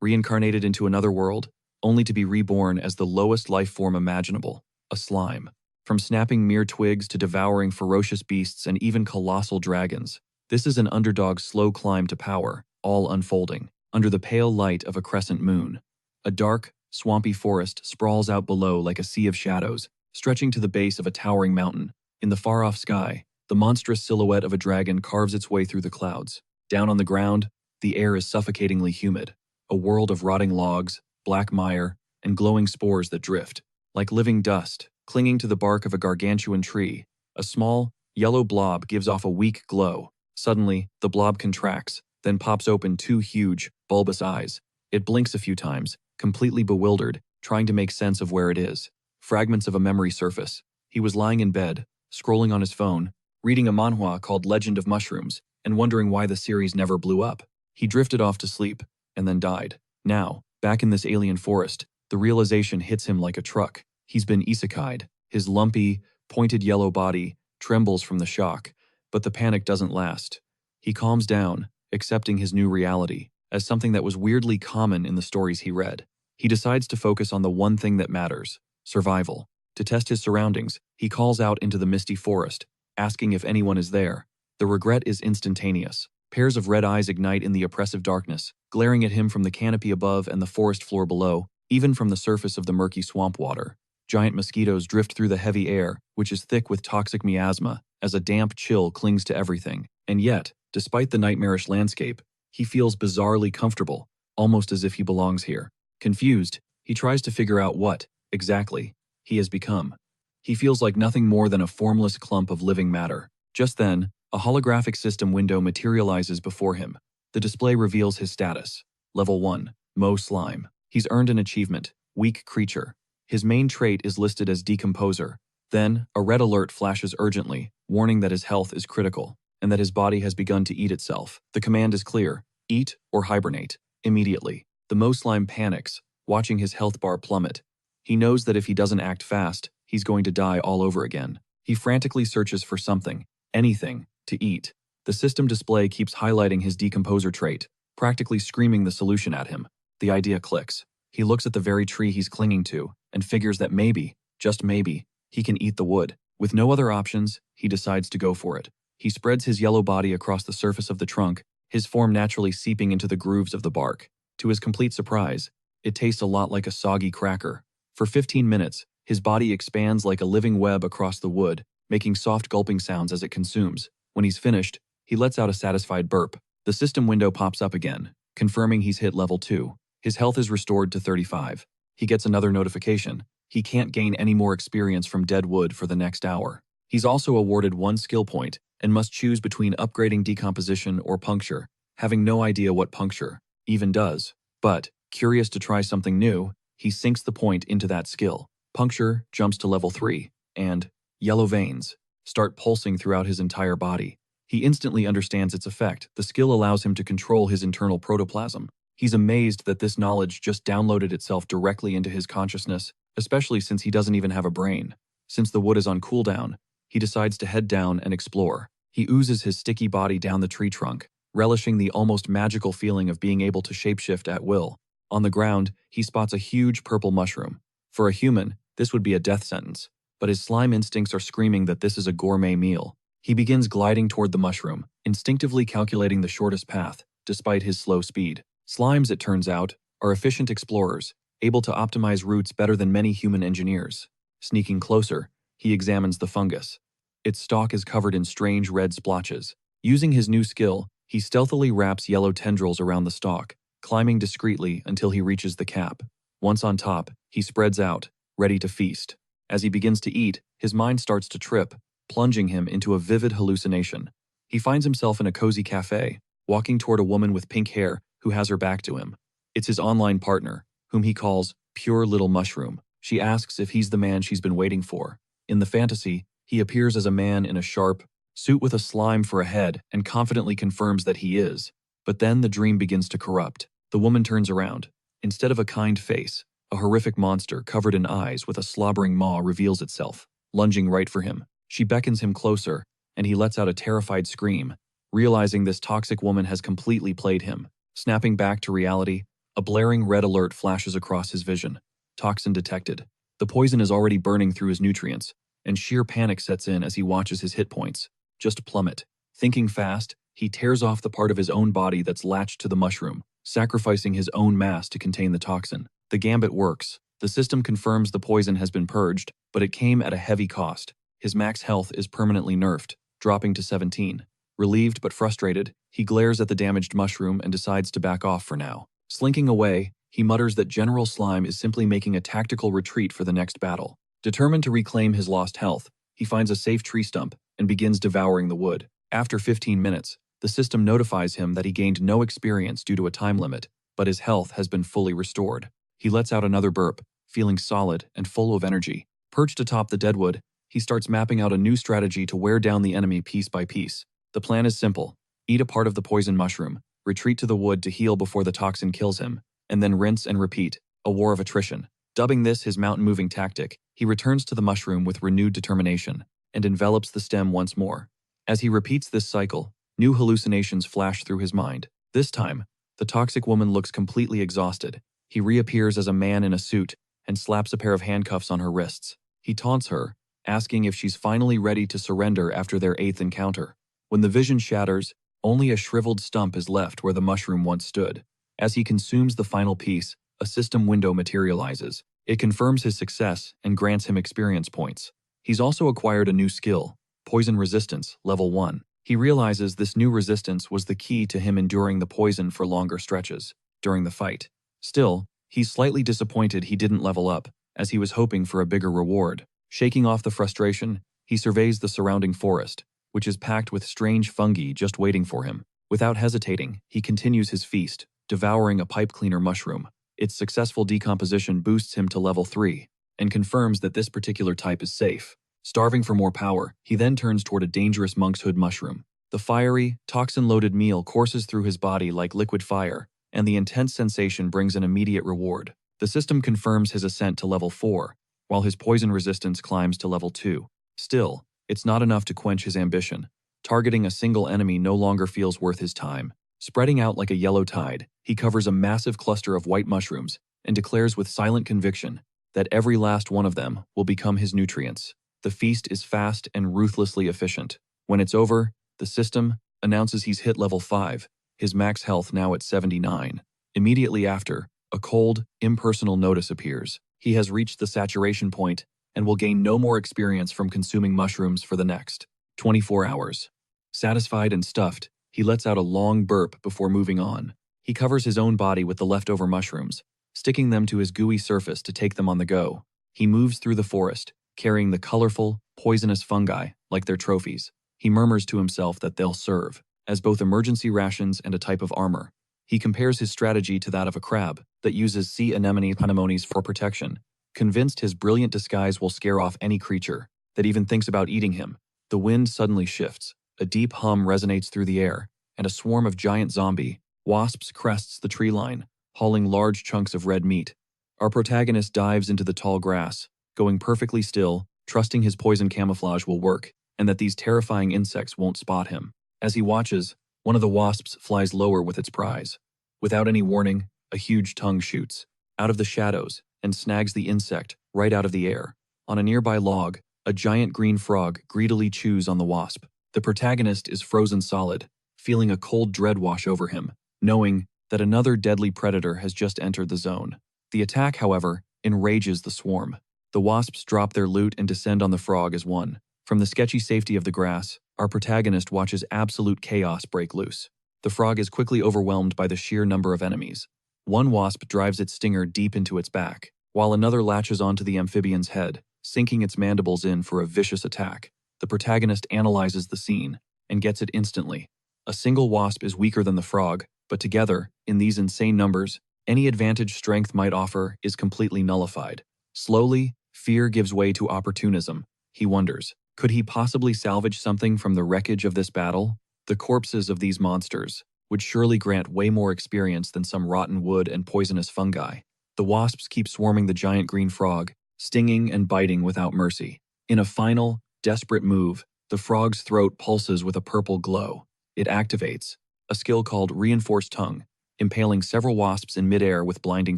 reincarnated into another world, only to be reborn as the lowest life form imaginable, a slime. From snapping mere twigs to devouring ferocious beasts and even colossal dragons, this is an underdog's slow climb to power, all unfolding under the pale light of a crescent moon. A dark, swampy forest sprawls out below like a sea of shadows, stretching to the base of a towering mountain. In the far-off sky, the monstrous silhouette of a dragon carves its way through the clouds. Down on the ground, the air is suffocatingly humid, a world of rotting logs, black mire, and glowing spores that drift, like living dust, clinging to the bark of a gargantuan tree. A small, yellow blob gives off a weak glow. Suddenly, the blob contracts, then pops open two huge, bulbous eyes. It blinks a few times, completely bewildered, trying to make sense of where it is. Fragments of a memory surface. He was lying in bed, scrolling on his phone, reading a manhwa called Legend of Mushrooms, and wondering why the series never blew up. He drifted off to sleep, and then died. Now, back in this alien forest, the realization hits him like a truck. He's been isekai'd. His lumpy, pointed yellow body trembles from the shock, but the panic doesn't last. He calms down, accepting his new reality as something that was weirdly common in the stories he read. He decides to focus on the one thing that matters: survival. To test his surroundings, he calls out into the misty forest, asking if anyone is there. The regret is instantaneous. Pairs of red eyes ignite in the oppressive darkness, glaring at him from the canopy above and the forest floor below, even from the surface of the murky swamp water. Giant mosquitoes drift through the heavy air, which is thick with toxic miasma, as a damp chill clings to everything. And yet, despite the nightmarish landscape, he feels bizarrely comfortable, almost as if he belongs here. Confused, he tries to figure out what, exactly, he has become. He feels like nothing more than a formless clump of living matter. Just then, a holographic system window materializes before him. The display reveals his status. Level 1, Mo Slime. He's earned an achievement, Weak Creature. His main trait is listed as Decomposer. Then, a red alert flashes urgently, warning that his health is critical, and that his body has begun to eat itself. The command is clear: eat or hibernate, immediately. The Mo Slime panics, watching his health bar plummet. He knows that if he doesn't act fast, he's going to die all over again. He frantically searches for something, anything, to eat. The system display keeps highlighting his Decomposer trait, practically screaming the solution at him. The idea clicks. He looks at the very tree he's clinging to, and figures that maybe, just maybe, he can eat the wood. With no other options, he decides to go for it. He spreads his yellow body across the surface of the trunk, his form naturally seeping into the grooves of the bark. To his complete surprise, it tastes a lot like a soggy cracker. For 15 minutes, his body expands like a living web across the wood, making soft gulping sounds as it consumes. When he's finished, he lets out a satisfied burp. The system window pops up again, confirming he's hit level 2. His health is restored to 35. He gets another notification. He can't gain any more experience from dead wood for the next hour. He's also awarded 1 skill point and must choose between upgrading decomposition or puncture, having no idea what puncture even does. But, curious to try something new, he sinks the point into that skill. Puncture jumps to level 3, and yellow veins start pulsing throughout his entire body. He instantly understands its effect. The skill allows him to control his internal protoplasm. He's amazed that this knowledge just downloaded itself directly into his consciousness, especially since he doesn't even have a brain. Since the wood is on cooldown, he decides to head down and explore. He oozes his sticky body down the tree trunk, relishing the almost magical feeling of being able to shapeshift at will. On the ground, he spots a huge purple mushroom. For a human, this would be a death sentence, but his slime instincts are screaming that this is a gourmet meal. He begins gliding toward the mushroom, instinctively calculating the shortest path, despite his slow speed. Slimes, it turns out, are efficient explorers, able to optimize routes better than many human engineers. Sneaking closer, he examines the fungus. Its stalk is covered in strange red splotches. Using his new skill, he stealthily wraps yellow tendrils around the stalk, climbing discreetly until he reaches the cap. Once on top, he spreads out, ready to feast. As he begins to eat, his mind starts to trip, plunging him into a vivid hallucination. He finds himself in a cozy cafe, walking toward a woman with pink hair who has her back to him. It's his online partner, whom he calls Pure Little Mushroom. She asks if he's the man she's been waiting for. In the fantasy, he appears as a man in a sharp suit with a slime for a head and confidently confirms that he is. But then the dream begins to corrupt. The woman turns around. Instead of a kind face, a horrific monster covered in eyes with a slobbering maw reveals itself, lunging right for him. She beckons him closer, and he lets out a terrified scream, realizing this toxic woman has completely played him. Snapping back to reality, A blaring red alert flashes across his vision. Toxin detected. The poison is already burning through his nutrients, and sheer panic sets in as he watches his hit points just plummet. Thinking fast, he tears off the part of his own body that's latched to the mushroom, sacrificing his own mass to contain the toxin. The gambit works. The system confirms the poison has been purged, but it came at a heavy cost. His max health is permanently nerfed, dropping to 17. Relieved but frustrated, he glares at the damaged mushroom and decides to back off for now. Slinking away, he mutters that General Slime is simply making a tactical retreat for the next battle. Determined to reclaim his lost health, he finds a safe tree stump and begins devouring the wood. After 15 minutes, the system notifies him that he gained no experience due to a time limit, but his health has been fully restored. He lets out another burp, feeling solid and full of energy. Perched atop the deadwood, he starts mapping out a new strategy to wear down the enemy piece by piece. The plan is simple: eat a part of the poison mushroom, retreat to the wood to heal before the toxin kills him, and then rinse and repeat, a war of attrition. Dubbing this his mountain-moving tactic, he returns to the mushroom with renewed determination and envelops the stem once more. As he repeats this cycle, new hallucinations flash through his mind. This time, the toxic woman looks completely exhausted. He reappears as a man in a suit and slaps a pair of handcuffs on her wrists. He taunts her, asking if she's finally ready to surrender after their 8th encounter. When the vision shatters, only a shriveled stump is left where the mushroom once stood. As he consumes the final piece, a system window materializes. It confirms his success and grants him experience points. He's also acquired a new skill, Poison Resistance, Level 1. He realizes this new resistance was the key to him enduring the poison for longer stretches during the fight. Still, he's slightly disappointed he didn't level up, as he was hoping for a bigger reward. Shaking off the frustration, he surveys the surrounding forest, which is packed with strange fungi just waiting for him. Without hesitating, he continues his feast, devouring a pipe cleaner mushroom. Its successful decomposition boosts him to level 3, and confirms that this particular type is safe. Starving for more power, he then turns toward a dangerous monk's hood mushroom. The fiery, toxin-loaded meal courses through his body like liquid fire, and the intense sensation brings an immediate reward. The system confirms his ascent to level 4, while his poison resistance climbs to level 2. Still, it's not enough to quench his ambition. Targeting a single enemy no longer feels worth his time. Spreading out like a yellow tide, he covers a massive cluster of white mushrooms and declares with silent conviction that every last one of them will become his nutrients. The feast is fast and ruthlessly efficient. When it's over, the system announces he's hit level 5, his max health now at 79. Immediately after, a cold, impersonal notice appears. He has reached the saturation point and will gain no more experience from consuming mushrooms for the next 24 hours. Satisfied and stuffed, he lets out a long burp before moving on. He covers his own body with the leftover mushrooms, sticking them to his gooey surface to take them on the go. He moves through the forest, carrying the colorful, poisonous fungi like their trophies. He murmurs to himself that they'll serve as both emergency rations and a type of armor. He compares his strategy to that of a crab that uses sea anemones for protection, convinced his brilliant disguise will scare off any creature that even thinks about eating him. The wind suddenly shifts. A deep hum resonates through the air, and a swarm of giant zombie wasps crests the tree line, hauling large chunks of red meat. Our protagonist dives into the tall grass, going perfectly still, trusting his poison camouflage will work, and that these terrifying insects won't spot him. As he watches, one of the wasps flies lower with its prize. Without any warning, a huge tongue shoots out of the shadows and snags the insect right out of the air. On a nearby log, a giant green frog greedily chews on the wasp. The protagonist is frozen solid, feeling a cold dread wash over him, knowing that another deadly predator has just entered the zone. The attack, however, enrages the swarm. The wasps drop their loot and descend on the frog as one. From the sketchy safety of the grass, our protagonist watches absolute chaos break loose. The frog is quickly overwhelmed by the sheer number of enemies. One wasp drives its stinger deep into its back, while another latches onto the amphibian's head, sinking its mandibles in for a vicious attack. The protagonist analyzes the scene and gets it instantly. A single wasp is weaker than the frog, but together, in these insane numbers, any advantage strength might offer is completely nullified. Slowly, fear gives way to opportunism. He wonders, could he possibly salvage something from the wreckage of this battle? The corpses of these monsters would surely grant way more experience than some rotten wood and poisonous fungi. The wasps keep swarming the giant green frog, stinging and biting without mercy. In a final, desperate move, the frog's throat pulses with a purple glow. It activates a skill called Reinforced Tongue, impaling several wasps in midair with blinding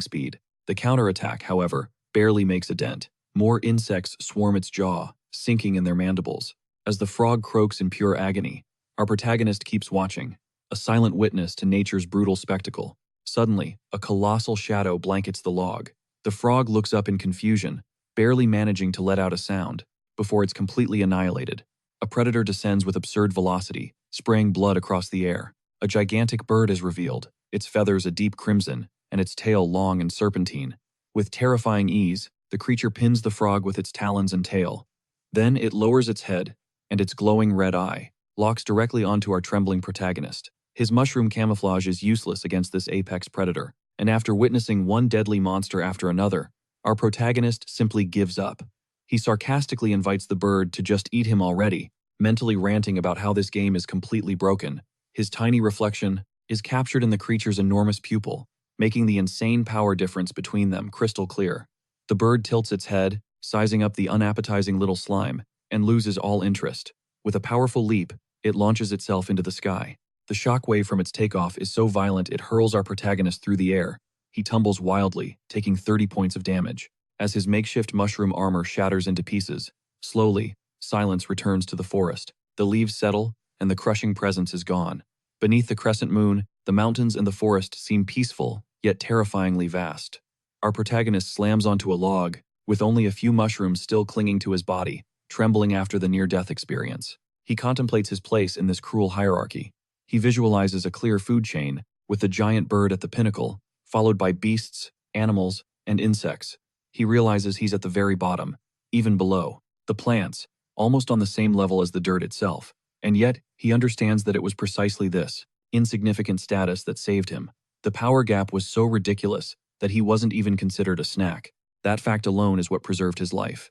speed. The counterattack, however, barely makes a dent. More insects swarm its jaw, sinking in their mandibles. As the frog croaks in pure agony, our protagonist keeps watching, a silent witness to nature's brutal spectacle. Suddenly, a colossal shadow blankets the log. The frog looks up in confusion, barely managing to let out a sound, before it's completely annihilated. A predator descends with absurd velocity, spraying blood across the air. A gigantic bird is revealed, its feathers a deep crimson, and its tail long and serpentine. With terrifying ease, the creature pins the frog with its talons and tail. Then it lowers its head, and its glowing red eye locks directly onto our trembling protagonist. His mushroom camouflage is useless against this apex predator, and after witnessing one deadly monster after another, our protagonist simply gives up. He sarcastically invites the bird to just eat him already, mentally ranting about how this game is completely broken. His tiny reflection is captured in the creature's enormous pupil, making the insane power difference between them crystal clear. The bird tilts its head, sizing up the unappetizing little slime, and loses all interest. With a powerful leap, it launches itself into the sky. The shockwave from its takeoff is so violent it hurls our protagonist through the air. He tumbles wildly, taking 30 points of damage. As his makeshift mushroom armor shatters into pieces, slowly, silence returns to the forest. The leaves settle, and the crushing presence is gone. Beneath the crescent moon, the mountains and the forest seem peaceful, yet terrifyingly vast. Our protagonist slams onto a log, with only a few mushrooms still clinging to his body, trembling after the near-death experience. He contemplates his place in this cruel hierarchy. He visualizes a clear food chain, with the giant bird at the pinnacle, followed by beasts, animals, and insects. He realizes he's at the very bottom, even below, the plants, almost on the same level as the dirt itself. And yet, he understands that it was precisely this insignificant status that saved him. The power gap was so ridiculous that he wasn't even considered a snack. That fact alone is what preserved his life.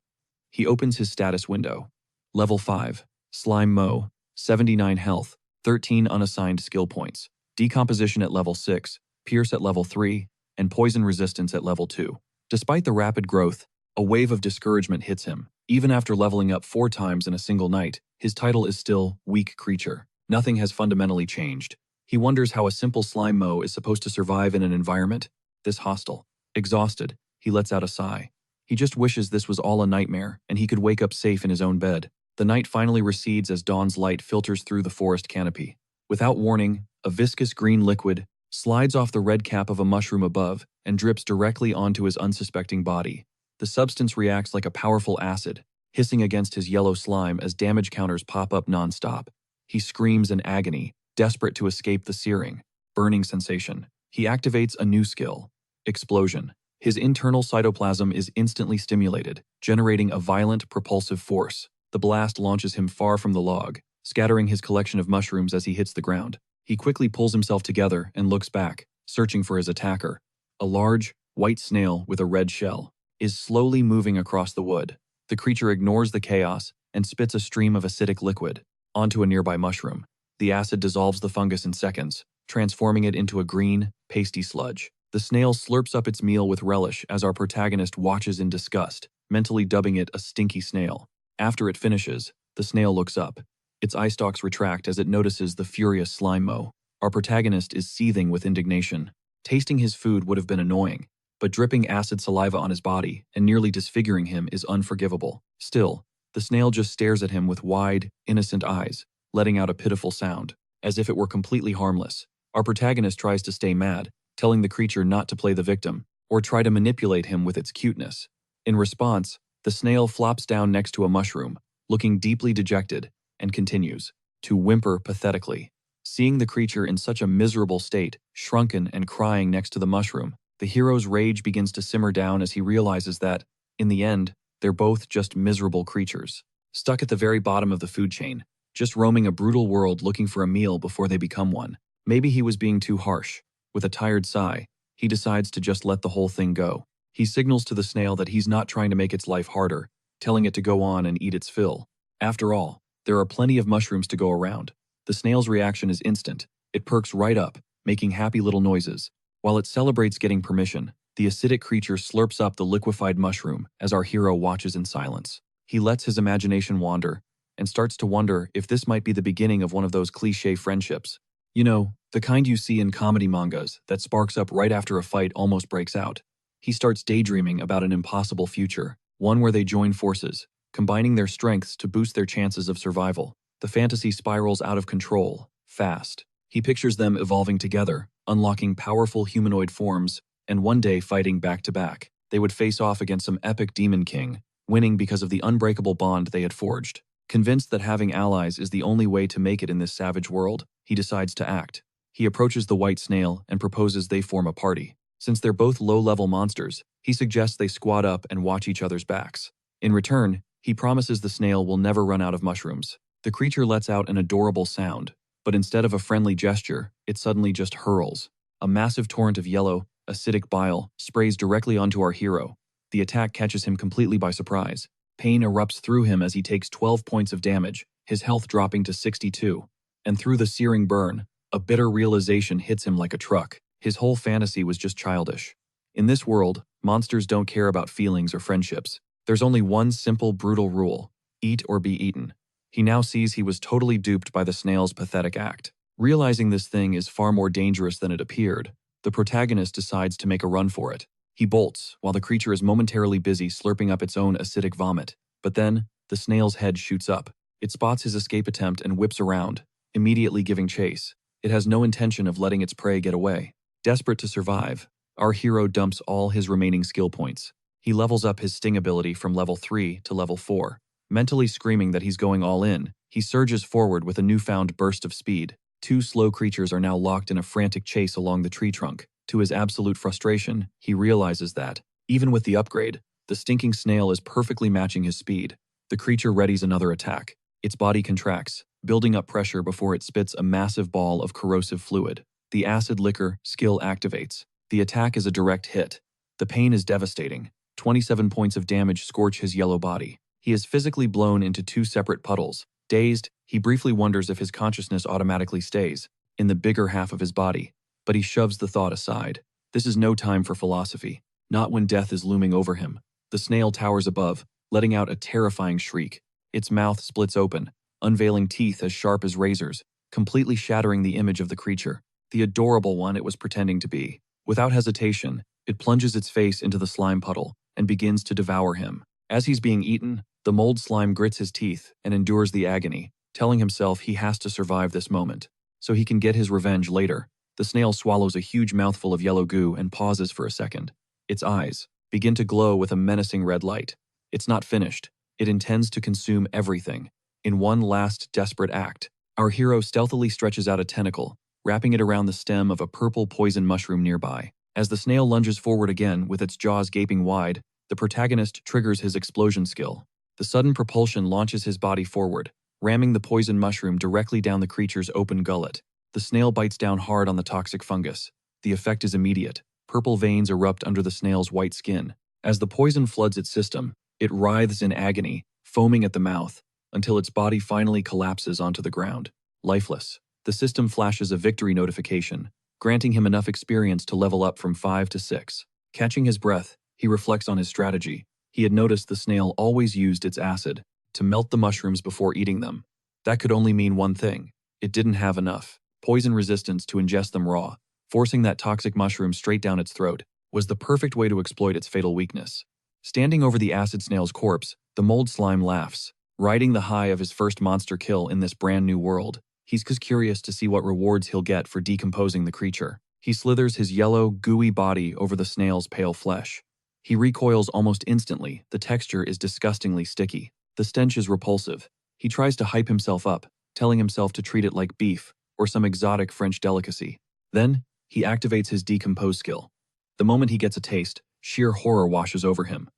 He opens his status window. Level 5. Slime Mo, 79 health, 13 unassigned skill points. Decomposition at level 6, Pierce at level 3, and Poison Resistance at level 2. Despite the rapid growth, a wave of discouragement hits him. Even after leveling up 4 times in a single night, his title is still Weak Creature. Nothing has fundamentally changed. He wonders how a simple slime mo is supposed to survive in an environment this hostile. Exhausted, he lets out a sigh. He just wishes this was all a nightmare and he could wake up safe in his own bed. The night finally recedes as dawn's light filters through the forest canopy. Without warning, a viscous green liquid slides off the red cap of a mushroom above and drips directly onto his unsuspecting body. The substance reacts like a powerful acid, hissing against his yellow slime as damage counters pop up non-stop. He screams in agony, desperate to escape the searing, burning sensation. He activates a new skill, Explosion. His internal cytoplasm is instantly stimulated, generating a violent, propulsive force. The blast launches him far from the log, scattering his collection of mushrooms as he hits the ground. He quickly pulls himself together and looks back, searching for his attacker. A large, white snail with a red shell is slowly moving across the wood. The creature ignores the chaos and spits a stream of acidic liquid onto a nearby mushroom. The acid dissolves the fungus in seconds, transforming it into a green, pasty sludge. The snail slurps up its meal with relish as our protagonist watches in disgust, mentally dubbing it a stinky snail. After it finishes, the snail looks up. Its eye stalks retract as it notices the furious slime mo. Our protagonist is seething with indignation. Tasting his food would have been annoying, but dripping acid saliva on his body and nearly disfiguring him is unforgivable. Still, the snail just stares at him with wide, innocent eyes, letting out a pitiful sound, as if it were completely harmless. Our protagonist tries to stay mad, telling the creature not to play the victim, or try to manipulate him with its cuteness. In response, the snail flops down next to a mushroom, looking deeply dejected, and continues to whimper pathetically. Seeing the creature in such a miserable state, shrunken and crying next to the mushroom, the hero's rage begins to simmer down as he realizes that, in the end, they're both just miserable creatures, stuck at the very bottom of the food chain, just roaming a brutal world looking for a meal before they become one. Maybe he was being too harsh. With a tired sigh, he decides to just let the whole thing go. He signals to the snail that he's not trying to make its life harder, telling it to go on and eat its fill. After all, there are plenty of mushrooms to go around. The snail's reaction is instant. It perks right up, making happy little noises. While it celebrates getting permission, the acidic creature slurps up the liquefied mushroom as our hero watches in silence. He lets his imagination wander and starts to wonder if this might be the beginning of one of those cliché friendships. You know, the kind you see in comedy mangas that sparks up right after a fight almost breaks out. He starts daydreaming about an impossible future, one where they join forces, combining their strengths to boost their chances of survival. The fantasy spirals out of control, fast. He pictures them evolving together, unlocking powerful humanoid forms, and one day fighting back to back. They would face off against some epic demon king, winning because of the unbreakable bond they had forged. Convinced that having allies is the only way to make it in this savage world, he decides to act. He approaches the white snail and proposes they form a party. Since they're both low-level monsters, he suggests they squat up and watch each other's backs. In return, he promises the snail will never run out of mushrooms. The creature lets out an adorable sound, but instead of a friendly gesture, it suddenly just hurls. A massive torrent of yellow, acidic bile sprays directly onto our hero. The attack catches him completely by surprise. Pain erupts through him as he takes 12 points of damage, his health dropping to 62. And through the searing burn, a bitter realization hits him like a truck. His whole fantasy was just childish. In this world, monsters don't care about feelings or friendships. There's only one simple, brutal rule: eat or be eaten. He now sees he was totally duped by the snail's pathetic act. Realizing this thing is far more dangerous than it appeared, the protagonist decides to make a run for it. He bolts, while the creature is momentarily busy slurping up its own acidic vomit. But then, the snail's head shoots up. It spots his escape attempt and whips around, immediately giving chase. It has no intention of letting its prey get away. Desperate to survive, our hero dumps all his remaining skill points. He levels up his sting ability from level 3 to level 4. Mentally screaming that he's going all in, he surges forward with a newfound burst of speed. Two slow creatures are now locked in a frantic chase along the tree trunk. To his absolute frustration, he realizes that, even with the upgrade, the stinking snail is perfectly matching his speed. The creature readies another attack. Its body contracts, building up pressure before it spits a massive ball of corrosive fluid. The acid liquor skill activates. The attack is a direct hit. The pain is devastating. 27 points of damage scorch his yellow body. He is physically blown into two separate puddles. Dazed, he briefly wonders if his consciousness automatically stays in the bigger half of his body, but he shoves the thought aside. This is no time for philosophy, not when death is looming over him. The snail towers above, letting out a terrifying shriek. Its mouth splits open, unveiling teeth as sharp as razors, completely shattering the image of the creature, the adorable one it was pretending to be. Without hesitation, it plunges its face into the slime puddle and begins to devour him. As he's being eaten, the mold slime grits his teeth and endures the agony, telling himself he has to survive this moment, so he can get his revenge later. The snail swallows a huge mouthful of yellow goo and pauses for a second. Its eyes begin to glow with a menacing red light. It's not finished. It intends to consume everything. In one last desperate act, our hero stealthily stretches out a tentacle, wrapping it around the stem of a purple poison mushroom nearby. As the snail lunges forward again with its jaws gaping wide, the protagonist triggers his explosion skill. The sudden propulsion launches his body forward, ramming the poison mushroom directly down the creature's open gullet. The snail bites down hard on the toxic fungus. The effect is immediate. Purple veins erupt under the snail's white skin. As the poison floods its system, it writhes in agony, foaming at the mouth, until its body finally collapses onto the ground. Lifeless, the system flashes a victory notification, granting him enough experience to level up from 5 to 6. Catching his breath, he reflects on his strategy. He had noticed the snail always used its acid to melt the mushrooms before eating them. That could only mean one thing: it didn't have enough poison resistance to ingest them raw. Forcing that toxic mushroom straight down its throat was the perfect way to exploit its fatal weakness. Standing over the acid snail's corpse, the mold slime laughs, riding the high of his first monster kill in this brand new world. He's curious to see what rewards he'll get for decomposing the creature. He slithers his yellow, gooey body over the snail's pale flesh. He recoils almost instantly. The texture is disgustingly sticky. The stench is repulsive. He tries to hype himself up, telling himself to treat it like beef or some exotic French delicacy. Then, he activates his decompose skill. The moment he gets a taste, sheer horror washes over him.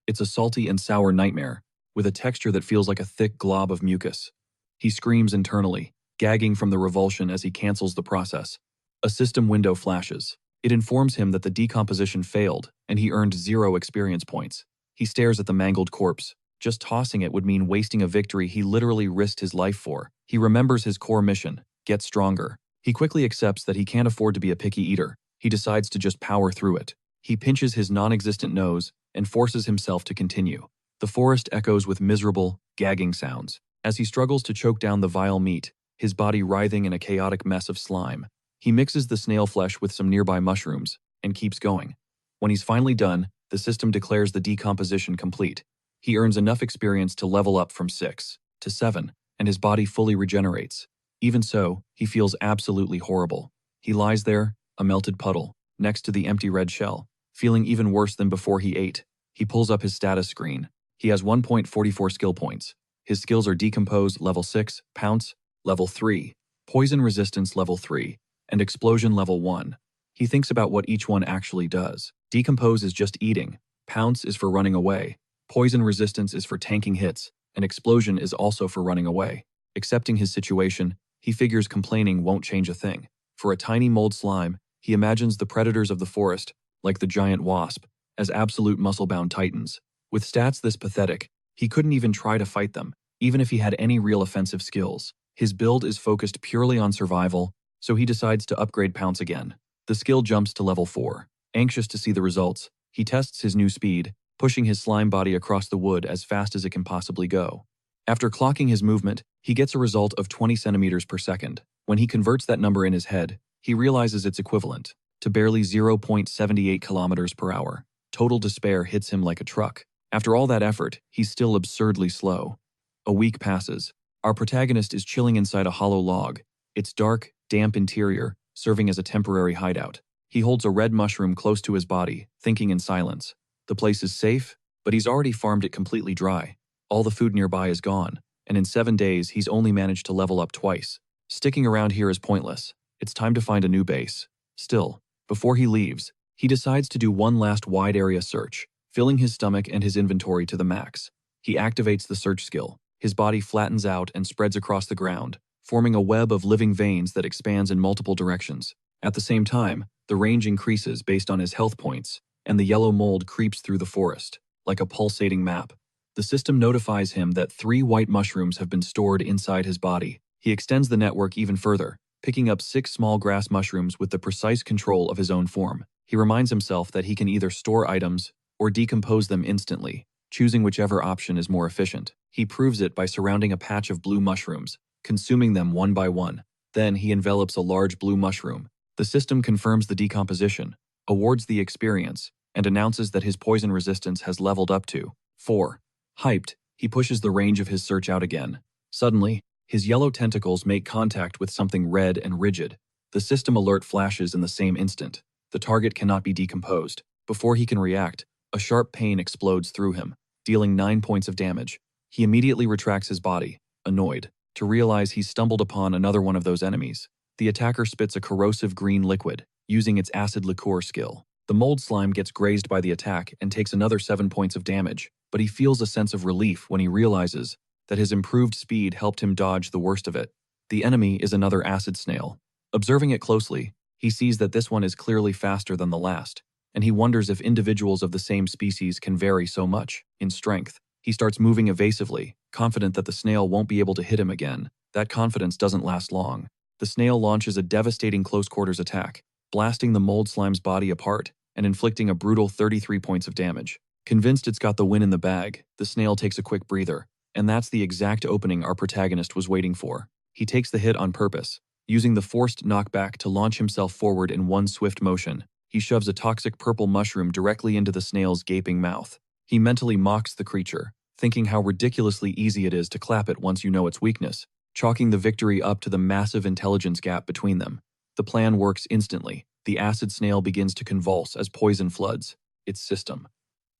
It's a salty and sour nightmare, with a texture that feels like a thick glob of mucus. He screams internally, gagging from the revulsion as he cancels the process. A system window flashes. It informs him that the decomposition failed, and he earned 0 experience points. He stares at the mangled corpse. Just tossing it would mean wasting a victory he literally risked his life for. He remembers his core mission: get stronger. He quickly accepts that he can't afford to be a picky eater. He decides to just power through it. He pinches his non-existent nose and forces himself to continue. The forest echoes with miserable, gagging sounds. As he struggles to choke down the vile meat, his body writhing in a chaotic mess of slime. He mixes the snail flesh with some nearby mushrooms and keeps going. When he's finally done, the system declares the decomposition complete. He earns enough experience to level up from 6 to 7, and his body fully regenerates. Even so, he feels absolutely horrible. He lies there, a melted puddle, next to the empty red shell, feeling even worse than before he ate. He pulls up his status screen. He has 1.44 skill points. His skills are Decompose level 6, Pounce level 3, Poison Resistance level 3, and Explosion level 1. He thinks about what each one actually does. Decompose is just eating, Pounce is for running away, Poison Resistance is for tanking hits, and Explosion is also for running away. Accepting his situation, he figures complaining won't change a thing. For a tiny mold slime, he imagines the predators of the forest, like the giant wasp, as absolute muscle-bound titans. With stats this pathetic, he couldn't even try to fight them, even if he had any real offensive skills. His build is focused purely on survival, so he decides to upgrade Pounce again. The skill jumps to level 4. Anxious to see the results, he tests his new speed, pushing his slime body across the wood as fast as it can possibly go. After clocking his movement, he gets a result of 20 centimeters per second. When he converts that number in his head, he realizes it's equivalent to barely 0.78 kilometers per hour. Total despair hits him like a truck. After all that effort, he's still absurdly slow. A week passes. Our protagonist is chilling inside a hollow log, its dark, damp interior serving as a temporary hideout. He holds a red mushroom close to his body, thinking in silence. The place is safe, but he's already farmed it completely dry. All the food nearby is gone, and in 7 days he's only managed to level up twice. Sticking around here is pointless. It's time to find a new base. Still, before he leaves, he decides to do one last wide area search, filling his stomach and his inventory to the max. He activates the search skill. His body flattens out and spreads across the ground, forming a web of living veins that expands in multiple directions. At the same time, the range increases based on his health points, and the yellow mold creeps through the forest, like a pulsating map. The system notifies him that 3 white mushrooms have been stored inside his body. He extends the network even further, picking up 6 small grass mushrooms with the precise control of his own form. He reminds himself that he can either store items or decompose them instantly, choosing whichever option is more efficient. He proves it by surrounding a patch of blue mushrooms, consuming them one by one. Then he envelops a large blue mushroom. The system confirms the decomposition, awards the experience, and announces that his poison resistance has leveled up to 4. Hyped, he pushes the range of his search out again. Suddenly, his yellow tentacles make contact with something red and rigid. The system alert flashes in the same instant. The target cannot be decomposed. Before he can react, a sharp pain explodes through him, dealing 9 points of damage. He immediately retracts his body, annoyed, to realize he's stumbled upon another one of those enemies. The attacker spits a corrosive green liquid, using its acid liqueur skill. The mold slime gets grazed by the attack and takes another 7 points of damage, but he feels a sense of relief when he realizes that his improved speed helped him dodge the worst of it. The enemy is another acid snail. Observing it closely, he sees that this one is clearly faster than the last, and he wonders if individuals of the same species can vary so much in strength. He starts moving evasively, confident that the snail won't be able to hit him again. That confidence doesn't last long. The snail launches a devastating close-quarters attack, blasting the mold slime's body apart and inflicting a brutal 33 points of damage. Convinced it's got the win in the bag, the snail takes a quick breather, and that's the exact opening our protagonist was waiting for. He takes the hit on purpose, using the forced knockback to launch himself forward in one swift motion. He shoves a toxic purple mushroom directly into the snail's gaping mouth. He mentally mocks the creature, thinking how ridiculously easy it is to clap it once you know its weakness, chalking the victory up to the massive intelligence gap between them. The plan works instantly. The acid snail begins to convulse as poison floods its system.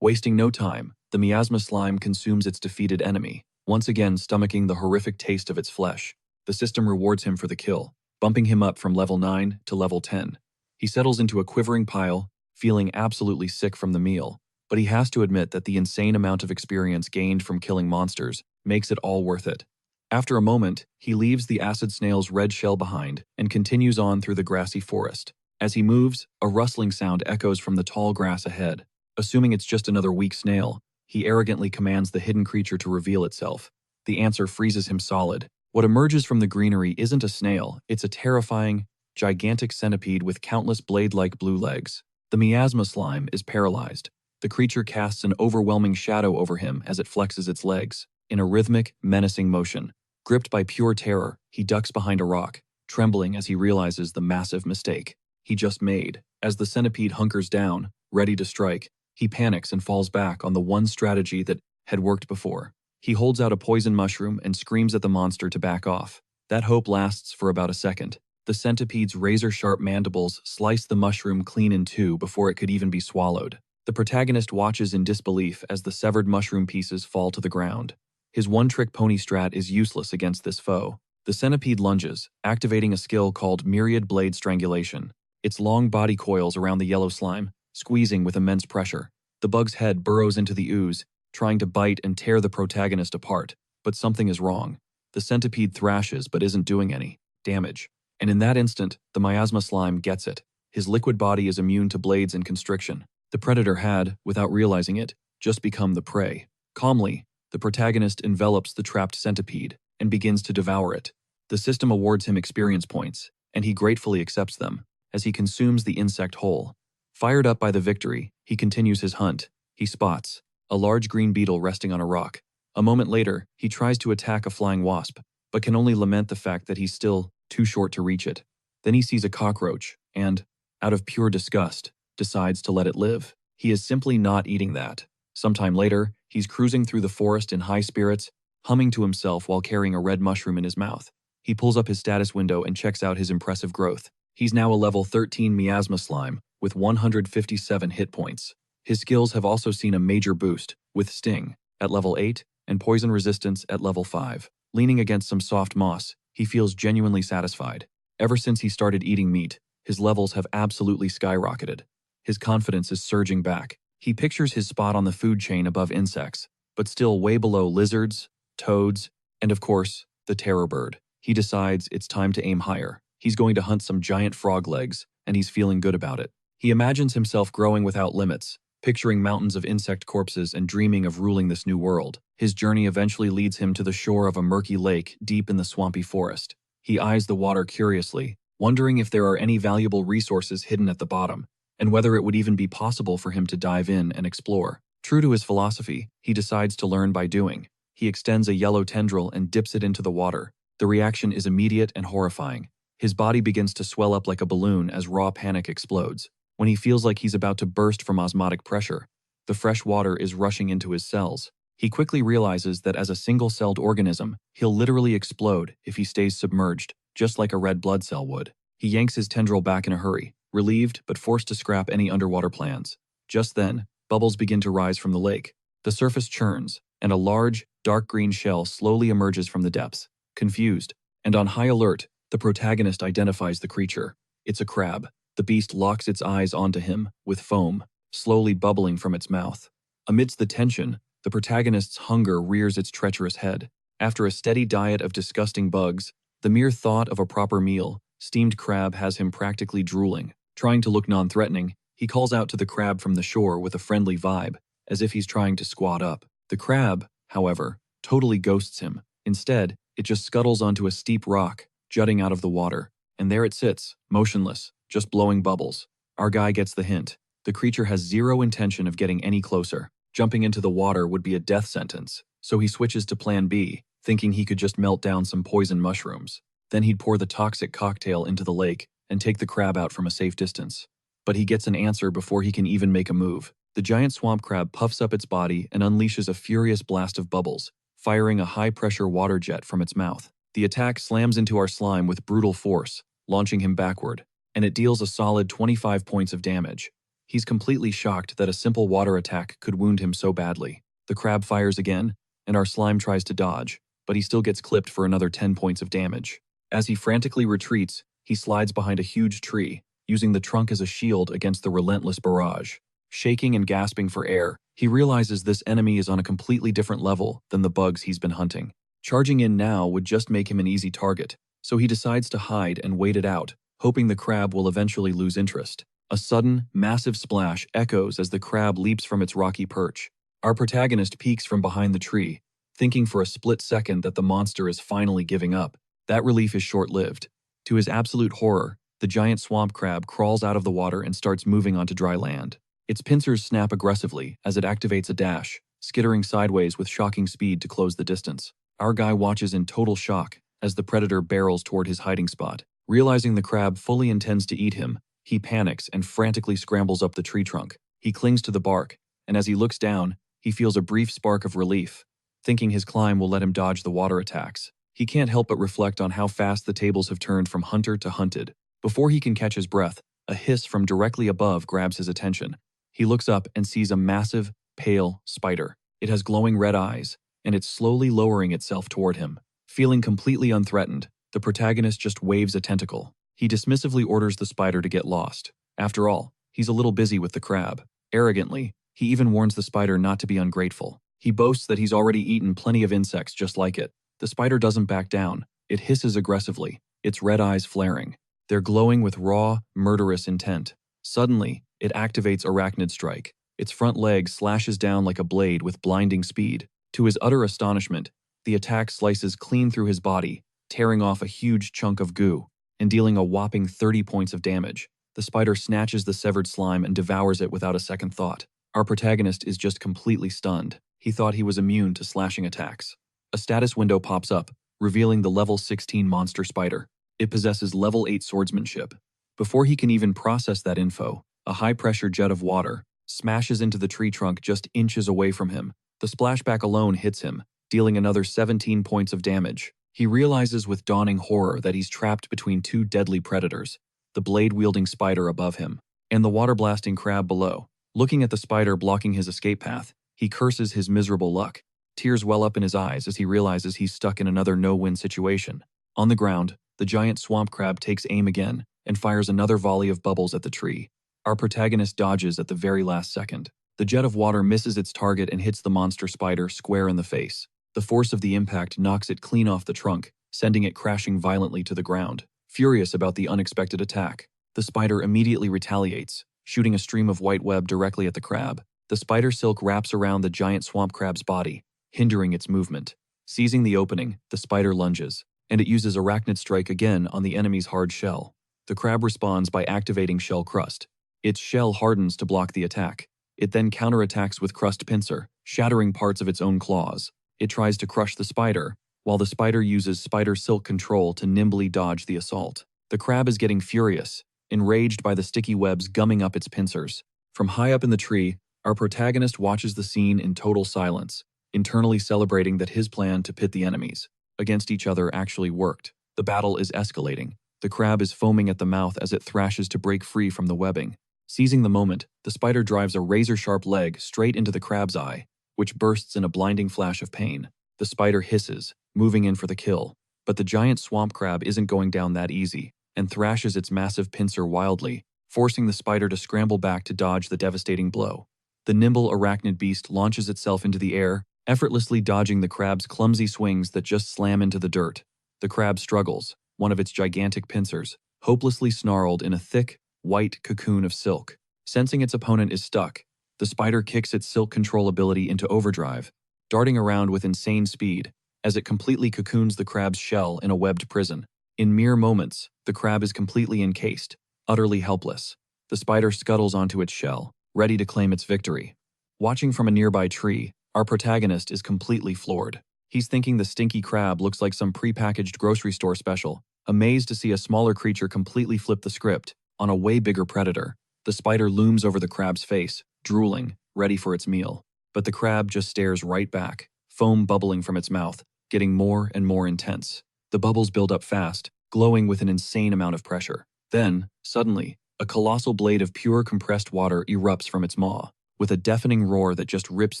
Wasting no time, the miasma slime consumes its defeated enemy, once again stomaching the horrific taste of its flesh. The system rewards him for the kill, bumping him up from level 9 to level 10. He settles into a quivering pile, feeling absolutely sick from the meal, but he has to admit that the insane amount of experience gained from killing monsters makes it all worth it. After a moment, he leaves the acid snail's red shell behind and continues on through the grassy forest. As he moves, a rustling sound echoes from the tall grass ahead. Assuming it's just another weak snail, he arrogantly commands the hidden creature to reveal itself. The answer freezes him solid. What emerges from the greenery isn't a snail, it's a terrifying, gigantic centipede with countless blade-like blue legs. The miasma slime is paralyzed. The creature casts an overwhelming shadow over him as it flexes its legs, in a rhythmic, menacing motion. Gripped by pure terror, he ducks behind a rock, trembling as he realizes the massive mistake he just made. As the centipede hunkers down, ready to strike, he panics and falls back on the one strategy that had worked before. He holds out a poison mushroom and screams at the monster to back off. That hope lasts for about a second. The centipede's razor-sharp mandibles slice the mushroom clean in two before it could even be swallowed. The protagonist watches in disbelief as the severed mushroom pieces fall to the ground. His one-trick pony strat is useless against this foe. The centipede lunges, activating a skill called Myriad Blade Strangulation. Its long body coils around the yellow slime, squeezing with immense pressure. The bug's head burrows into the ooze, trying to bite and tear the protagonist apart, but something is wrong. The centipede thrashes but isn't doing any damage. And in that instant, the miasma slime gets it. His liquid body is immune to blades and constriction. The predator had, without realizing it, just become the prey. Calmly, the protagonist envelops the trapped centipede and begins to devour it. The system awards him experience points, and he gratefully accepts them as he consumes the insect whole. Fired up by the victory, he continues his hunt. He spots a large green beetle resting on a rock. A moment later, he tries to attack a flying wasp, but can only lament the fact that he's still too short to reach it. Then he sees a cockroach and, out of pure disgust, decides to let it live. He is simply not eating that. Sometime later, he's cruising through the forest in high spirits, humming to himself while carrying a red mushroom in his mouth. He pulls up his status window and checks out his impressive growth. He's now a level 13 miasma slime with 157 hit points. His skills have also seen a major boost, with Sting at level 8 and Poison Resistance at level 5. Leaning against some soft moss, he feels genuinely satisfied. Ever since he started eating meat, his levels have absolutely skyrocketed. His confidence is surging back. He pictures his spot on the food chain above insects, but still way below lizards, toads, and of course, the terror bird. He decides it's time to aim higher. He's going to hunt some giant frog legs, and he's feeling good about it. He imagines himself growing without limits, picturing mountains of insect corpses and dreaming of ruling this new world. His journey eventually leads him to the shore of a murky lake deep in the swampy forest. He eyes the water curiously, wondering if there are any valuable resources hidden at the bottom, and whether it would even be possible for him to dive in and explore. True to his philosophy, he decides to learn by doing. He extends a yellow tendril and dips it into the water. The reaction is immediate and horrifying. His body begins to swell up like a balloon as raw panic explodes. When he feels like he's about to burst from osmotic pressure, the fresh water is rushing into his cells. He quickly realizes that as a single-celled organism, he'll literally explode if he stays submerged, just like a red blood cell would. He yanks his tendril back in a hurry, relieved but forced to scrap any underwater plans. Just then, bubbles begin to rise from the lake. The surface churns, and a large, dark green shell slowly emerges from the depths. Confused, and on high alert, the protagonist identifies the creature. It's a crab. The beast locks its eyes onto him, with foam slowly bubbling from its mouth. Amidst the tension, the protagonist's hunger rears its treacherous head. After a steady diet of disgusting bugs, the mere thought of a proper meal, steamed crab has him practically drooling. Trying to look non-threatening, he calls out to the crab from the shore with a friendly vibe, as if he's trying to squat up. The crab, however, totally ghosts him. Instead, it just scuttles onto a steep rock, jutting out of the water, and there it sits, motionless, just blowing bubbles. Our guy gets the hint. The creature has zero intention of getting any closer. Jumping into the water would be a death sentence, so he switches to plan B, thinking he could just melt down some poison mushrooms. Then he'd pour the toxic cocktail into the lake and take the crab out from a safe distance. But he gets an answer before he can even make a move. The giant swamp crab puffs up its body and unleashes a furious blast of bubbles, firing a high-pressure water jet from its mouth. The attack slams into our slime with brutal force, launching him backward, and it deals a solid 25 points of damage. He's completely shocked that a simple water attack could wound him so badly. The crab fires again, and our slime tries to dodge, but he still gets clipped for another 10 points of damage. As he frantically retreats, he slides behind a huge tree, using the trunk as a shield against the relentless barrage. Shaking and gasping for air, he realizes this enemy is on a completely different level than the bugs he's been hunting. Charging in now would just make him an easy target, so he decides to hide and wait it out, hoping the crab will eventually lose interest. A sudden, massive splash echoes as the crab leaps from its rocky perch. Our protagonist peeks from behind the tree, thinking for a split second that the monster is finally giving up. That relief is short-lived. To his absolute horror, the giant swamp crab crawls out of the water and starts moving onto dry land. Its pincers snap aggressively as it activates a dash, skittering sideways with shocking speed to close the distance. Our guy watches in total shock as the predator barrels toward his hiding spot. Realizing the crab fully intends to eat him, he panics and frantically scrambles up the tree trunk. He clings to the bark, and as he looks down, he feels a brief spark of relief, thinking his climb will let him dodge the water attacks. He can't help but reflect on how fast the tables have turned from hunter to hunted. Before he can catch his breath, a hiss from directly above grabs his attention. He looks up and sees a massive, pale spider. It has glowing red eyes, and it's slowly lowering itself toward him. Feeling completely unthreatened, the protagonist just waves a tentacle. He dismissively orders the spider to get lost. After all, he's a little busy with the crab. Arrogantly, he even warns the spider not to be ungrateful. He boasts that he's already eaten plenty of insects just like it. The spider doesn't back down. It hisses aggressively, its red eyes flaring. They're glowing with raw, murderous intent. Suddenly, it activates Arachnid Strike. Its front leg slashes down like a blade with blinding speed. To his utter astonishment, the attack slices clean through his body, tearing off a huge chunk of goo and dealing a whopping 30 points of damage. The spider snatches the severed slime and devours it without a second thought. Our protagonist is just completely stunned. He thought he was immune to slashing attacks. A status window pops up, revealing the level 16 monster spider. It possesses level 8 swordsmanship. Before he can even process that info, a high-pressure jet of water smashes into the tree trunk just inches away from him. The splashback alone hits him, dealing another 17 points of damage. He realizes with dawning horror that he's trapped between two deadly predators, the blade-wielding spider above him and the water-blasting crab below. Looking at the spider blocking his escape path, he curses his miserable luck. Tears well up in his eyes as he realizes he's stuck in another no-win situation. On the ground, the giant swamp crab takes aim again and fires another volley of bubbles at the tree. Our protagonist dodges at the very last second. The jet of water misses its target and hits the monster spider square in the face. The force of the impact knocks it clean off the trunk, sending it crashing violently to the ground. Furious about the unexpected attack, the spider immediately retaliates, shooting a stream of white web directly at the crab. The spider silk wraps around the giant swamp crab's body, hindering its movement. Seizing the opening, the spider lunges, and it uses Arachnid Strike again on the enemy's hard shell. The crab responds by activating Shell Crust. Its shell hardens to block the attack. It then counterattacks with Crust Pincer, shattering parts of its own claws. It tries to crush the spider, while the spider uses Spider Silk Control to nimbly dodge the assault. The crab is getting furious, enraged by the sticky webs gumming up its pincers. From high up in the tree, our protagonist watches the scene in total silence, internally celebrating that his plan to pit the enemies against each other actually worked. The battle is escalating. The crab is foaming at the mouth as it thrashes to break free from the webbing. Seizing the moment, the spider drives a razor-sharp leg straight into the crab's eye, which bursts in a blinding flash of pain. The spider hisses, moving in for the kill, but the giant swamp crab isn't going down that easy, and thrashes its massive pincer wildly, forcing the spider to scramble back to dodge the devastating blow. The nimble arachnid beast launches itself into the air, effortlessly dodging the crab's clumsy swings that just slam into the dirt. The crab struggles, one of its gigantic pincers, hopelessly snarled in a thick, white cocoon of silk. Sensing its opponent is stuck, the spider kicks its silk control ability into overdrive, darting around with insane speed as it completely cocoons the crab's shell in a webbed prison. In mere moments, the crab is completely encased, utterly helpless. The spider scuttles onto its shell, ready to claim its victory. Watching from a nearby tree, our protagonist is completely floored. He's thinking the stinky crab looks like some prepackaged grocery store special, amazed to see a smaller creature completely flip the script on a way bigger predator. The spider looms over the crab's face, drooling, ready for its meal. But the crab just stares right back, foam bubbling from its mouth, getting more and more intense. The bubbles build up fast, glowing with an insane amount of pressure. Then, suddenly, a colossal blade of pure compressed water erupts from its maw, with a deafening roar that just rips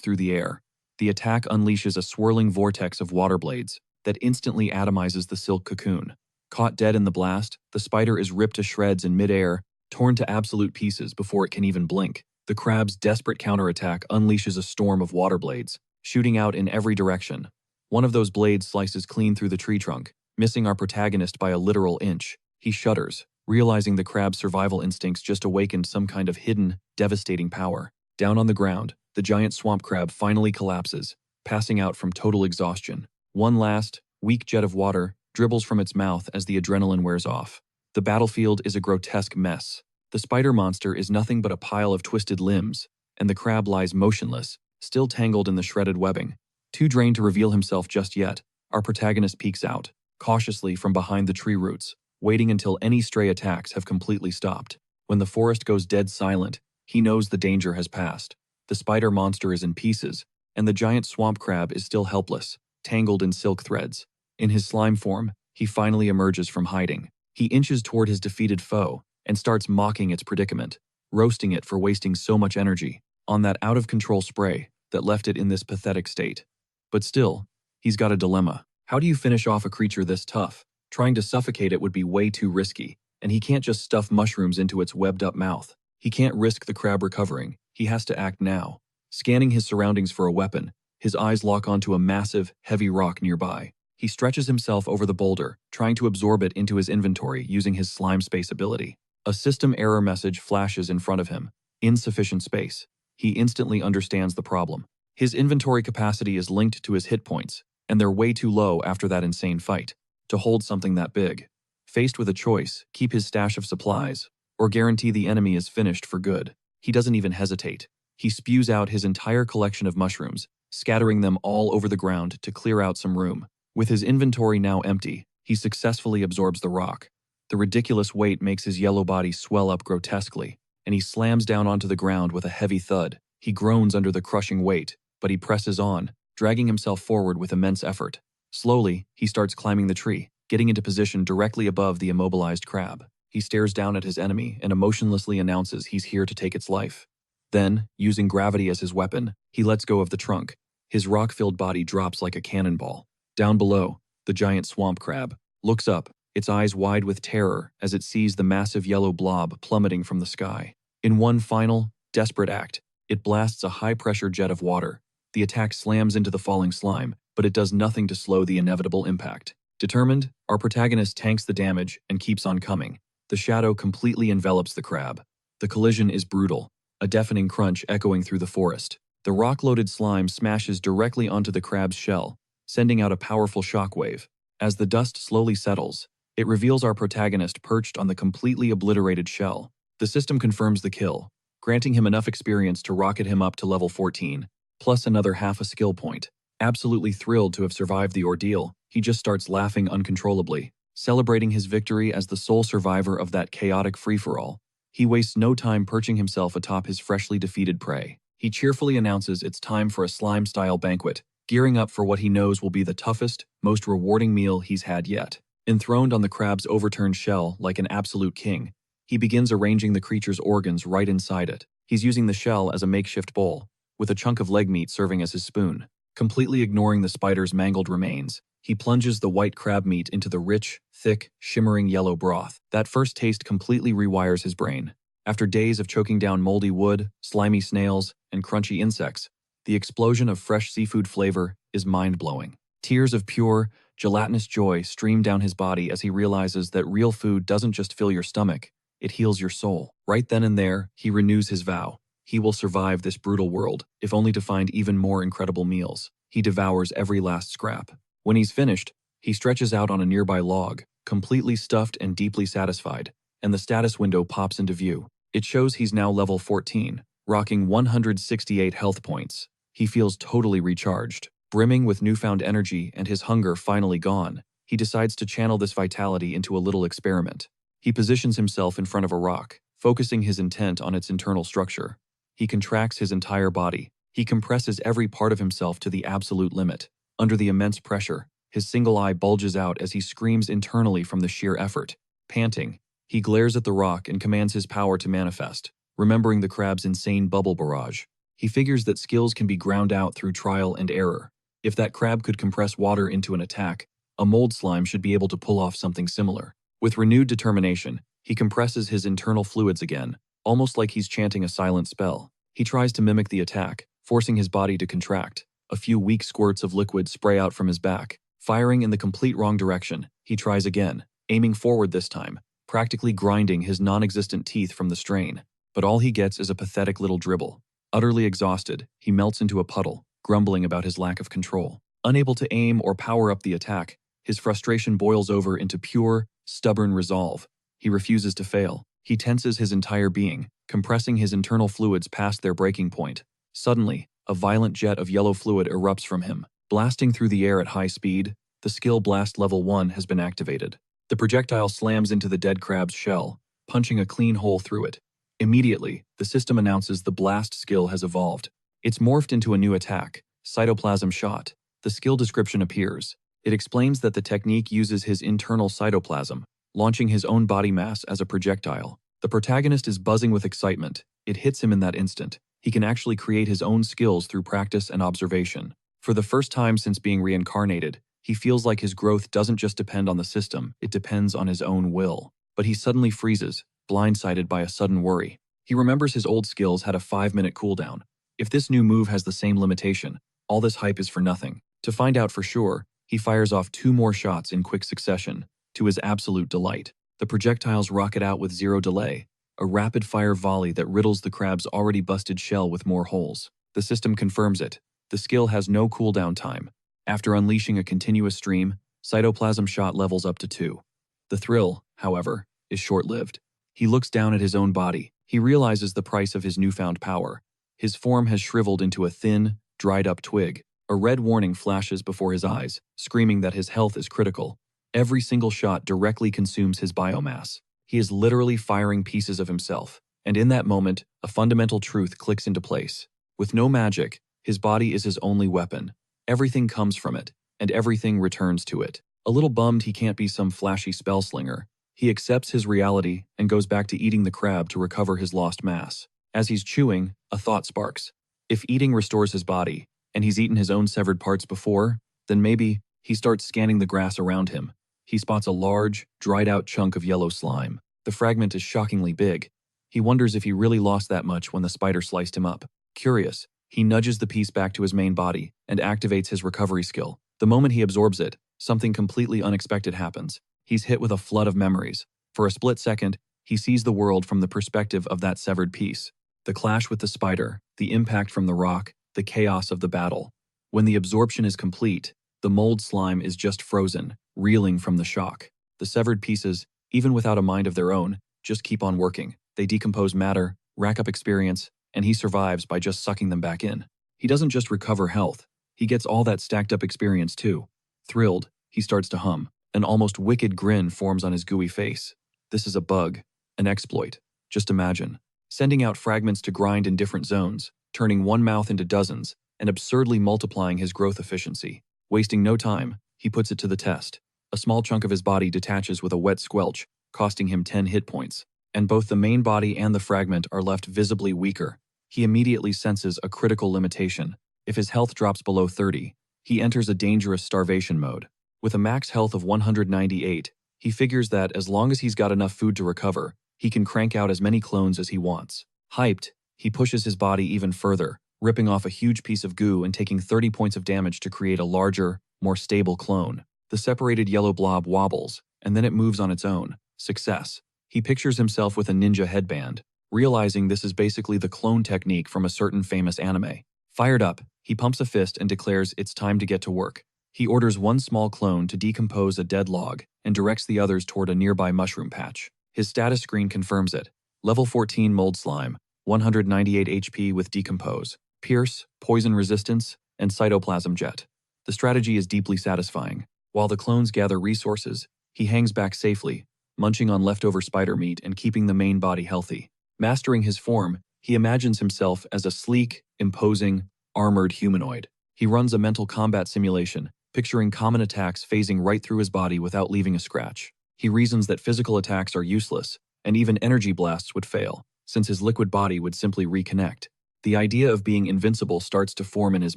through the air. The attack unleashes a swirling vortex of water blades that instantly atomizes the silk cocoon. Caught dead in the blast, the spider is ripped to shreds in midair, torn to absolute pieces before it can even blink. The crab's desperate counterattack unleashes a storm of water blades, shooting out in every direction. One of those blades slices clean through the tree trunk, missing our protagonist by a literal inch. He shudders, realizing the crab's survival instincts just awakened some kind of hidden, devastating power. Down on the ground, the giant swamp crab finally collapses, passing out from total exhaustion. One last, weak jet of water dribbles from its mouth as the adrenaline wears off. The battlefield is a grotesque mess. The spider monster is nothing but a pile of twisted limbs, and the crab lies motionless, still tangled in the shredded webbing. Too drained to reveal himself just yet, our protagonist peeks out, cautiously from behind the tree roots, waiting until any stray attacks have completely stopped. When the forest goes dead silent, he knows the danger has passed. The spider monster is in pieces, and the giant swamp crab is still helpless, tangled in silk threads. In his slime form, he finally emerges from hiding. He inches toward his defeated foe and starts mocking its predicament, roasting it for wasting so much energy on that out-of-control spray that left it in this pathetic state. But still, he's got a dilemma. How do you finish off a creature this tough? Trying to suffocate it would be way too risky, and he can't just stuff mushrooms into its webbed-up mouth. He can't risk the crab recovering. He has to act now. Scanning his surroundings for a weapon, his eyes lock onto a massive, heavy rock nearby. He stretches himself over the boulder, trying to absorb it into his inventory using his slime space ability. A system error message flashes in front of him. Insufficient space. He instantly understands the problem. His inventory capacity is linked to his hit points, and they're way too low after that insane fight to hold something that big. Faced with a choice, keep his stash of supplies, or guarantee the enemy is finished for good, he doesn't even hesitate. He spews out his entire collection of mushrooms, scattering them all over the ground to clear out some room. With his inventory now empty, he successfully absorbs the rock. The ridiculous weight makes his yellow body swell up grotesquely, and he slams down onto the ground with a heavy thud. He groans under the crushing weight, but he presses on, dragging himself forward with immense effort. Slowly, he starts climbing the tree, getting into position directly above the immobilized crab. He stares down at his enemy and emotionlessly announces he's here to take its life. Then, using gravity as his weapon, he lets go of the trunk. His rock-filled body drops like a cannonball. Down below, the giant swamp crab looks up, its eyes wide with terror as it sees the massive yellow blob plummeting from the sky. In one final, desperate act, it blasts a high-pressure jet of water. The attack slams into the falling slime, but it does nothing to slow the inevitable impact. Determined, our protagonist tanks the damage and keeps on coming. The shadow completely envelops the crab. The collision is brutal, a deafening crunch echoing through the forest. The rock-loaded slime smashes directly onto the crab's shell, sending out a powerful shockwave. As the dust slowly settles, it reveals our protagonist perched on the completely obliterated shell. The system confirms the kill, granting him enough experience to rocket him up to level 14, plus another half a skill point. Absolutely thrilled to have survived the ordeal, he just starts laughing uncontrollably, celebrating his victory as the sole survivor of that chaotic free-for-all. He wastes no time perching himself atop his freshly defeated prey. He cheerfully announces it's time for a slime-style banquet, gearing up for what he knows will be the toughest, most rewarding meal he's had yet. Enthroned on the crab's overturned shell like an absolute king, he begins arranging the creature's organs right inside it. He's using the shell as a makeshift bowl, with a chunk of leg meat serving as his spoon. Completely ignoring the spider's mangled remains, he plunges the white crab meat into the rich, thick, shimmering yellow broth. That first taste completely rewires his brain. After days of choking down moldy wood, slimy snails, and crunchy insects, the explosion of fresh seafood flavor is mind-blowing. Tears of pure, gelatinous joy stream down his body as he realizes that real food doesn't just fill your stomach, it heals your soul. Right then and there, he renews his vow. He will survive this brutal world, if only to find even more incredible meals. He devours every last scrap. When he's finished, he stretches out on a nearby log, completely stuffed and deeply satisfied, and the status window pops into view. It shows he's now level 14, rocking 168 health points. He feels totally recharged. Brimming with newfound energy and his hunger finally gone, he decides to channel this vitality into a little experiment. He positions himself in front of a rock, focusing his intent on its internal structure. He contracts his entire body. He compresses every part of himself to the absolute limit. Under the immense pressure, his single eye bulges out as he screams internally from the sheer effort. Panting, he glares at the rock and commands his power to manifest, remembering the crab's insane bubble barrage. He figures that skills can be ground out through trial and error. If that crab could compress water into an attack, a mold slime should be able to pull off something similar. With renewed determination, he compresses his internal fluids again, almost like he's chanting a silent spell. He tries to mimic the attack, forcing his body to contract. A few weak squirts of liquid spray out from his back. Firing in the complete wrong direction, he tries again, aiming forward this time, practically grinding his non-existent teeth from the strain. But all he gets is a pathetic little dribble. Utterly exhausted, he melts into a puddle, grumbling about his lack of control. Unable to aim or power up the attack, his frustration boils over into pure, stubborn resolve. He refuses to fail. He tenses his entire being, compressing his internal fluids past their breaking point. Suddenly, a violent jet of yellow fluid erupts from him. Blasting through the air at high speed, The skill Blast Level 1 has been activated. The projectile slams into the dead crab's shell, punching a clean hole through it. Immediately, the system announces the Blast skill has evolved. It's morphed into a new attack, Cytoplasm Shot. The skill description appears. It explains that the technique uses his internal cytoplasm, launching his own body mass as a projectile. The protagonist is buzzing with excitement. It hits him in that instant. He can actually create his own skills through practice and observation. For the first time since being reincarnated, he feels like his growth doesn't just depend on the system, it depends on his own will. But he suddenly freezes, blindsided by a sudden worry. He remembers his old skills had a 5-minute cooldown. If this new move has the same limitation, all this hype is for nothing. To find out for sure, he fires off 2 more shots in quick succession, to his absolute delight. The projectiles rocket out with 0 delay, a rapid-fire volley that riddles the crab's already busted shell with more holes. The system confirms it. The skill has no cooldown time. After unleashing a continuous stream, Cytoplasm Shot levels up to 2. The thrill, however, is short-lived. He looks down at his own body. He realizes the price of his newfound power. His form has shriveled into a thin, dried-up twig. A red warning flashes before his eyes, screaming that his health is critical. Every single shot directly consumes his biomass. He is literally firing pieces of himself. And in that moment, a fundamental truth clicks into place. With no magic, his body is his only weapon. Everything comes from it, and everything returns to it. A little bummed he can't be some flashy spell slinger, he accepts his reality and goes back to eating the crab to recover his lost mass. As he's chewing, a thought sparks. If eating restores his body, and he's eaten his own severed parts before, then maybe he starts scanning the grass around him. He spots a large, dried-out chunk of yellow slime. The fragment is shockingly big. He wonders if he really lost that much when the spider sliced him up. Curious, he nudges the piece back to his main body and activates his recovery skill. The moment he absorbs it, something completely unexpected happens. He's hit with a flood of memories. For a split second, he sees the world from the perspective of that severed piece. The clash with the spider, the impact from the rock, the chaos of the battle. When the absorption is complete, the mold slime is just frozen, reeling from the shock. The severed pieces, even without a mind of their own, just keep on working. They decompose matter, rack up experience, and he survives by just sucking them back in. He doesn't just recover health, he gets all that stacked up experience too. Thrilled, he starts to hum. An almost wicked grin forms on his gooey face. This is a bug, an exploit. Just imagine. Sending out fragments to grind in different zones, turning one mouth into dozens, and absurdly multiplying his growth efficiency. Wasting no time, he puts it to the test. A small chunk of his body detaches with a wet squelch, costing him 10 hit points, and both the main body and the fragment are left visibly weaker. He immediately senses a critical limitation. If his health drops below 30, he enters a dangerous starvation mode. With a max health of 198, he figures that as long as he's got enough food to recover, he can crank out as many clones as he wants. Hyped, he pushes his body even further, ripping off a huge piece of goo and taking 30 points of damage to create a larger, more stable clone. The separated yellow blob wobbles, and then it moves on its own. Success. He pictures himself with a ninja headband, realizing this is basically the clone technique from a certain famous anime. Fired up, he pumps a fist and declares it's time to get to work. He orders one small clone to decompose a dead log and directs the others toward a nearby mushroom patch. His status screen confirms it. Level 14 mold slime, 198 HP with decompose, pierce, poison resistance, and cytoplasm jet. The strategy is deeply satisfying. While the clones gather resources, he hangs back safely, munching on leftover spider meat and keeping the main body healthy. Mastering his form, he imagines himself as a sleek, imposing, armored humanoid. He runs a mental combat simulation, picturing common attacks phasing right through his body without leaving a scratch. He reasons that physical attacks are useless, and even energy blasts would fail, since his liquid body would simply reconnect. The idea of being invincible starts to form in his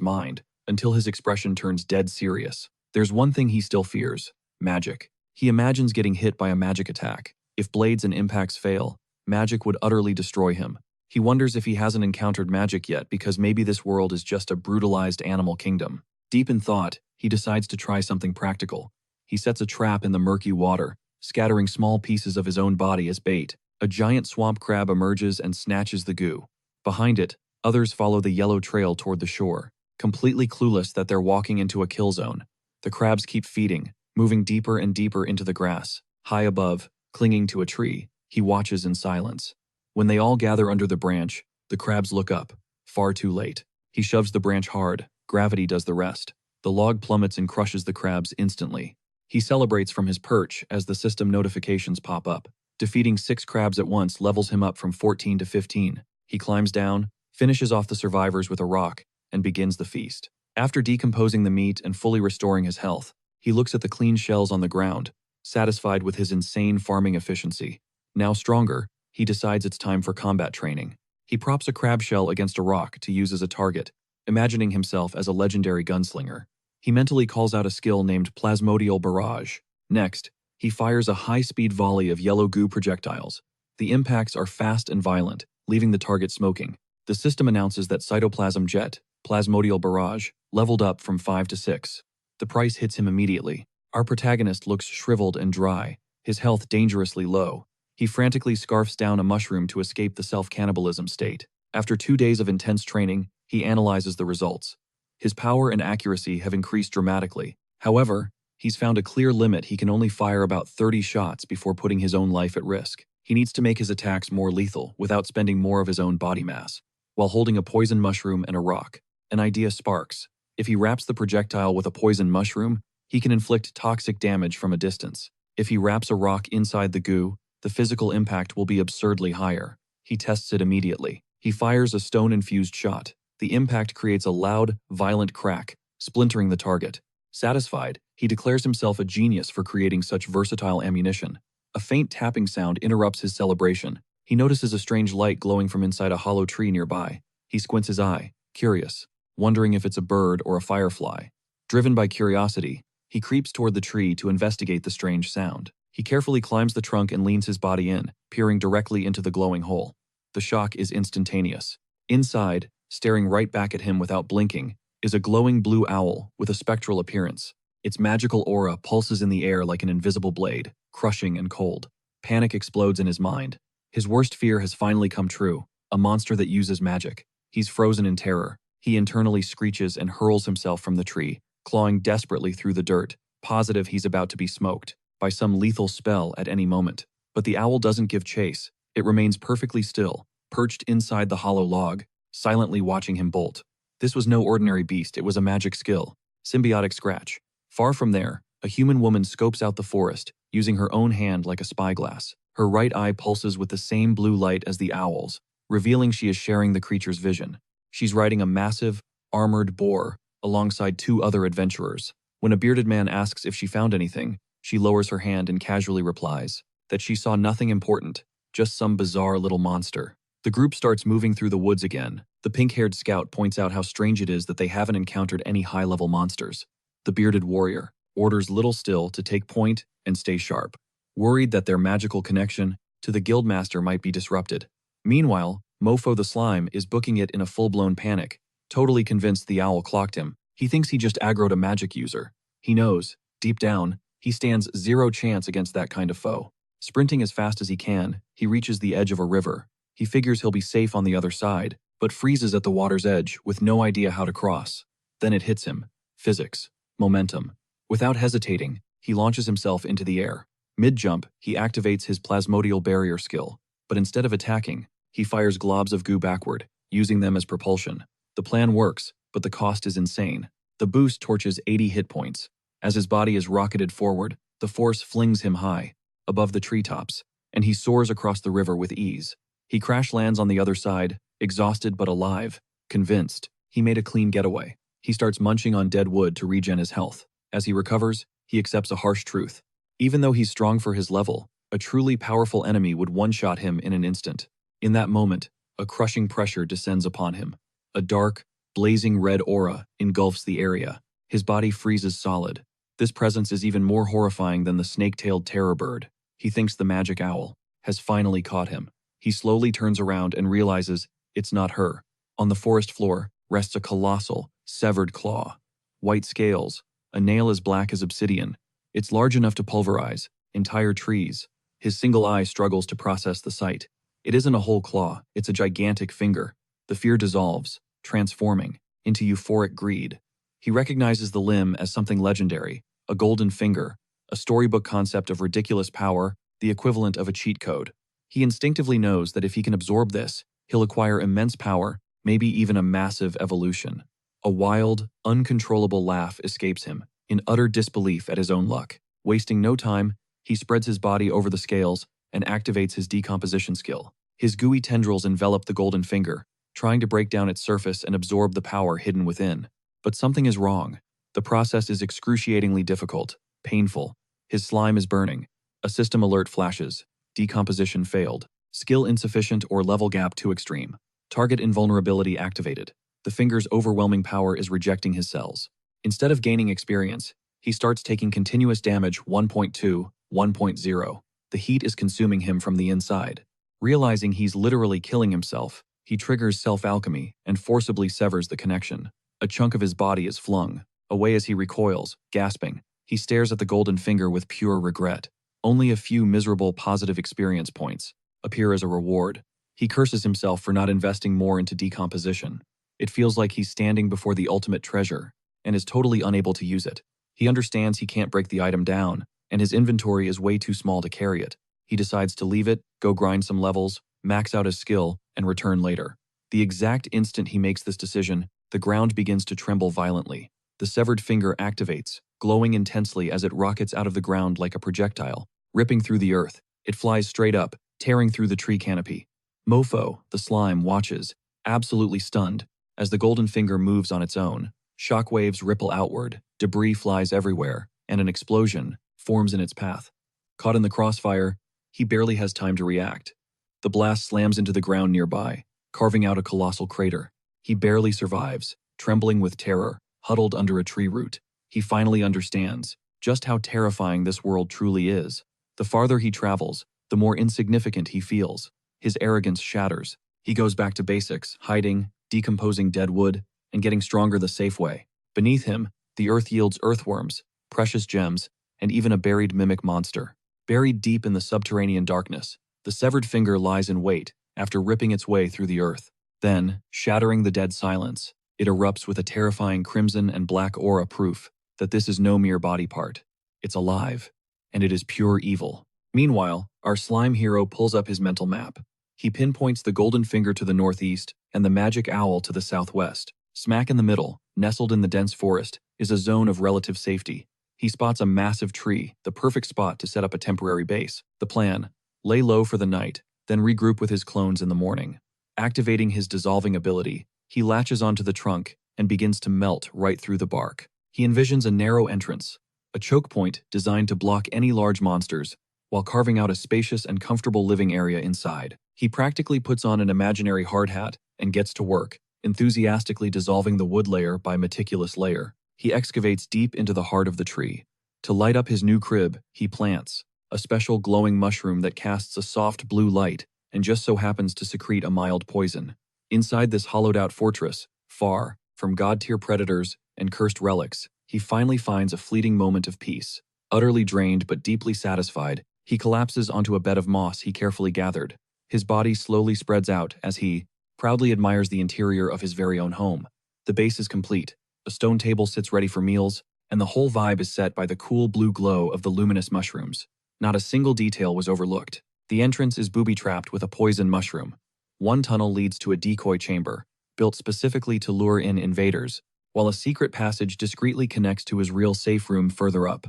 mind, until his expression turns dead serious. There's one thing he still fears: magic. He imagines getting hit by a magic attack. If blades and impacts fail, magic would utterly destroy him. He wonders if he hasn't encountered magic yet because maybe this world is just a brutalized animal kingdom. Deep in thought, he decides to try something practical. He sets a trap in the murky water, scattering small pieces of his own body as bait. A giant swamp crab emerges and snatches the goo. Behind it, others follow the yellow trail toward the shore, completely clueless that they're walking into a kill zone. The crabs keep feeding, moving deeper and deeper into the grass. High above, clinging to a tree, he watches in silence. When they all gather under the branch, the crabs look up. Far too late. He shoves the branch hard. Gravity does the rest. The log plummets and crushes the crabs instantly. He celebrates from his perch as the system notifications pop up. Defeating 6 crabs at once levels him up from 14 to 15. He climbs down, finishes off the survivors with a rock, and begins the feast. After decomposing the meat and fully restoring his health, he looks at the clean shells on the ground, satisfied with his insane farming efficiency. Now stronger, he decides it's time for combat training. He props a crab shell against a rock to use as a target, imagining himself as a legendary gunslinger. He mentally calls out a skill named Plasmodial Barrage. Next, he fires a high-speed volley of yellow goo projectiles. The impacts are fast and violent, leaving the target smoking. The system announces that Cytoplasm Jet, Plasmodial Barrage, leveled up from 5 to 6. The price hits him immediately. Our protagonist looks shriveled and dry, his health dangerously low. He frantically scarfs down a mushroom to escape the self-cannibalism state. After 2 days of intense training, he analyzes the results. His power and accuracy have increased dramatically. However, he's found a clear limit. He can only fire about 30 shots before putting his own life at risk. He needs to make his attacks more lethal without spending more of his own body mass. While holding a poison mushroom and a rock, an idea sparks. If he wraps the projectile with a poison mushroom, he can inflict toxic damage from a distance. If he wraps a rock inside the goo, the physical impact will be absurdly higher. He tests it immediately. He fires a stone-infused shot. The impact creates a loud, violent crack, splintering the target. Satisfied, he declares himself a genius for creating such versatile ammunition. A faint tapping sound interrupts his celebration. He notices a strange light glowing from inside a hollow tree nearby. He squints his eye, curious, wondering if it's a bird or a firefly. Driven by curiosity, he creeps toward the tree to investigate the strange sound. He carefully climbs the trunk and leans his body in, peering directly into the glowing hole. The shock is instantaneous. Inside, staring right back at him without blinking, is a glowing blue owl with a spectral appearance. Its magical aura pulses in the air like an invisible blade, crushing and cold. Panic explodes in his mind. His worst fear has finally come true, a monster that uses magic. He's frozen in terror. He internally screeches and hurls himself from the tree, clawing desperately through the dirt, positive he's about to be smoked by some lethal spell at any moment. But the owl doesn't give chase. It remains perfectly still, perched inside the hollow log, silently watching him bolt. This was no ordinary beast, it was a magic skill. Symbiotic scratch. Far from there, a human woman scopes out the forest, using her own hand like a spyglass. Her right eye pulses with the same blue light as the owl's, revealing she is sharing the creature's vision. She's riding a massive, armored boar alongside 2 other adventurers. When a bearded man asks if she found anything, she lowers her hand and casually replies that she saw nothing important, just some bizarre little monster. The group starts moving through the woods again. The pink-haired scout points out how strange it is that they haven't encountered any high-level monsters. The bearded warrior orders Little Still to take point and stay sharp, worried that their magical connection to the guildmaster might be disrupted. Meanwhile, Mofo the Slime is booking it in a full-blown panic, totally convinced the owl clocked him. He thinks he just aggroed a magic user. He knows, deep down, he stands 0 chance against that kind of foe. Sprinting as fast as he can, he reaches the edge of a river. He figures he'll be safe on the other side, but freezes at the water's edge with no idea how to cross. Then it hits him. Physics. Momentum. Without hesitating, he launches himself into the air. Mid-jump, he activates his Plasmodial Barrier skill, but instead of attacking, he fires globs of goo backward, using them as propulsion. The plan works, but the cost is insane. The boost torches 80 hit points. As his body is rocketed forward, the force flings him high, above the treetops, and he soars across the river with ease. He crash lands on the other side, exhausted but alive, convinced he made a clean getaway. He starts munching on dead wood to regen his health. As he recovers, he accepts a harsh truth. Even though he's strong for his level, a truly powerful enemy would one-shot him in an instant. In that moment, a crushing pressure descends upon him. A dark, blazing red aura engulfs the area. His body freezes solid. This presence is even more horrifying than the snake-tailed terror bird. He thinks the magic owl has finally caught him. He slowly turns around and realizes it's not her. On the forest floor rests a colossal, severed claw. White scales, a nail as black as obsidian. It's large enough to pulverize entire trees. His single eye struggles to process the sight. It isn't a whole claw, it's a gigantic finger. The fear dissolves, transforming into euphoric greed. He recognizes the limb as something legendary, a golden finger, a storybook concept of ridiculous power, the equivalent of a cheat code. He instinctively knows that if he can absorb this, he'll acquire immense power, maybe even a massive evolution. A wild, uncontrollable laugh escapes him, in utter disbelief at his own luck. Wasting no time, he spreads his body over the scales and activates his decomposition skill. His gooey tendrils envelop the golden finger, trying to break down its surface and absorb the power hidden within. But something is wrong. The process is excruciatingly difficult, painful. His slime is burning. A system alert flashes. Decomposition failed. Skill insufficient or level gap too extreme. Target invulnerability activated. The finger's overwhelming power is rejecting his cells. Instead of gaining experience, he starts taking continuous damage 1.2, 1.0. The heat is consuming him from the inside. Realizing he's literally killing himself, he triggers self-alchemy and forcibly severs the connection. A chunk of his body is flung away as he recoils, gasping. He stares at the golden finger with pure regret. Only a few miserable positive experience points appear as a reward. He curses himself for not investing more into decomposition. It feels like he's standing before the ultimate treasure and is totally unable to use it. He understands he can't break the item down, and his inventory is way too small to carry it. He decides to leave it, go grind some levels, max out his skill, and return later. The exact instant he makes this decision, the ground begins to tremble violently. The severed finger activates, glowing intensely as it rockets out of the ground like a projectile, ripping through the earth. It flies straight up, tearing through the tree canopy. Mofo, the slime, watches, absolutely stunned, as the golden finger moves on its own. Shockwaves ripple outward, debris flies everywhere, and an explosion forms in its path. Caught in the crossfire, he barely has time to react. The blast slams into the ground nearby, carving out a colossal crater. He barely survives, trembling with terror, huddled under a tree root. He finally understands just how terrifying this world truly is. The farther he travels, the more insignificant he feels. His arrogance shatters. He goes back to basics, hiding, decomposing dead wood, and getting stronger the safe way. Beneath him, the earth yields earthworms, precious gems, and even a buried mimic monster. Buried deep in the subterranean darkness, the severed finger lies in wait after ripping its way through the earth. Then, shattering the dead silence, it erupts with a terrifying crimson and black aura, proof that this is no mere body part. It's alive, and it is pure evil. Meanwhile, our slime hero pulls up his mental map. He pinpoints the golden finger to the northeast and the magic owl to the southwest. Smack in the middle, nestled in the dense forest, is a zone of relative safety. He spots a massive tree, the perfect spot to set up a temporary base. The plan: lay low for the night, then regroup with his clones in the morning. Activating his dissolving ability, he latches onto the trunk and begins to melt right through the bark. He envisions a narrow entrance, a choke point designed to block any large monsters, while carving out a spacious and comfortable living area inside. He practically puts on an imaginary hard hat and gets to work, enthusiastically dissolving the wood layer by meticulous layer. He excavates deep into the heart of the tree. To light up his new crib, he plants a special glowing mushroom that casts a soft blue light and just so happens to secrete a mild poison. Inside this hollowed-out fortress, far from god-tier predators and cursed relics, he finally finds a fleeting moment of peace. Utterly drained but deeply satisfied, he collapses onto a bed of moss he carefully gathered. His body slowly spreads out as he proudly admires the interior of his very own home. The base is complete. A stone table sits ready for meals, and the whole vibe is set by the cool blue glow of the luminous mushrooms. Not a single detail was overlooked. The entrance is booby-trapped with a poison mushroom. One tunnel leads to a decoy chamber, built specifically to lure in invaders, while a secret passage discreetly connects to his real safe room further up.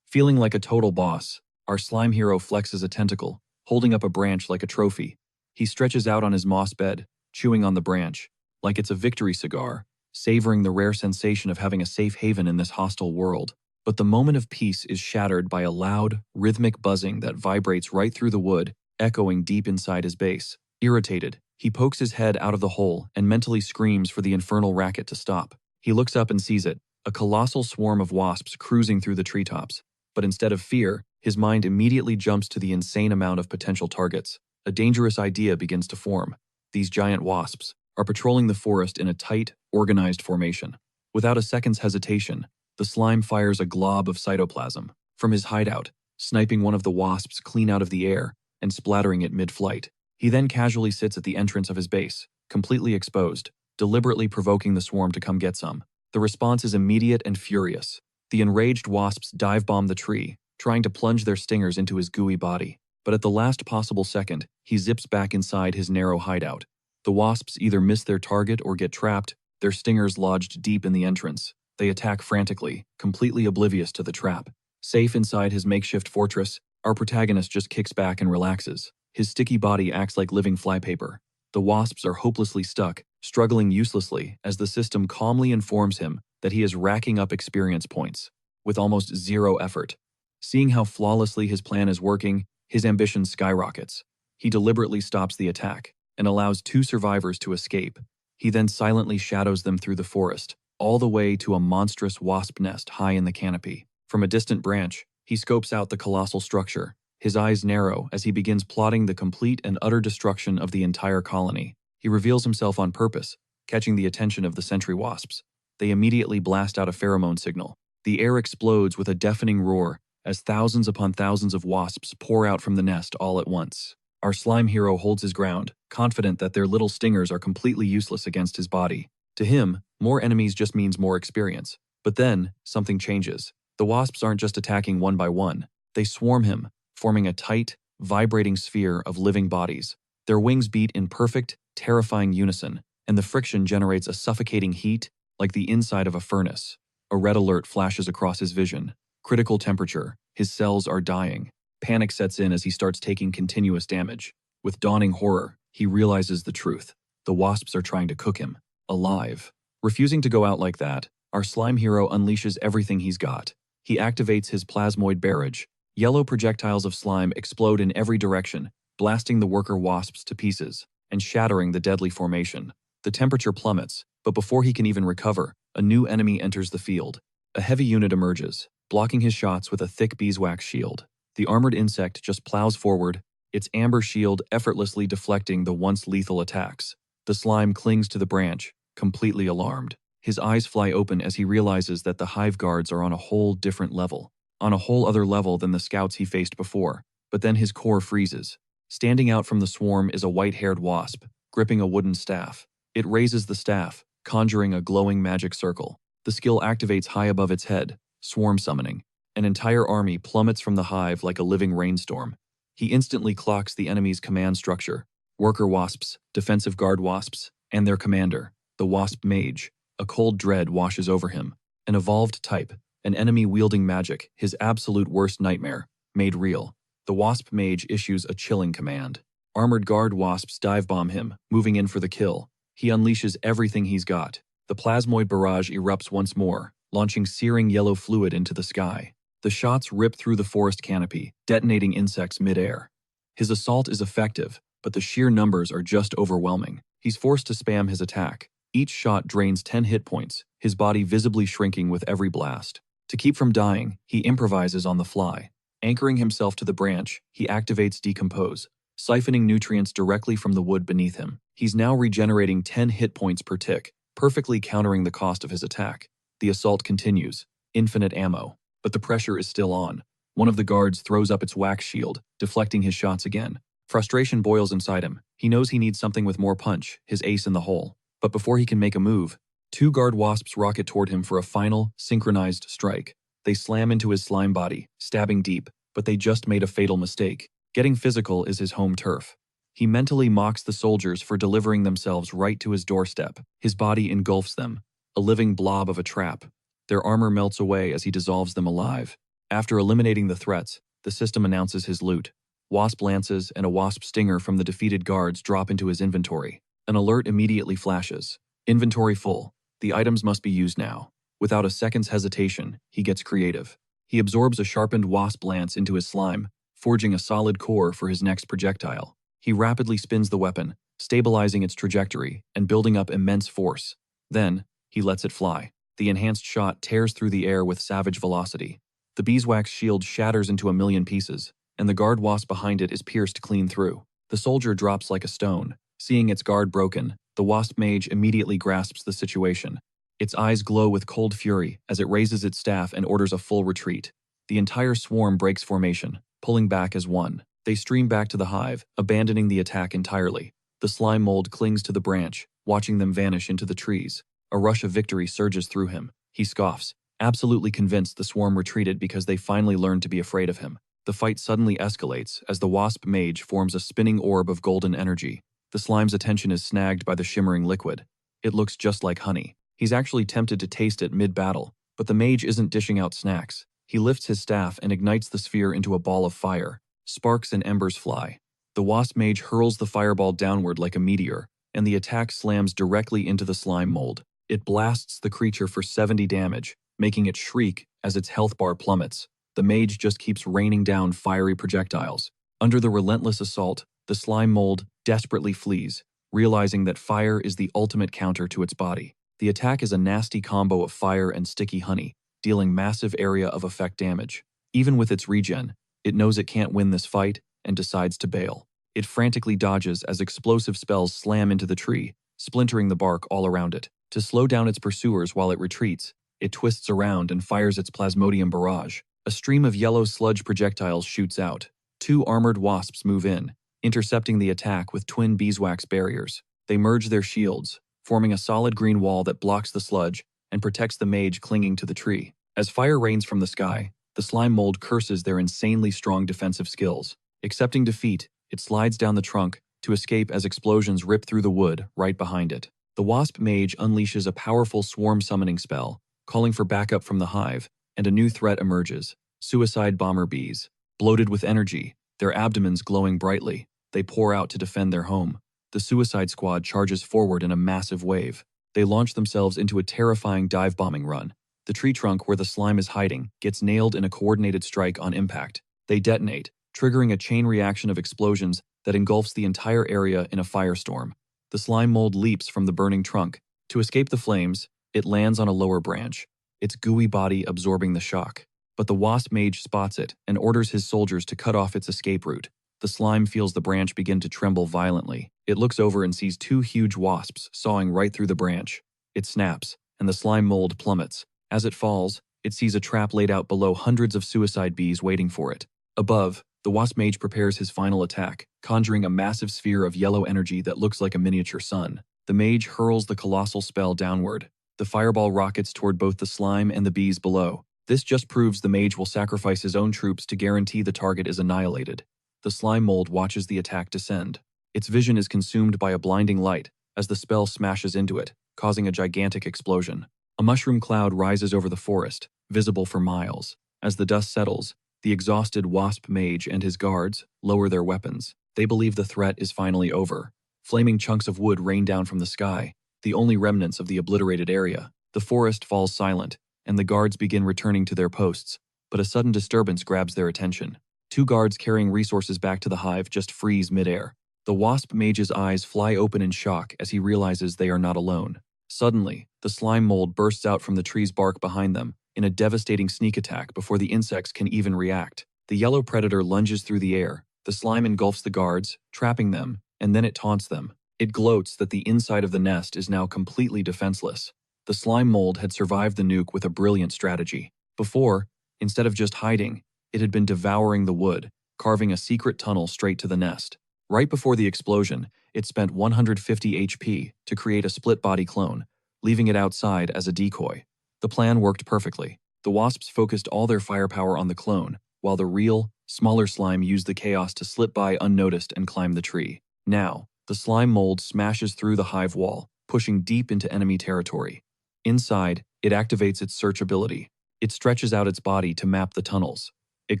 Feeling like a total boss, our slime hero flexes a tentacle, holding up a branch like a trophy. He stretches out on his moss bed, chewing on the branch, like it's a victory cigar, savoring the rare sensation of having a safe haven in this hostile world. But the moment of peace is shattered by a loud, rhythmic buzzing that vibrates right through the wood, echoing deep inside his base. Irritated, he pokes his head out of the hole and mentally screams for the infernal racket to stop. He looks up and sees it, a colossal swarm of wasps cruising through the treetops. But instead of fear, his mind immediately jumps to the insane amount of potential targets. A dangerous idea begins to form. These giant wasps are patrolling the forest in a tight, organized formation. Without a second's hesitation, the slime fires a glob of cytoplasm from his hideout, sniping one of the wasps clean out of the air and splattering it mid-flight. He then casually sits at the entrance of his base, completely exposed, deliberately provoking the swarm to come get some. The response is immediate and furious. The enraged wasps dive-bomb the tree, trying to plunge their stingers into his gooey body. But at the last possible second, he zips back inside his narrow hideout. The wasps either miss their target or get trapped, their stingers lodged deep in the entrance. They attack frantically, completely oblivious to the trap. Safe inside his makeshift fortress, our protagonist just kicks back and relaxes. His sticky body acts like living flypaper. The wasps are hopelessly stuck, struggling uselessly as the system calmly informs him that he is racking up experience points with almost zero effort. Seeing how flawlessly his plan is working, his ambition skyrockets. He deliberately stops the attack and allows 2 survivors to escape. He then silently shadows them through the forest, all the way to a monstrous wasp nest high in the canopy. From a distant branch, he scopes out the colossal structure. His eyes narrow as he begins plotting the complete and utter destruction of the entire colony. He reveals himself on purpose, catching the attention of the sentry wasps. They immediately blast out a pheromone signal. The air explodes with a deafening roar as thousands upon thousands of wasps pour out from the nest all at once. Our slime hero holds his ground, confident that their little stingers are completely useless against his body. To him, more enemies just means more experience. But then, something changes. The wasps aren't just attacking one by one. They swarm him, forming a tight, vibrating sphere of living bodies. Their wings beat in perfect, terrifying unison, and the friction generates a suffocating heat like the inside of a furnace. A red alert flashes across his vision. Critical temperature. His cells are dying. Panic sets in as he starts taking continuous damage. With dawning horror, he realizes the truth. The wasps are trying to cook him, alive. Refusing to go out like that, our slime hero unleashes everything he's got. He activates his plasmoid barrage. Yellow projectiles of slime explode in every direction, blasting the worker wasps to pieces and shattering the deadly formation. The temperature plummets, but before he can even recover, a new enemy enters the field. A heavy unit emerges, blocking his shots with a thick beeswax shield. The armored insect just plows forward, its amber shield effortlessly deflecting the once lethal attacks. The slime clings to the branch, completely alarmed. His eyes fly open as he realizes that the hive guards are on a whole different level. On a whole other level than the scouts he faced before. But then his core freezes. Standing out from the swarm is a white-haired wasp, gripping a wooden staff. It raises the staff, conjuring a glowing magic circle. The skill activates high above its head, swarm summoning. An entire army plummets from the hive like a living rainstorm. He instantly clocks the enemy's command structure. Worker wasps, defensive guard wasps, and their commander, the wasp mage. A cold dread washes over him. An evolved type, an enemy wielding magic, his absolute worst nightmare, made real. The wasp mage issues a chilling command. Armored guard wasps dive bomb him, moving in for the kill. He unleashes everything he's got. The plasmoid barrage erupts once more, launching searing yellow fluid into the sky. The shots rip through the forest canopy, detonating insects mid-air. His assault is effective, but the sheer numbers are just overwhelming. He's forced to spam his attack. Each shot drains 10 hit points, his body visibly shrinking with every blast. To keep from dying, he improvises on the fly. Anchoring himself to the branch, he activates Decompose, siphoning nutrients directly from the wood beneath him. He's now regenerating 10 hit points per tick, perfectly countering the cost of his attack. The assault continues. Infinite ammo. But the pressure is still on. One of the guards throws up its wax shield, deflecting his shots again. Frustration boils inside him. He knows he needs something with more punch, his ace in the hole. But before he can make a move, 2 guard wasps rocket toward him for a final, synchronized strike. They slam into his slime body, stabbing deep, but they just made a fatal mistake. Getting physical is his home turf. He mentally mocks the soldiers for delivering themselves right to his doorstep. His body engulfs them, a living blob of a trap. Their armor melts away as he dissolves them alive. After eliminating the threats, the system announces his loot. Wasp lances and a wasp stinger from the defeated guards drop into his inventory. An alert immediately flashes. Inventory full. The items must be used now. Without a second's hesitation, he gets creative. He absorbs a sharpened wasp lance into his slime, forging a solid core for his next projectile. He rapidly spins the weapon, stabilizing its trajectory and building up immense force. Then, he lets it fly. The enhanced shot tears through the air with savage velocity. The beeswax shield shatters into a million pieces, and the guard wasp behind it is pierced clean through. The soldier drops like a stone. Seeing its guard broken, the wasp mage immediately grasps the situation. Its eyes glow with cold fury as it raises its staff and orders a full retreat. The entire swarm breaks formation, pulling back as one. They stream back to the hive, abandoning the attack entirely. The slime mold clings to the branch, watching them vanish into the trees. A rush of victory surges through him. He scoffs, absolutely convinced the swarm retreated because they finally learned to be afraid of him. The fight suddenly escalates as the wasp mage forms a spinning orb of golden energy. The slime's attention is snagged by the shimmering liquid. It looks just like honey. He's actually tempted to taste it mid-battle, but the mage isn't dishing out snacks. He lifts his staff and ignites the sphere into a ball of fire. Sparks and embers fly. The wasp mage hurls the fireball downward like a meteor, and the attack slams directly into the slime mold. It blasts the creature for 70 damage, making it shriek as its health bar plummets. The mage just keeps raining down fiery projectiles. Under the relentless assault, the slime mold desperately flees, realizing that fire is the ultimate counter to its body. The attack is a nasty combo of fire and sticky honey, dealing massive area of effect damage. Even with its regen, it knows it can't win this fight and decides to bail. It frantically dodges as explosive spells slam into the tree, splintering the bark all around it. To slow down its pursuers while it retreats, it twists around and fires its plasmodium barrage. A stream of yellow sludge projectiles shoots out. 2 armored wasps move in, intercepting the attack with twin beeswax barriers. They merge their shields, forming a solid green wall that blocks the sludge and protects the mage clinging to the tree. As fire rains from the sky, the slime mold curses their insanely strong defensive skills. Accepting defeat, it slides down the trunk to escape as explosions rip through the wood right behind it. The wasp mage unleashes a powerful swarm summoning spell, calling for backup from the hive, and a new threat emerges: suicide bomber bees. Bloated with energy, their abdomens glowing brightly, they pour out to defend their home. The suicide squad charges forward in a massive wave. They launch themselves into a terrifying dive-bombing run. The tree trunk where the slime is hiding gets nailed in a coordinated strike on impact. They detonate, triggering a chain reaction of explosions that engulfs the entire area in a firestorm. The slime mold leaps from the burning trunk. To escape the flames, it lands on a lower branch, its gooey body absorbing the shock. But the wasp mage spots it and orders his soldiers to cut off its escape route. The slime feels the branch begin to tremble violently. It looks over and sees 2 huge wasps sawing right through the branch. It snaps, and the slime mold plummets. As it falls, it sees a trap laid out below, hundreds of suicide bees waiting for it. Above, the wasp mage prepares his final attack, conjuring a massive sphere of yellow energy that looks like a miniature sun. The mage hurls the colossal spell downward. The fireball rockets toward both the slime and the bees below. This just proves the mage will sacrifice his own troops to guarantee the target is annihilated. The slime mold watches the attack descend. Its vision is consumed by a blinding light as the spell smashes into it, causing a gigantic explosion. A mushroom cloud rises over the forest, visible for miles. As the dust settles, the exhausted wasp mage and his guards lower their weapons. They believe the threat is finally over. Flaming chunks of wood rain down from the sky, the only remnants of the obliterated area. The forest falls silent, and the guards begin returning to their posts, but a sudden disturbance grabs their attention. 2 guards carrying resources back to the hive just freeze midair. The wasp mage's eyes fly open in shock as he realizes they are not alone. Suddenly, the slime mold bursts out from the tree's bark behind them in a devastating sneak attack before the insects can even react. The yellow predator lunges through the air. The slime engulfs the guards, trapping them, and then it taunts them. It gloats that the inside of the nest is now completely defenseless. The slime mold had survived the nuke with a brilliant strategy. Before, instead of just hiding, it had been devouring the wood, carving a secret tunnel straight to the nest. Right before the explosion, it spent 150 HP to create a split-body clone, leaving it outside as a decoy. The plan worked perfectly. The wasps focused all their firepower on the clone, while the real, smaller slime used the chaos to slip by unnoticed and climb the tree. Now, the slime mold smashes through the hive wall, pushing deep into enemy territory. Inside, it activates its search ability. It stretches out its body to map the tunnels. It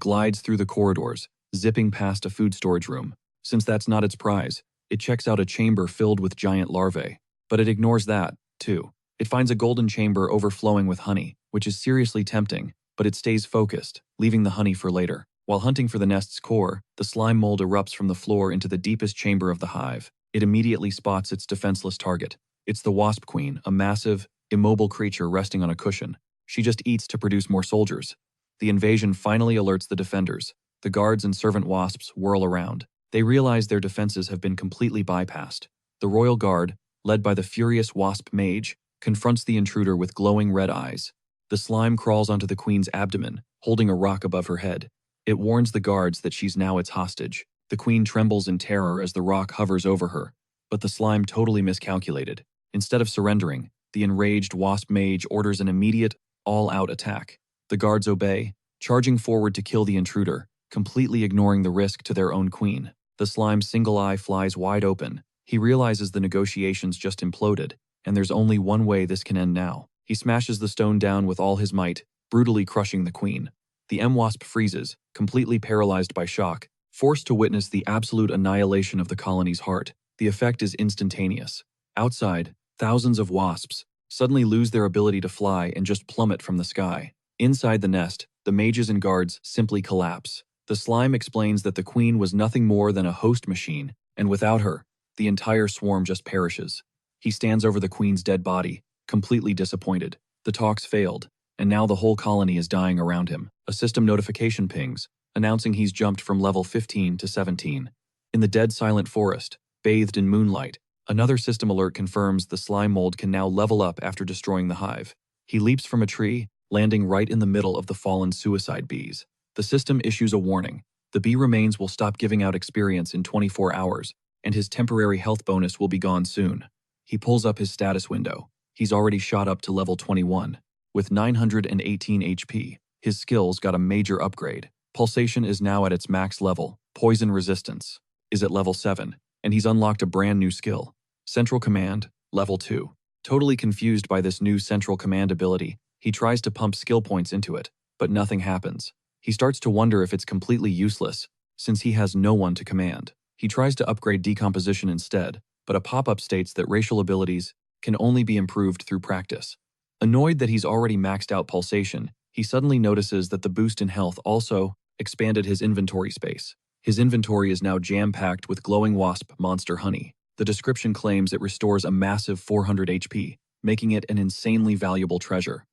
glides through the corridors, zipping past a food storage room. Since that's not its prize, it checks out a chamber filled with giant larvae. But it ignores that, too. It finds a golden chamber overflowing with honey, which is seriously tempting, but it stays focused, leaving the honey for later. While hunting for the nest's core, the slime mold erupts from the floor into the deepest chamber of the hive. It immediately spots its defenseless target. It's the wasp queen, a massive, immobile creature resting on a cushion. She just eats to produce more soldiers. The invasion finally alerts the defenders. The guards and servant wasps whirl around. They realize their defenses have been completely bypassed. The royal guard, led by the furious wasp mage, confronts the intruder with glowing red eyes. The slime crawls onto the queen's abdomen, holding a rock above her head. It warns the guards that she's now its hostage. The queen trembles in terror as the rock hovers over her, but the slime totally miscalculated. Instead of surrendering, the enraged wasp mage orders an immediate, all-out attack. The guards obey, charging forward to kill the intruder, completely ignoring the risk to their own queen. The slime's single eye flies wide open. He realizes the negotiations just imploded, and there's only one way this can end now. He smashes the stone down with all his might, brutally crushing the queen. The M-Wasp freezes, completely paralyzed by shock, forced to witness the absolute annihilation of the colony's heart. The effect is instantaneous. Outside, thousands of wasps suddenly lose their ability to fly and just plummet from the sky. Inside the nest, the mages and guards simply collapse. The slime explains that the queen was nothing more than a host machine, and without her, the entire swarm just perishes. He stands over the queen's dead body, completely disappointed. The talks failed, and now the whole colony is dying around him. A system notification pings, announcing he's jumped from level 15 to 17. In the dead silent forest, bathed in moonlight, another system alert confirms the slime mold can now level up after destroying the hive. He leaps from a tree, landing right in the middle of the fallen suicide bees. The system issues a warning. The bee remains will stop giving out experience in 24 hours, and his temporary health bonus will be gone soon. He pulls up his status window. He's already shot up to level 21. With 918 HP, his skills got a major upgrade. Pulsation is now at its max level. Poison resistance is at level 7, and he's unlocked a brand new skill. Central Command, level 2. Totally confused by this new Central Command ability, he tries to pump skill points into it, but nothing happens. He starts to wonder if it's completely useless, since he has no one to command. He tries to upgrade Decomposition instead, but a pop-up states that racial abilities can only be improved through practice. Annoyed that he's already maxed out Pulsation, he suddenly notices that the boost in health also expanded his inventory space. His inventory is now jam-packed with glowing wasp monster honey. The description claims it restores a massive 400 HP, making it an insanely valuable treasure.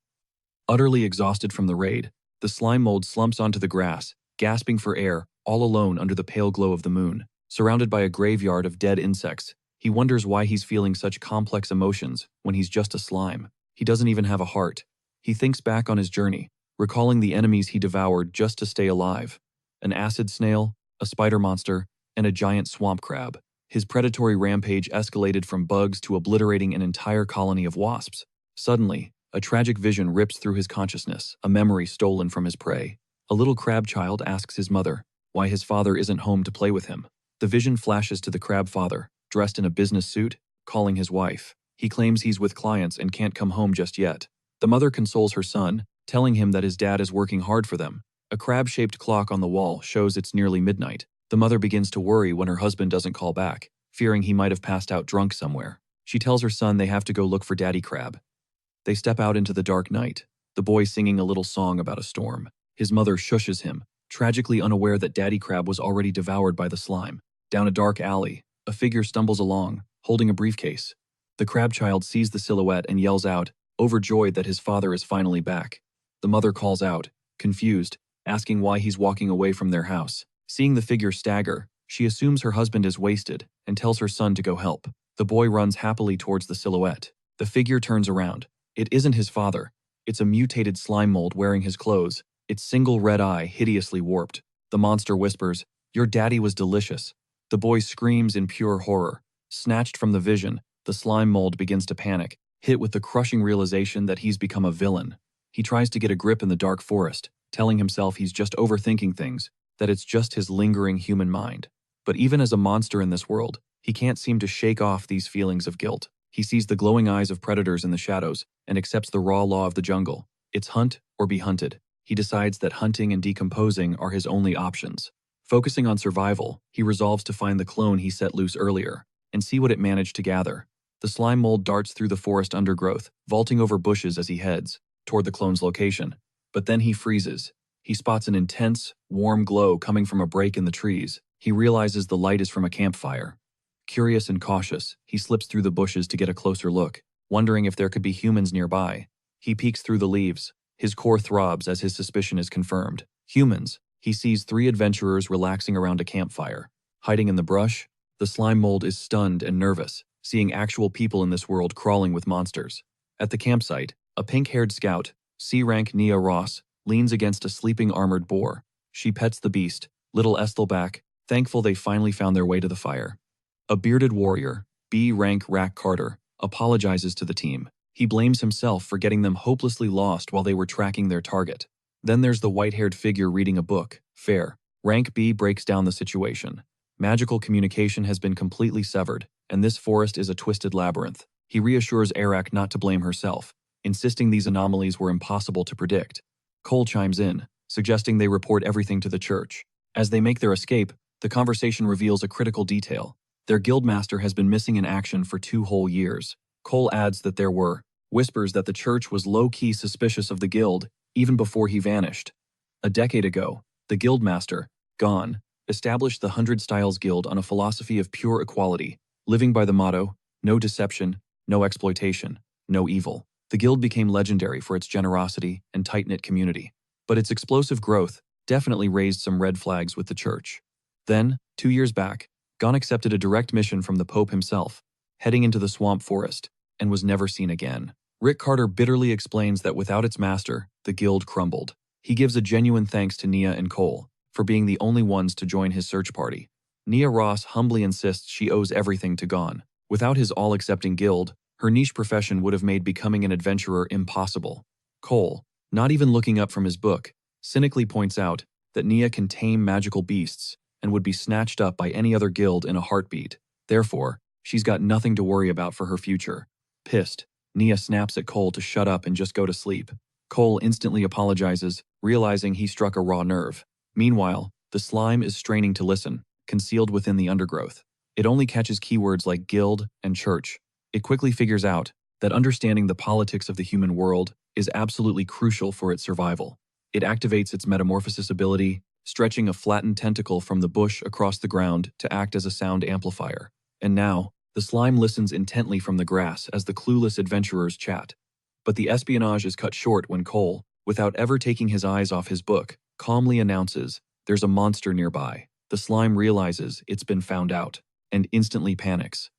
Utterly exhausted from the raid, the slime mold slumps onto the grass, gasping for air, all alone under the pale glow of the moon. Surrounded by a graveyard of dead insects, he wonders why he's feeling such complex emotions when he's just a slime. He doesn't even have a heart. He thinks back on his journey, recalling the enemies he devoured just to stay alive. An acid snail, a spider monster, and a giant swamp crab. His predatory rampage escalated from bugs to obliterating an entire colony of wasps. Suddenly, a tragic vision rips through his consciousness, a memory stolen from his prey. A little crab child asks his mother why his father isn't home to play with him. The vision flashes to the crab father, dressed in a business suit, calling his wife. He claims he's with clients and can't come home just yet. The mother consoles her son, telling him that his dad is working hard for them. A crab-shaped clock on the wall shows it's nearly midnight. The mother begins to worry when her husband doesn't call back, fearing he might have passed out drunk somewhere. She tells her son they have to go look for Daddy Crab. They step out into the dark night, the boy singing a little song about a storm. His mother shushes him, tragically unaware that Daddy Crab was already devoured by the slime. Down a dark alley, a figure stumbles along, holding a briefcase. The crab child sees the silhouette and yells out, overjoyed that his father is finally back. The mother calls out, confused, asking why he's walking away from their house. Seeing the figure stagger, she assumes her husband is wasted and tells her son to go help. The boy runs happily towards the silhouette. The figure turns around. It isn't his father. It's a mutated slime mold wearing his clothes, its single red eye hideously warped. The monster whispers, "Your daddy was delicious." The boy screams in pure horror. Snatched from the vision, the slime mold begins to panic, hit with the crushing realization that he's become a villain. He tries to get a grip in the dark forest, telling himself he's just overthinking things, that it's just his lingering human mind. But even as a monster in this world, he can't seem to shake off these feelings of guilt. He sees the glowing eyes of predators in the shadows and accepts the raw law of the jungle. It's hunt or be hunted. He decides that hunting and decomposing are his only options. Focusing on survival, he resolves to find the clone he set loose earlier and see what it managed to gather. The slime mold darts through the forest undergrowth, vaulting over bushes as he heads toward the clone's location. But then he freezes. He spots an intense, warm glow coming from a break in the trees. He realizes the light is from a campfire. Curious and cautious, he slips through the bushes to get a closer look, wondering if there could be humans nearby. He peeks through the leaves. His core throbs as his suspicion is confirmed. Humans. He sees 3 adventurers relaxing around a campfire. Hiding in the brush, the slime mold is stunned and nervous, seeing actual people in this world crawling with monsters. At the campsite, a pink-haired scout, C-rank Nia Ross, leans against a sleeping armored boar. She pets the beast, little Estelback, thankful they finally found their way to the fire. A bearded warrior, B-rank Rack Carter, apologizes to the team. He blames himself for getting them hopelessly lost while they were tracking their target. Then there's the white-haired figure reading a book, Fair. Rank B breaks down the situation. Magical communication has been completely severed, and this forest is a twisted labyrinth. He reassures Arak not to blame herself, insisting these anomalies were impossible to predict. Cole chimes in, suggesting they report everything to the church. As they make their escape, the conversation reveals a critical detail. Their guildmaster has been missing in action for 2 whole years. Cole adds that there were whispers that the church was low-key suspicious of the guild even before he vanished. A decade ago, the guildmaster, gone, established the 100 Styles Guild on a philosophy of pure equality, living by the motto, no deception, no exploitation, no evil. The guild became legendary for its generosity and tight-knit community. But its explosive growth definitely raised some red flags with the church. Then, 2 years back, Gon accepted a direct mission from the Pope himself, heading into the swamp forest, and was never seen again. Rick Carter bitterly explains that without its master, the guild crumbled. He gives a genuine thanks to Nia and Cole for being the only ones to join his search party. Nia Ross humbly insists she owes everything to Gon. Without his all-accepting guild, her niche profession would have made becoming an adventurer impossible. Cole, not even looking up from his book, cynically points out that Nia can tame magical beasts and would be snatched up by any other guild in a heartbeat. Therefore, she's got nothing to worry about for her future. Pissed, Nia snaps at Cole to shut up and just go to sleep. Cole instantly apologizes, realizing he struck a raw nerve. Meanwhile, the slime is straining to listen, concealed within the undergrowth. It only catches keywords like guild and church. It quickly figures out that understanding the politics of the human world is absolutely crucial for its survival. It activates its metamorphosis ability, stretching a flattened tentacle from the bush across the ground to act as a sound amplifier. And now, the slime listens intently from the grass as the clueless adventurers chat. But the espionage is cut short when Cole, without ever taking his eyes off his book, calmly announces, "There's a monster nearby." The slime realizes it's been found out, and instantly panics.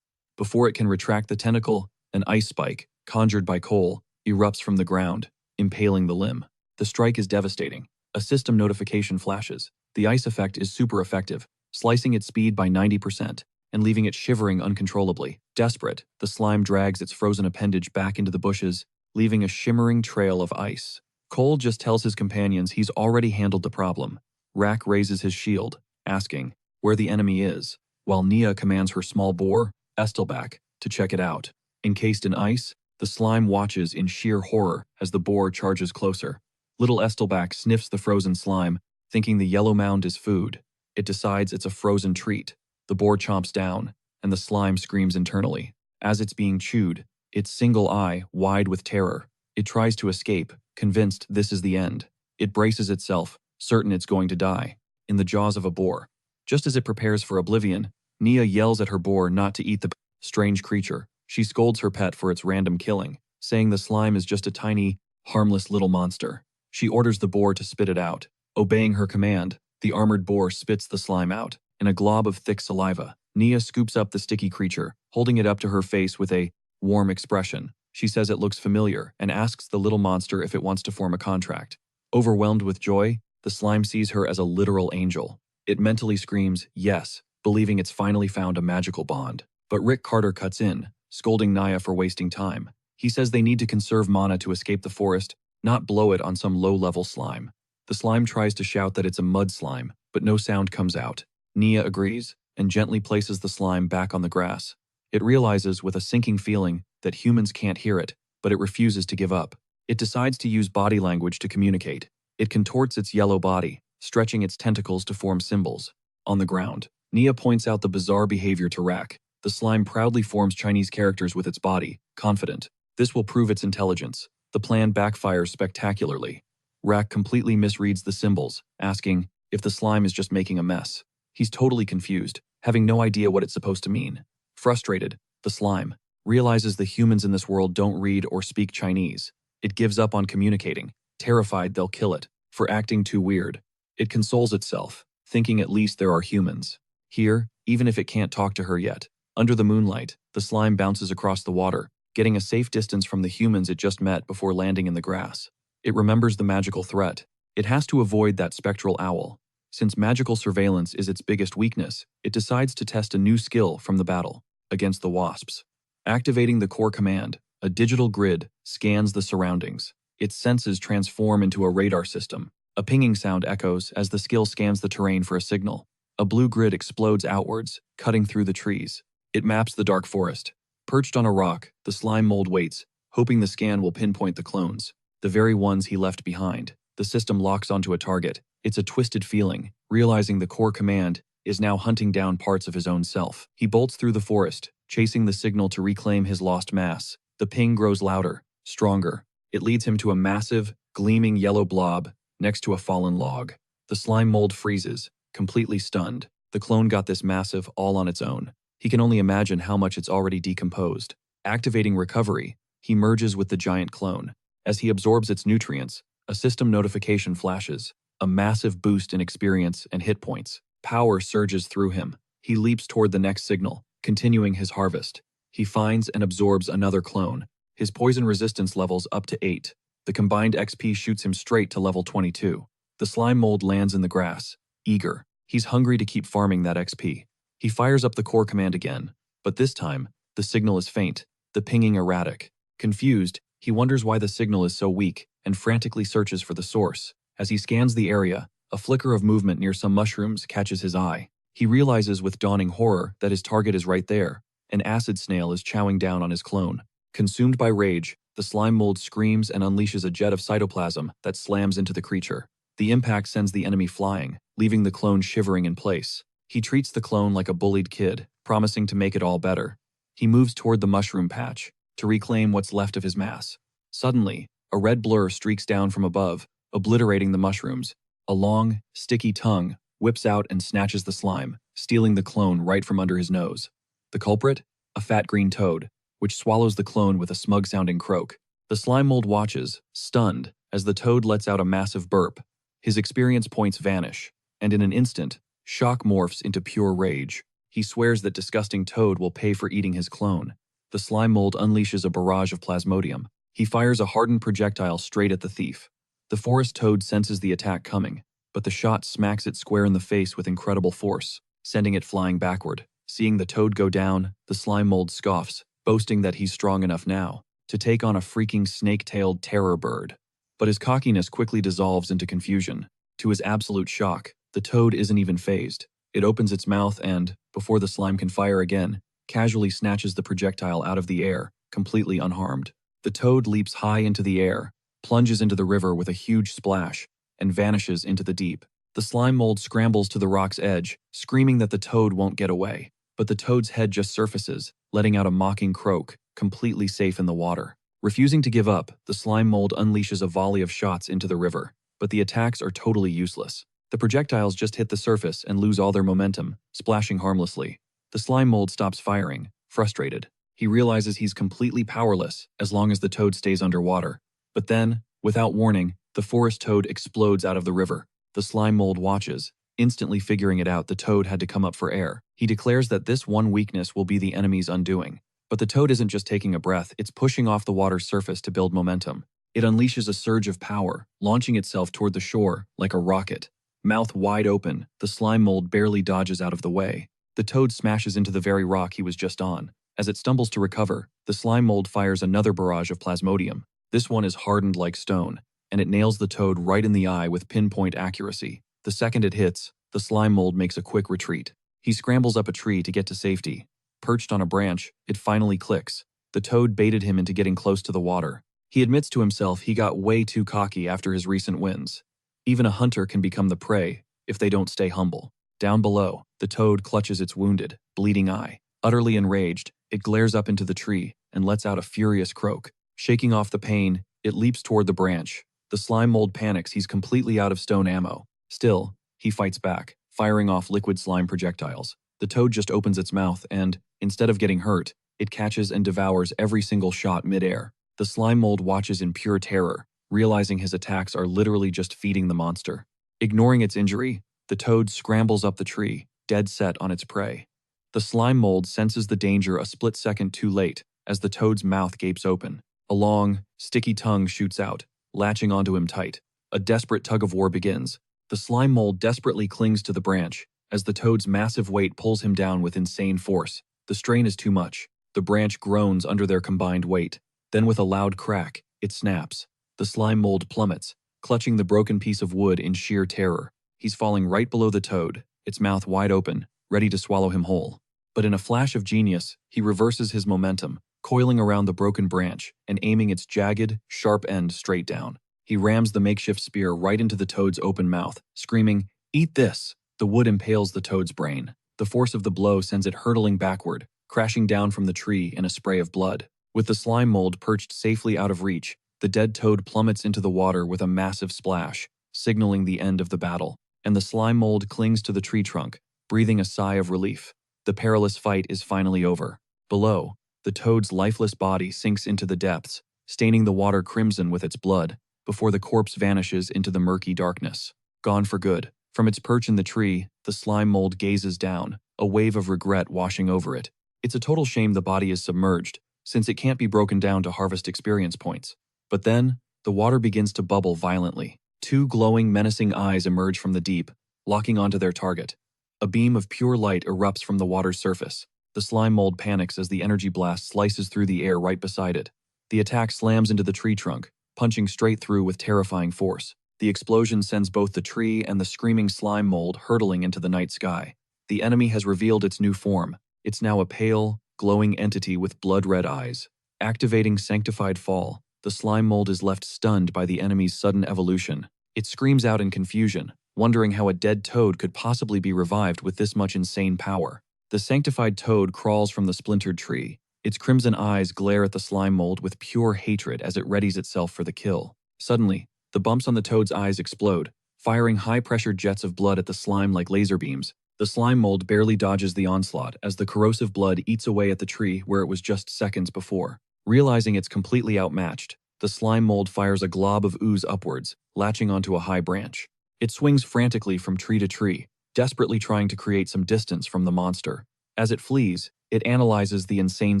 Before it can retract the tentacle, an ice spike, conjured by Cole, erupts from the ground, impaling the limb. The strike is devastating. A system notification flashes. The ice effect is super effective, slicing its speed by 90% and leaving it shivering uncontrollably. Desperate, the slime drags its frozen appendage back into the bushes, leaving a shimmering trail of ice. Cole just tells his companions he's already handled the problem. Rack raises his shield, asking where the enemy is, while Nia commands her small boar, Estelback, to check it out. Encased in ice, the slime watches in sheer horror as the boar charges closer. Little Estelback sniffs the frozen slime, thinking the yellow mound is food. It decides it's a frozen treat. The boar chomps down, and the slime screams internally. As it's being chewed, its single eye wide with terror, it tries to escape, convinced this is the end. It braces itself, certain it's going to die, in the jaws of a boar. Just as it prepares for oblivion, Nia yells at her boar not to eat the strange creature. She scolds her pet for its random killing, saying the slime is just a tiny, harmless little monster. She orders the boar to spit it out. Obeying her command, the armored boar spits the slime out, in a glob of thick saliva. Nia scoops up the sticky creature, holding it up to her face with a warm expression. She says it looks familiar and asks the little monster if it wants to form a contract. Overwhelmed with joy, the slime sees her as a literal angel. It mentally screams, yes, believing it's finally found a magical bond. But Rick Carter cuts in, scolding Nia for wasting time. He says they need to conserve mana to escape the forest, not blow it on some low-level slime. The slime tries to shout that it's a mud slime, but no sound comes out. Nia agrees and gently places the slime back on the grass. It realizes with a sinking feeling that humans can't hear it, but it refuses to give up. It decides to use body language to communicate. It contorts its yellow body, stretching its tentacles to form symbols. On the ground, Nia points out the bizarre behavior to Rack. The slime proudly forms Chinese characters with its body, confident. This will prove its intelligence. The plan backfires spectacularly. Rack completely misreads the symbols, asking if the slime is just making a mess. He's totally confused, having no idea what it's supposed to mean. Frustrated, the slime realizes the humans in this world don't read or speak Chinese. It gives up on communicating, terrified they'll kill it for acting too weird. It consoles itself, thinking at least there are humans here, even if it can't talk to her yet. Under the moonlight, the slime bounces across the water, getting a safe distance from the humans it just met before landing in the grass. It remembers the magical threat. It has to avoid that spectral owl. Since magical surveillance is its biggest weakness, it decides to test a new skill from the battle, against the wasps. Activating the core command, a digital grid scans the surroundings. Its senses transform into a radar system. A pinging sound echoes as the skill scans the terrain for a signal. A blue grid explodes outwards, cutting through the trees. It maps the dark forest, Perched on a rock, the slime mold waits, hoping the scan will pinpoint the clones, the very ones he left behind. The system locks onto a target. It's a twisted feeling, realizing the core command is now hunting down parts of his own self. He bolts through the forest, chasing the signal to reclaim his lost mass. The ping grows louder, stronger. It leads him to a massive, gleaming yellow blob next to a fallen log. The slime mold freezes, completely stunned. The clone got this massive all on its own. He can only imagine how much it's already decomposed. Activating recovery, he merges with the giant clone. As he absorbs its nutrients, a system notification flashes, a massive boost in experience and hit points. Power surges through him. He leaps toward the next signal, continuing his harvest. He finds and absorbs another clone. His poison resistance levels up to 8. The combined XP shoots him straight to level 22. The slime mold lands in the grass, eager. He's hungry to keep farming that XP. He fires up the core command again, but this time, the signal is faint, the pinging erratic. Confused, he wonders why the signal is so weak and frantically searches for the source. As he scans the area, a flicker of movement near some mushrooms catches his eye. He realizes with dawning horror that his target is right there. An acid snail is chowing down on his clone. Consumed by rage, the slime mold screams and unleashes a jet of cytoplasm that slams into the creature. The impact sends the enemy flying, leaving the clone shivering in place. He treats the clone like a bullied kid, promising to make it all better. He moves toward the mushroom patch to reclaim what's left of his mass. Suddenly, a red blur streaks down from above, obliterating the mushrooms. A long, sticky tongue whips out and snatches the slime, stealing the clone right from under his nose. The culprit? A fat green toad, which swallows the clone with a smug-sounding croak. The slime mold watches, stunned, as the toad lets out a massive burp. His experience points vanish, and in an instant, shock morphs into pure rage. He swears that disgusting toad will pay for eating his clone. The slime mold unleashes a barrage of plasmodium. He fires a hardened projectile straight at the thief. The forest toad senses the attack coming, but the shot smacks it square in the face with incredible force, sending it flying backward. Seeing the toad go down, the slime mold scoffs, boasting that he's strong enough now to take on a freaking snake-tailed terror bird. But his cockiness quickly dissolves into confusion. To his absolute shock, the toad isn't even fazed. It opens its mouth and, before the slime can fire again, casually snatches the projectile out of the air, completely unharmed. The toad leaps high into the air, plunges into the river with a huge splash, and vanishes into the deep. The slime mold scrambles to the rock's edge, screaming that the toad won't get away. But the toad's head just surfaces, letting out a mocking croak, completely safe in the water. Refusing to give up, the slime mold unleashes a volley of shots into the river, but the attacks are totally useless. The projectiles just hit the surface and lose all their momentum, splashing harmlessly. The slime mold stops firing, frustrated. He realizes he's completely powerless as long as the toad stays underwater. But then, without warning, the forest toad explodes out of the river. The slime mold watches, instantly figuring it out. The toad had to come up for air. He declares that this one weakness will be the enemy's undoing. But the toad isn't just taking a breath, it's pushing off the water's surface to build momentum. It unleashes a surge of power, launching itself toward the shore like a rocket. Mouth wide open, the slime mold barely dodges out of the way. The toad smashes into the very rock he was just on. As it stumbles to recover, the slime mold fires another barrage of plasmodium. This one is hardened like stone, and it nails the toad right in the eye with pinpoint accuracy. The second it hits, the slime mold makes a quick retreat. He scrambles up a tree to get to safety. Perched on a branch, it finally clicks. The toad baited him into getting close to the water. He admits to himself he got way too cocky after his recent wins. Even a hunter can become the prey if they don't stay humble. Down below, the toad clutches its wounded, bleeding eye. Utterly enraged, it glares up into the tree and lets out a furious croak. Shaking off the pain, it leaps toward the branch. The slime mold panics. He's completely out of stone ammo. Still, he fights back, firing off liquid slime projectiles. The toad just opens its mouth and, instead of getting hurt, it catches and devours every single shot midair. The slime mold watches in pure terror, realizing his attacks are literally just feeding the monster. Ignoring its injury, the toad scrambles up the tree, dead set on its prey. The slime mold senses the danger a split second too late as the toad's mouth gapes open. A long, sticky tongue shoots out, latching onto him tight. A desperate tug-of-war begins. The slime mold desperately clings to the branch as the toad's massive weight pulls him down with insane force. The strain is too much. The branch groans under their combined weight. Then with a loud crack, it snaps. The slime mold plummets, clutching the broken piece of wood in sheer terror. He's falling right below the toad, its mouth wide open, ready to swallow him whole. But in a flash of genius, he reverses his momentum, coiling around the broken branch and aiming its jagged, sharp end straight down. He rams the makeshift spear right into the toad's open mouth, screaming, "Eat this!" The wood impales the toad's brain. The force of the blow sends it hurtling backward, crashing down from the tree in a spray of blood. With the slime mold perched safely out of reach, the dead toad plummets into the water with a massive splash, signaling the end of the battle. And the slime mold clings to the tree trunk, breathing a sigh of relief. The perilous fight is finally over. Below, the toad's lifeless body sinks into the depths, staining the water crimson with its blood, before the corpse vanishes into the murky darkness. Gone for good. From its perch in the tree, the slime mold gazes down, a wave of regret washing over it. It's a total shame the body is submerged, since it can't be broken down to harvest experience points. But then, the water begins to bubble violently. Two glowing, menacing eyes emerge from the deep, locking onto their target. A beam of pure light erupts from the water's surface. The slime mold panics as the energy blast slices through the air right beside it. The attack slams into the tree trunk, punching straight through with terrifying force. The explosion sends both the tree and the screaming slime mold hurtling into the night sky. The enemy has revealed its new form. It's now a pale, glowing entity with blood-red eyes. Activating Sanctified Fall, the slime mold is left stunned by the enemy's sudden evolution. It screams out in confusion, wondering how a dead toad could possibly be revived with this much insane power. The sanctified toad crawls from the splintered tree. Its crimson eyes glare at the slime mold with pure hatred as it readies itself for the kill. Suddenly, the bumps on the toad's eyes explode, firing high-pressure jets of blood at the slime like laser beams. The slime mold barely dodges the onslaught as the corrosive blood eats away at the tree where it was just seconds before. Realizing it's completely outmatched, the slime mold fires a glob of ooze upwards, latching onto a high branch. It swings frantically from tree to tree, desperately trying to create some distance from the monster. As it flees, it analyzes the insane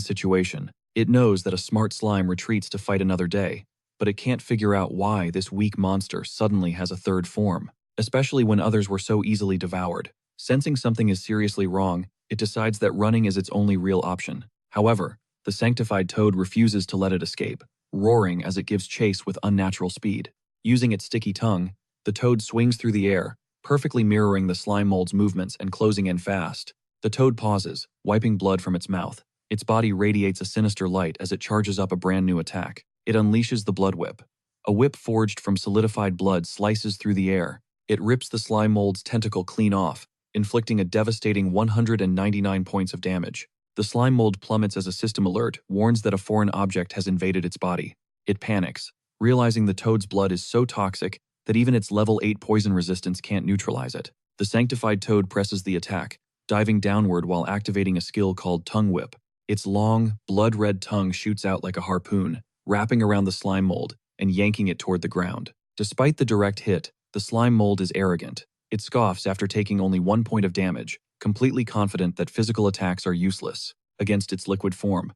situation. It knows that a smart slime retreats to fight another day, but it can't figure out why this weak monster suddenly has a third form, especially when others were so easily devoured. Sensing something is seriously wrong, it decides that running is its only real option. However, the sanctified toad refuses to let it escape, roaring as it gives chase with unnatural speed. Using its sticky tongue, the toad swings through the air, perfectly mirroring the slime mold's movements and closing in fast. The toad pauses, wiping blood from its mouth. Its body radiates a sinister light as it charges up a brand new attack. It unleashes the blood whip. A whip forged from solidified blood slices through the air. It rips the slime mold's tentacle clean off, inflicting a devastating 199 points of damage. The slime mold plummets as a system alert warns that a foreign object has invaded its body. It panics, realizing the toad's blood is so toxic that even its level 8 poison resistance can't neutralize it. The sanctified toad presses the attack, diving downward while activating a skill called Tongue Whip. Its long, blood-red tongue shoots out like a harpoon, wrapping around the slime mold and yanking it toward the ground. Despite the direct hit, the slime mold is arrogant. It scoffs after taking only 1 point of damage, completely confident that physical attacks are useless against its liquid form.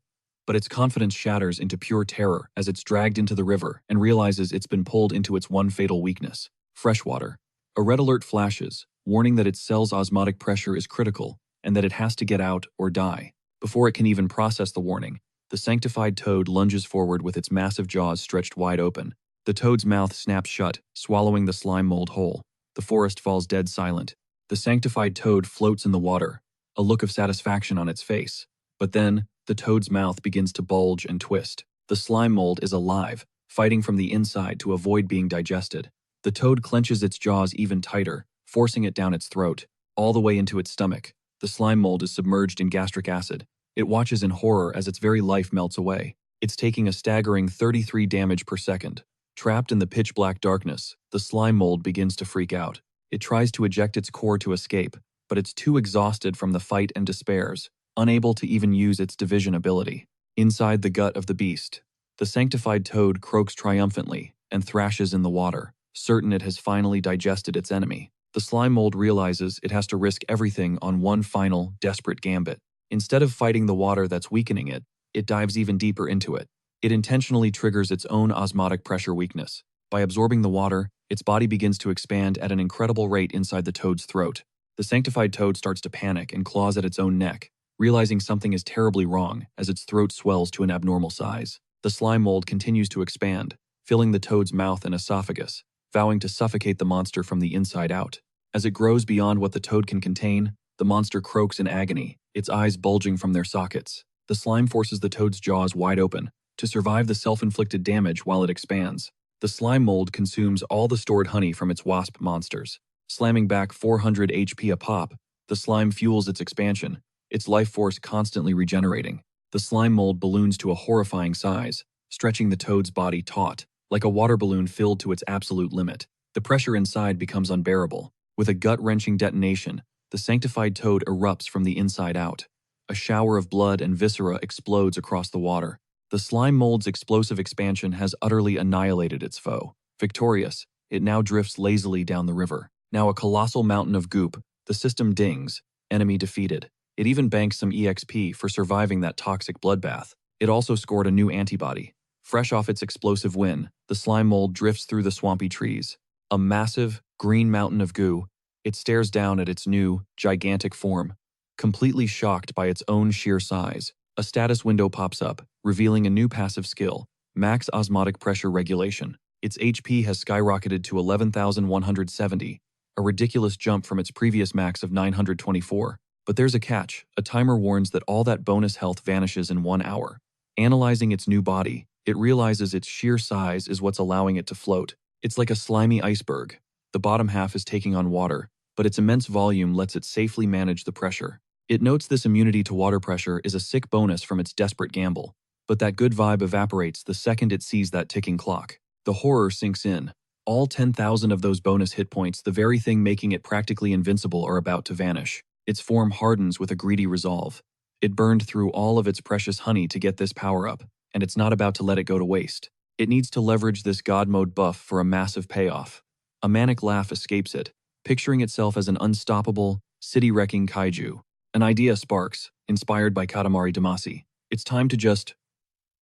But its confidence shatters into pure terror as it's dragged into the river and realizes it's been pulled into its one fatal weakness: freshwater. A red alert flashes, warning that its cell's osmotic pressure is critical and that it has to get out or die. Before it can even process the warning, the sanctified toad lunges forward with its massive jaws stretched wide open. The toad's mouth snaps shut, swallowing the slime mold whole. The forest falls dead silent. The sanctified toad floats in the water, a look of satisfaction on its face. But then, the toad's mouth begins to bulge and twist. The slime mold is alive, fighting from the inside to avoid being digested. The toad clenches its jaws even tighter, forcing it down its throat, all the way into its stomach. The slime mold is submerged in gastric acid. It watches in horror as its very life melts away. It's taking a staggering 33 damage per second. Trapped in the pitch-black darkness, the slime mold begins to freak out. It tries to eject its core to escape, but it's too exhausted from the fight and despairs, unable to even use its division ability. Inside the gut of the beast, the sanctified toad croaks triumphantly and thrashes in the water, certain it has finally digested its enemy. The slime mold realizes it has to risk everything on one final, desperate gambit. Instead of fighting the water that's weakening it, it dives even deeper into it. It intentionally triggers its own osmotic pressure weakness. By absorbing the water, its body begins to expand at an incredible rate inside the toad's throat. The sanctified toad starts to panic and claws at its own neck, realizing something is terribly wrong as its throat swells to an abnormal size. The slime mold continues to expand, filling the toad's mouth and esophagus, vowing to suffocate the monster from the inside out. As it grows beyond what the toad can contain, the monster croaks in agony, its eyes bulging from their sockets. The slime forces the toad's jaws wide open to survive the self-inflicted damage while it expands. The slime mold consumes all the stored honey from its wasp monsters. Slamming back 400 HP a pop, the slime fuels its expansion, its life force constantly regenerating. The slime mold balloons to a horrifying size, stretching the toad's body taut, like a water balloon filled to its absolute limit. The pressure inside becomes unbearable. With a gut-wrenching detonation, the sanctified toad erupts from the inside out. A shower of blood and viscera explodes across the water. The slime mold's explosive expansion has utterly annihilated its foe. Victorious, it now drifts lazily down the river. Now a colossal mountain of goop, the system dings, enemy defeated. It even banks some EXP for surviving that toxic bloodbath. It also scored a new antibody. Fresh off its explosive win, the slime mold drifts through the swampy trees. A massive, green mountain of goo, it stares down at its new, gigantic form. Completely shocked by its own sheer size, a status window pops up, revealing a new passive skill, Max Osmotic Pressure Regulation. Its HP has skyrocketed to 11,170, a ridiculous jump from its previous max of 924. But there's a catch. A timer warns that all that bonus health vanishes in 1 hour. Analyzing its new body, it realizes its sheer size is what's allowing it to float. It's like a slimy iceberg. The bottom half is taking on water, but its immense volume lets it safely manage the pressure. It notes this immunity to water pressure is a sick bonus from its desperate gamble, but that good vibe evaporates the second it sees that ticking clock. The horror sinks in. All 10,000 of those bonus hit points, the very thing making it practically invincible, are about to vanish. Its form hardens with a greedy resolve. It burned through all of its precious honey to get this power-up, and it's not about to let it go to waste. It needs to leverage this God Mode buff for a massive payoff. A manic laugh escapes it, picturing itself as an unstoppable, city-wrecking kaiju. An idea sparks, inspired by Katamari Damacy. It's time to just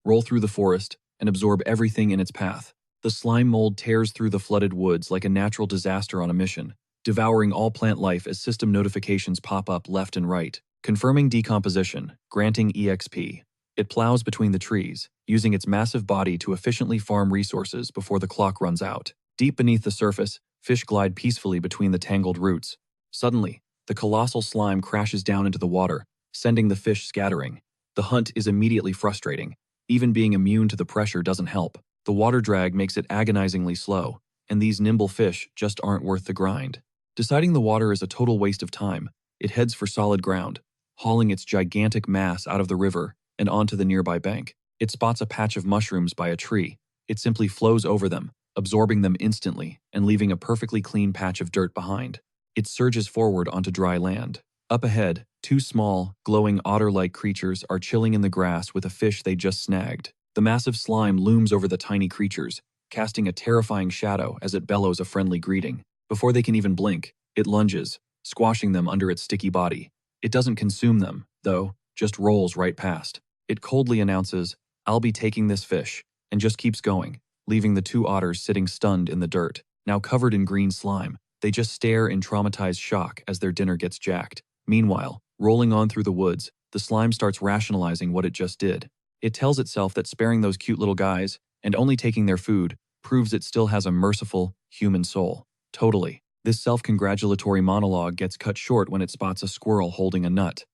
roll through the forest and absorb everything in its path. The slime mold tears through the flooded woods like a natural disaster on a mission, devouring all plant life as system notifications pop up left and right, confirming decomposition, granting EXP. It plows between the trees, using its massive body to efficiently farm resources before the clock runs out. Deep beneath the surface, fish glide peacefully between the tangled roots. Suddenly, the colossal slime crashes down into the water, sending the fish scattering. The hunt is immediately frustrating. Even being immune to the pressure doesn't help. The water drag makes it agonizingly slow, and these nimble fish just aren't worth the grind. Deciding the water is a total waste of time, it heads for solid ground, hauling its gigantic mass out of the river and onto the nearby bank. It spots a patch of mushrooms by a tree. It simply flows over them, absorbing them instantly and leaving a perfectly clean patch of dirt behind. It surges forward onto dry land. Up ahead, two small, glowing otter-like creatures are chilling in the grass with a fish they just snagged. The massive slime looms over the tiny creatures, casting a terrifying shadow as it bellows a friendly greeting. Before they can even blink, it lunges, squashing them under its sticky body. It doesn't consume them, though, just rolls right past. It coldly announces, "I'll be taking this fish," and just keeps going, leaving the two otters sitting stunned in the dirt. Now covered in green slime, they just stare in traumatized shock as their dinner gets jacked. Meanwhile, rolling on through the woods, the slime starts rationalizing what it just did. It tells itself that sparing those cute little guys, and only taking their food, proves it still has a merciful, human soul. Totally. This self-congratulatory monologue gets cut short when it spots a squirrel holding a nut.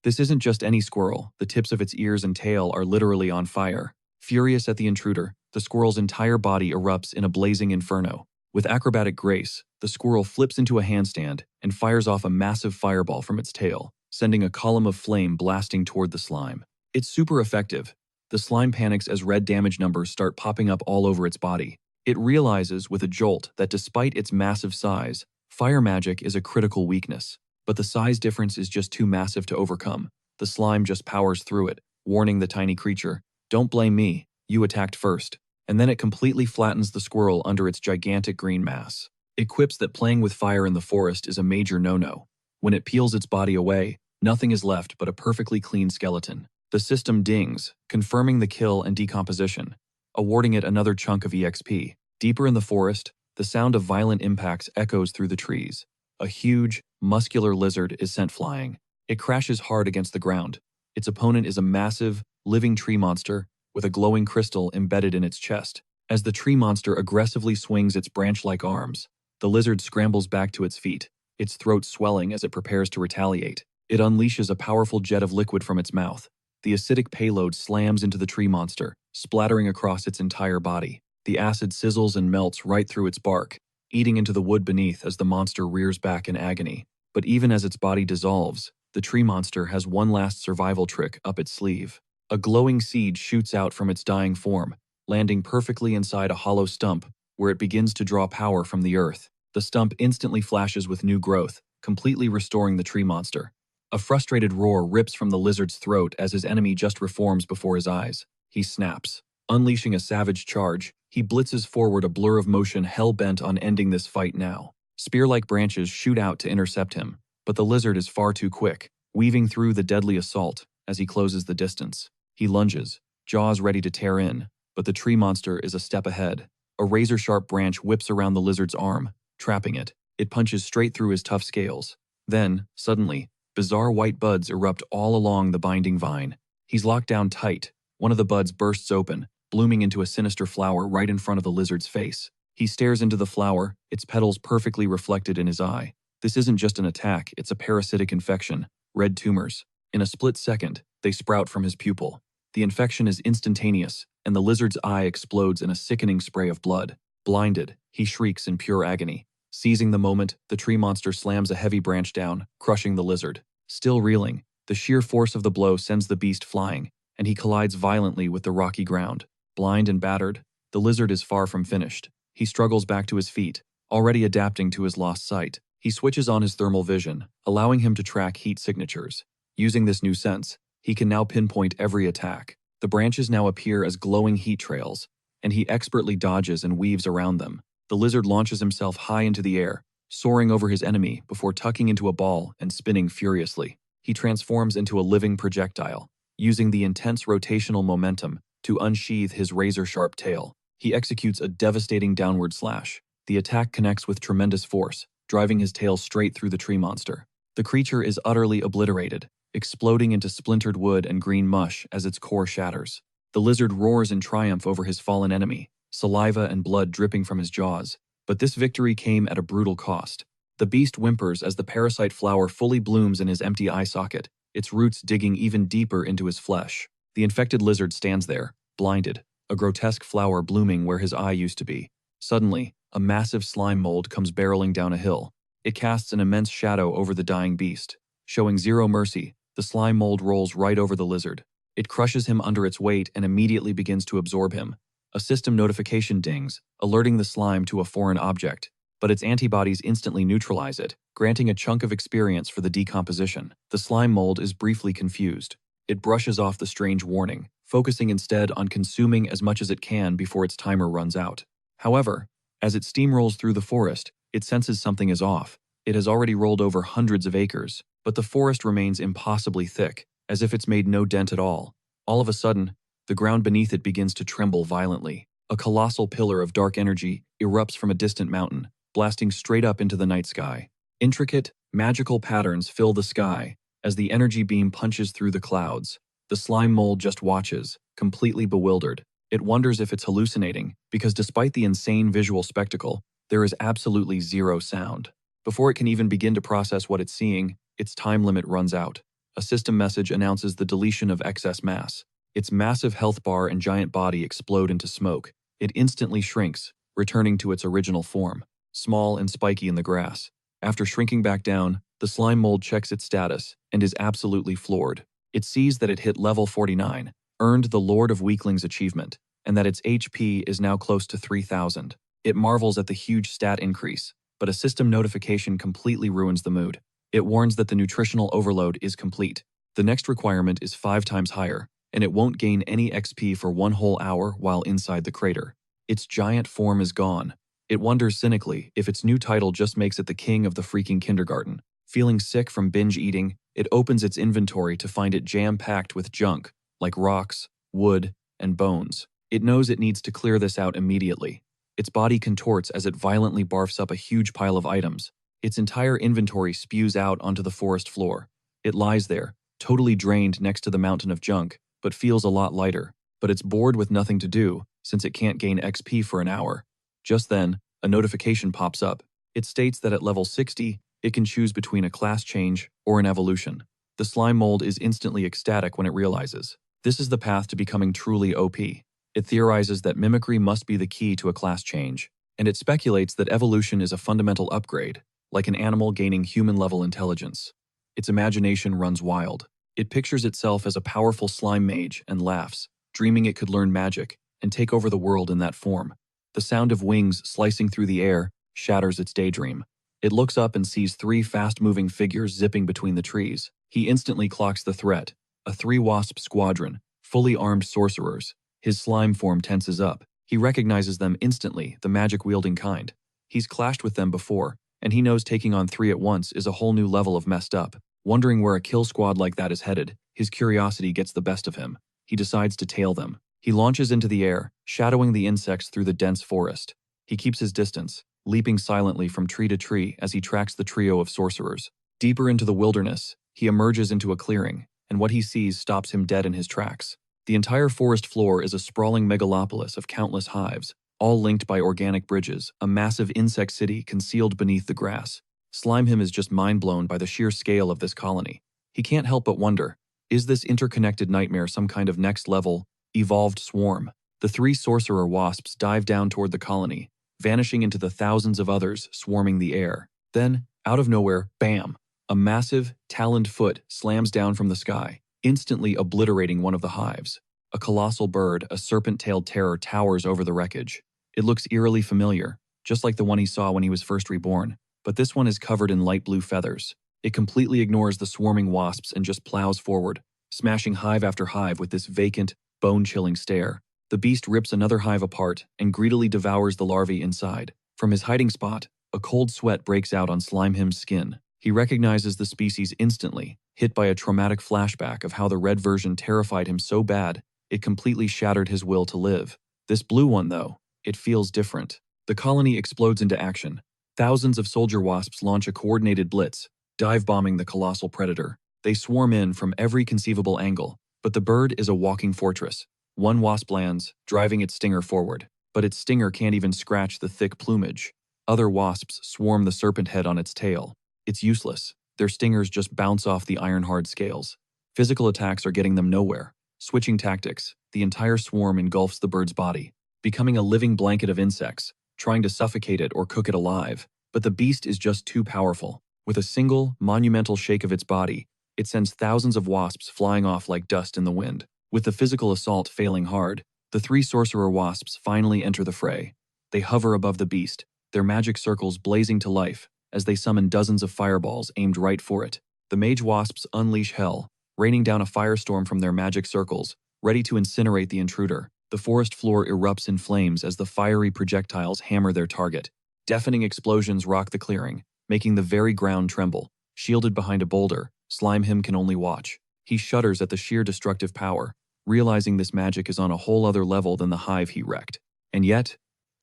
This isn't just any squirrel. The tips of its ears and tail are literally on fire. Furious at the intruder, the squirrel's entire body erupts in a blazing inferno. With acrobatic grace, the squirrel flips into a handstand and fires off a massive fireball from its tail, sending a column of flame blasting toward the slime. It's super effective. The slime panics as red damage numbers start popping up all over its body. It realizes with a jolt that despite its massive size, fire magic is a critical weakness. But the size difference is just too massive to overcome. The slime just powers through it, warning the tiny creature, "Don't blame me, you attacked first." And then it completely flattens the squirrel under its gigantic green mass. It quips that playing with fire in the forest is a major no-no. When it peels its body away, nothing is left but a perfectly clean skeleton. The system dings, confirming the kill and decomposition, awarding it another chunk of EXP. Deeper in the forest, the sound of violent impacts echoes through the trees. A huge, muscular lizard is sent flying. It crashes hard against the ground. Its opponent is a massive, living tree monster with a glowing crystal embedded in its chest. As the tree monster aggressively swings its branch-like arms, the lizard scrambles back to its feet, its throat swelling as it prepares to retaliate. It unleashes a powerful jet of liquid from its mouth. The acidic payload slams into the tree monster, splattering across its entire body. The acid sizzles and melts right through its bark, eating into the wood beneath as the monster rears back in agony. But even as its body dissolves, the tree monster has one last survival trick up its sleeve. A glowing seed shoots out from its dying form, landing perfectly inside a hollow stump where it begins to draw power from the earth. The stump instantly flashes with new growth, completely restoring the tree monster. A frustrated roar rips from the lizard's throat as his enemy just reforms before his eyes. He snaps. Unleashing a savage charge, he blitzes forward, a blur of motion hell-bent on ending this fight now. Spear-like branches shoot out to intercept him, but the lizard is far too quick, weaving through the deadly assault as he closes the distance. He lunges, jaws ready to tear in, but the tree monster is a step ahead. A razor-sharp branch whips around the lizard's arm, trapping it. It punches straight through his tough scales. Then, suddenly, bizarre white buds erupt all along the binding vine. He's locked down tight. One of the buds bursts open, blooming into a sinister flower right in front of the lizard's face. He stares into the flower, its petals perfectly reflected in his eye. This isn't just an attack, it's a parasitic infection. Red tumors. In a split second, they sprout from his pupil. The infection is instantaneous, and the lizard's eye explodes in a sickening spray of blood. Blinded, he shrieks in pure agony. Seizing the moment, the tree monster slams a heavy branch down, crushing the lizard. Still reeling, the sheer force of the blow sends the beast flying, and he collides violently with the rocky ground. Blind and battered, the lizard is far from finished. He struggles back to his feet, already adapting to his lost sight. He switches on his thermal vision, allowing him to track heat signatures. Using this new sense, he can now pinpoint every attack. The branches now appear as glowing heat trails, and he expertly dodges and weaves around them. The lizard launches himself high into the air, soaring over his enemy before tucking into a ball and spinning furiously. He transforms into a living projectile, using the intense rotational momentum to unsheathe his razor-sharp tail. He executes a devastating downward slash. The attack connects with tremendous force, driving his tail straight through the tree monster. The creature is utterly obliterated, exploding into splintered wood and green mush as its core shatters. The lizard roars in triumph over his fallen enemy, saliva and blood dripping from his jaws. But this victory came at a brutal cost. The beast whimpers as the parasite flower fully blooms in his empty eye socket, its roots digging even deeper into his flesh. The infected lizard stands there, blinded, a grotesque flower blooming where his eye used to be. Suddenly, a massive slime mold comes barreling down a hill. It casts an immense shadow over the dying beast. Showing zero mercy, the slime mold rolls right over the lizard. It crushes him under its weight and immediately begins to absorb him. A system notification dings, alerting the slime to a foreign object, but its antibodies instantly neutralize it, granting a chunk of experience for the decomposition. The slime mold is briefly confused. It brushes off the strange warning, focusing instead on consuming as much as it can before its timer runs out. However, as it steamrolls through the forest, it senses something is off. It has already rolled over hundreds of acres, but the forest remains impossibly thick, as if it's made no dent at all. All of a sudden, the ground beneath it begins to tremble violently. A colossal pillar of dark energy erupts from a distant mountain, blasting straight up into the night sky. Intricate, magical patterns fill the sky as the energy beam punches through the clouds. The slime mold just watches, completely bewildered. It wonders if it's hallucinating, because despite the insane visual spectacle, there is absolutely zero sound. Before it can even begin to process what it's seeing, its time limit runs out. A system message announces the deletion of excess mass. Its massive health bar and giant body explode into smoke. It instantly shrinks, returning to its original form, small and spiky in the grass. After shrinking back down, the slime mold checks its status and is absolutely floored. It sees that it hit level 49, earned the Lord of Weaklings achievement, and that its HP is now close to 3,000. It marvels at the huge stat increase, but a system notification completely ruins the mood. It warns that the nutritional overload is complete. The next requirement is 5 times higher, and it won't gain any XP for 1 whole hour while inside the crater. Its giant form is gone. It wonders cynically if its new title just makes it the king of the freaking kindergarten. Feeling sick from binge eating, it opens its inventory to find it jam-packed with junk, like rocks, wood, and bones. It knows it needs to clear this out immediately. Its body contorts as it violently barfs up a huge pile of items. Its entire inventory spews out onto the forest floor. It lies there, totally drained next to the mountain of junk, but feels a lot lighter. But it's bored with nothing to do, since it can't gain XP for an hour. Just then, a notification pops up. It states that at level 60, it can choose between a class change or an evolution. The slime mold is instantly ecstatic when it realizes this is the path to becoming truly OP. It theorizes that mimicry must be the key to a class change, and it speculates that evolution is a fundamental upgrade, like an animal gaining human-level intelligence. Its imagination runs wild. It pictures itself as a powerful slime mage and laughs, dreaming it could learn magic and take over the world in that form. The sound of wings slicing through the air shatters its daydream. It looks up and sees three fast-moving figures zipping between the trees. He instantly clocks the threat, a three-wasp squadron, fully armed sorcerers. His slime form tenses up. He recognizes them instantly, the magic-wielding kind. He's clashed with them before, and he knows taking on three at once is a whole new level of messed up. Wondering where a kill squad like that is headed, his curiosity gets the best of him. He decides to tail them. He launches into the air, shadowing the insects through the dense forest. He keeps his distance, leaping silently from tree to tree as he tracks the trio of sorcerers. Deeper into the wilderness, he emerges into a clearing, and what he sees stops him dead in his tracks. The entire forest floor is a sprawling megalopolis of countless hives, all linked by organic bridges, a massive insect city concealed beneath the grass. Slimehim is just mind-blown by the sheer scale of this colony. He can't help but wonder, is this interconnected nightmare some kind of next-level, evolved swarm? The three sorcerer wasps dive down toward the colony, vanishing into the thousands of others swarming the air. Then, out of nowhere, bam! A massive, taloned foot slams down from the sky, instantly obliterating one of the hives. A colossal bird, a serpent-tailed terror, towers over the wreckage. It looks eerily familiar, just like the one he saw when he was first reborn, but this one is covered in light blue feathers. It completely ignores the swarming wasps and just plows forward, smashing hive after hive with this vacant, bone-chilling stare. The beast rips another hive apart and greedily devours the larvae inside. From his hiding spot, a cold sweat breaks out on Slimehim's skin. He recognizes the species instantly, hit by a traumatic flashback of how the red version terrified him so bad, it completely shattered his will to live. This blue one, though, it feels different. The colony explodes into action. Thousands of soldier wasps launch a coordinated blitz, dive-bombing the colossal predator. They swarm in from every conceivable angle, but the bird is a walking fortress. One wasp lands, driving its stinger forward, but its stinger can't even scratch the thick plumage. Other wasps swarm the serpent head on its tail. It's useless. Their stingers just bounce off the iron-hard scales. Physical attacks are getting them nowhere. Switching tactics, the entire swarm engulfs the bird's body, becoming a living blanket of insects, trying to suffocate it or cook it alive. But the beast is just too powerful. With a single, monumental shake of its body, it sends thousands of wasps flying off like dust in the wind. With the physical assault failing hard, the three sorcerer wasps finally enter the fray. They hover above the beast, their magic circles blazing to life as they summon dozens of fireballs aimed right for it. The mage wasps unleash hell, raining down a firestorm from their magic circles, ready to incinerate the intruder. The forest floor erupts in flames as the fiery projectiles hammer their target. Deafening explosions rock the clearing, making the very ground tremble. Shielded behind a boulder, Slimehim can only watch. He shudders at the sheer destructive power, realizing this magic is on a whole other level than the hive he wrecked. And yet,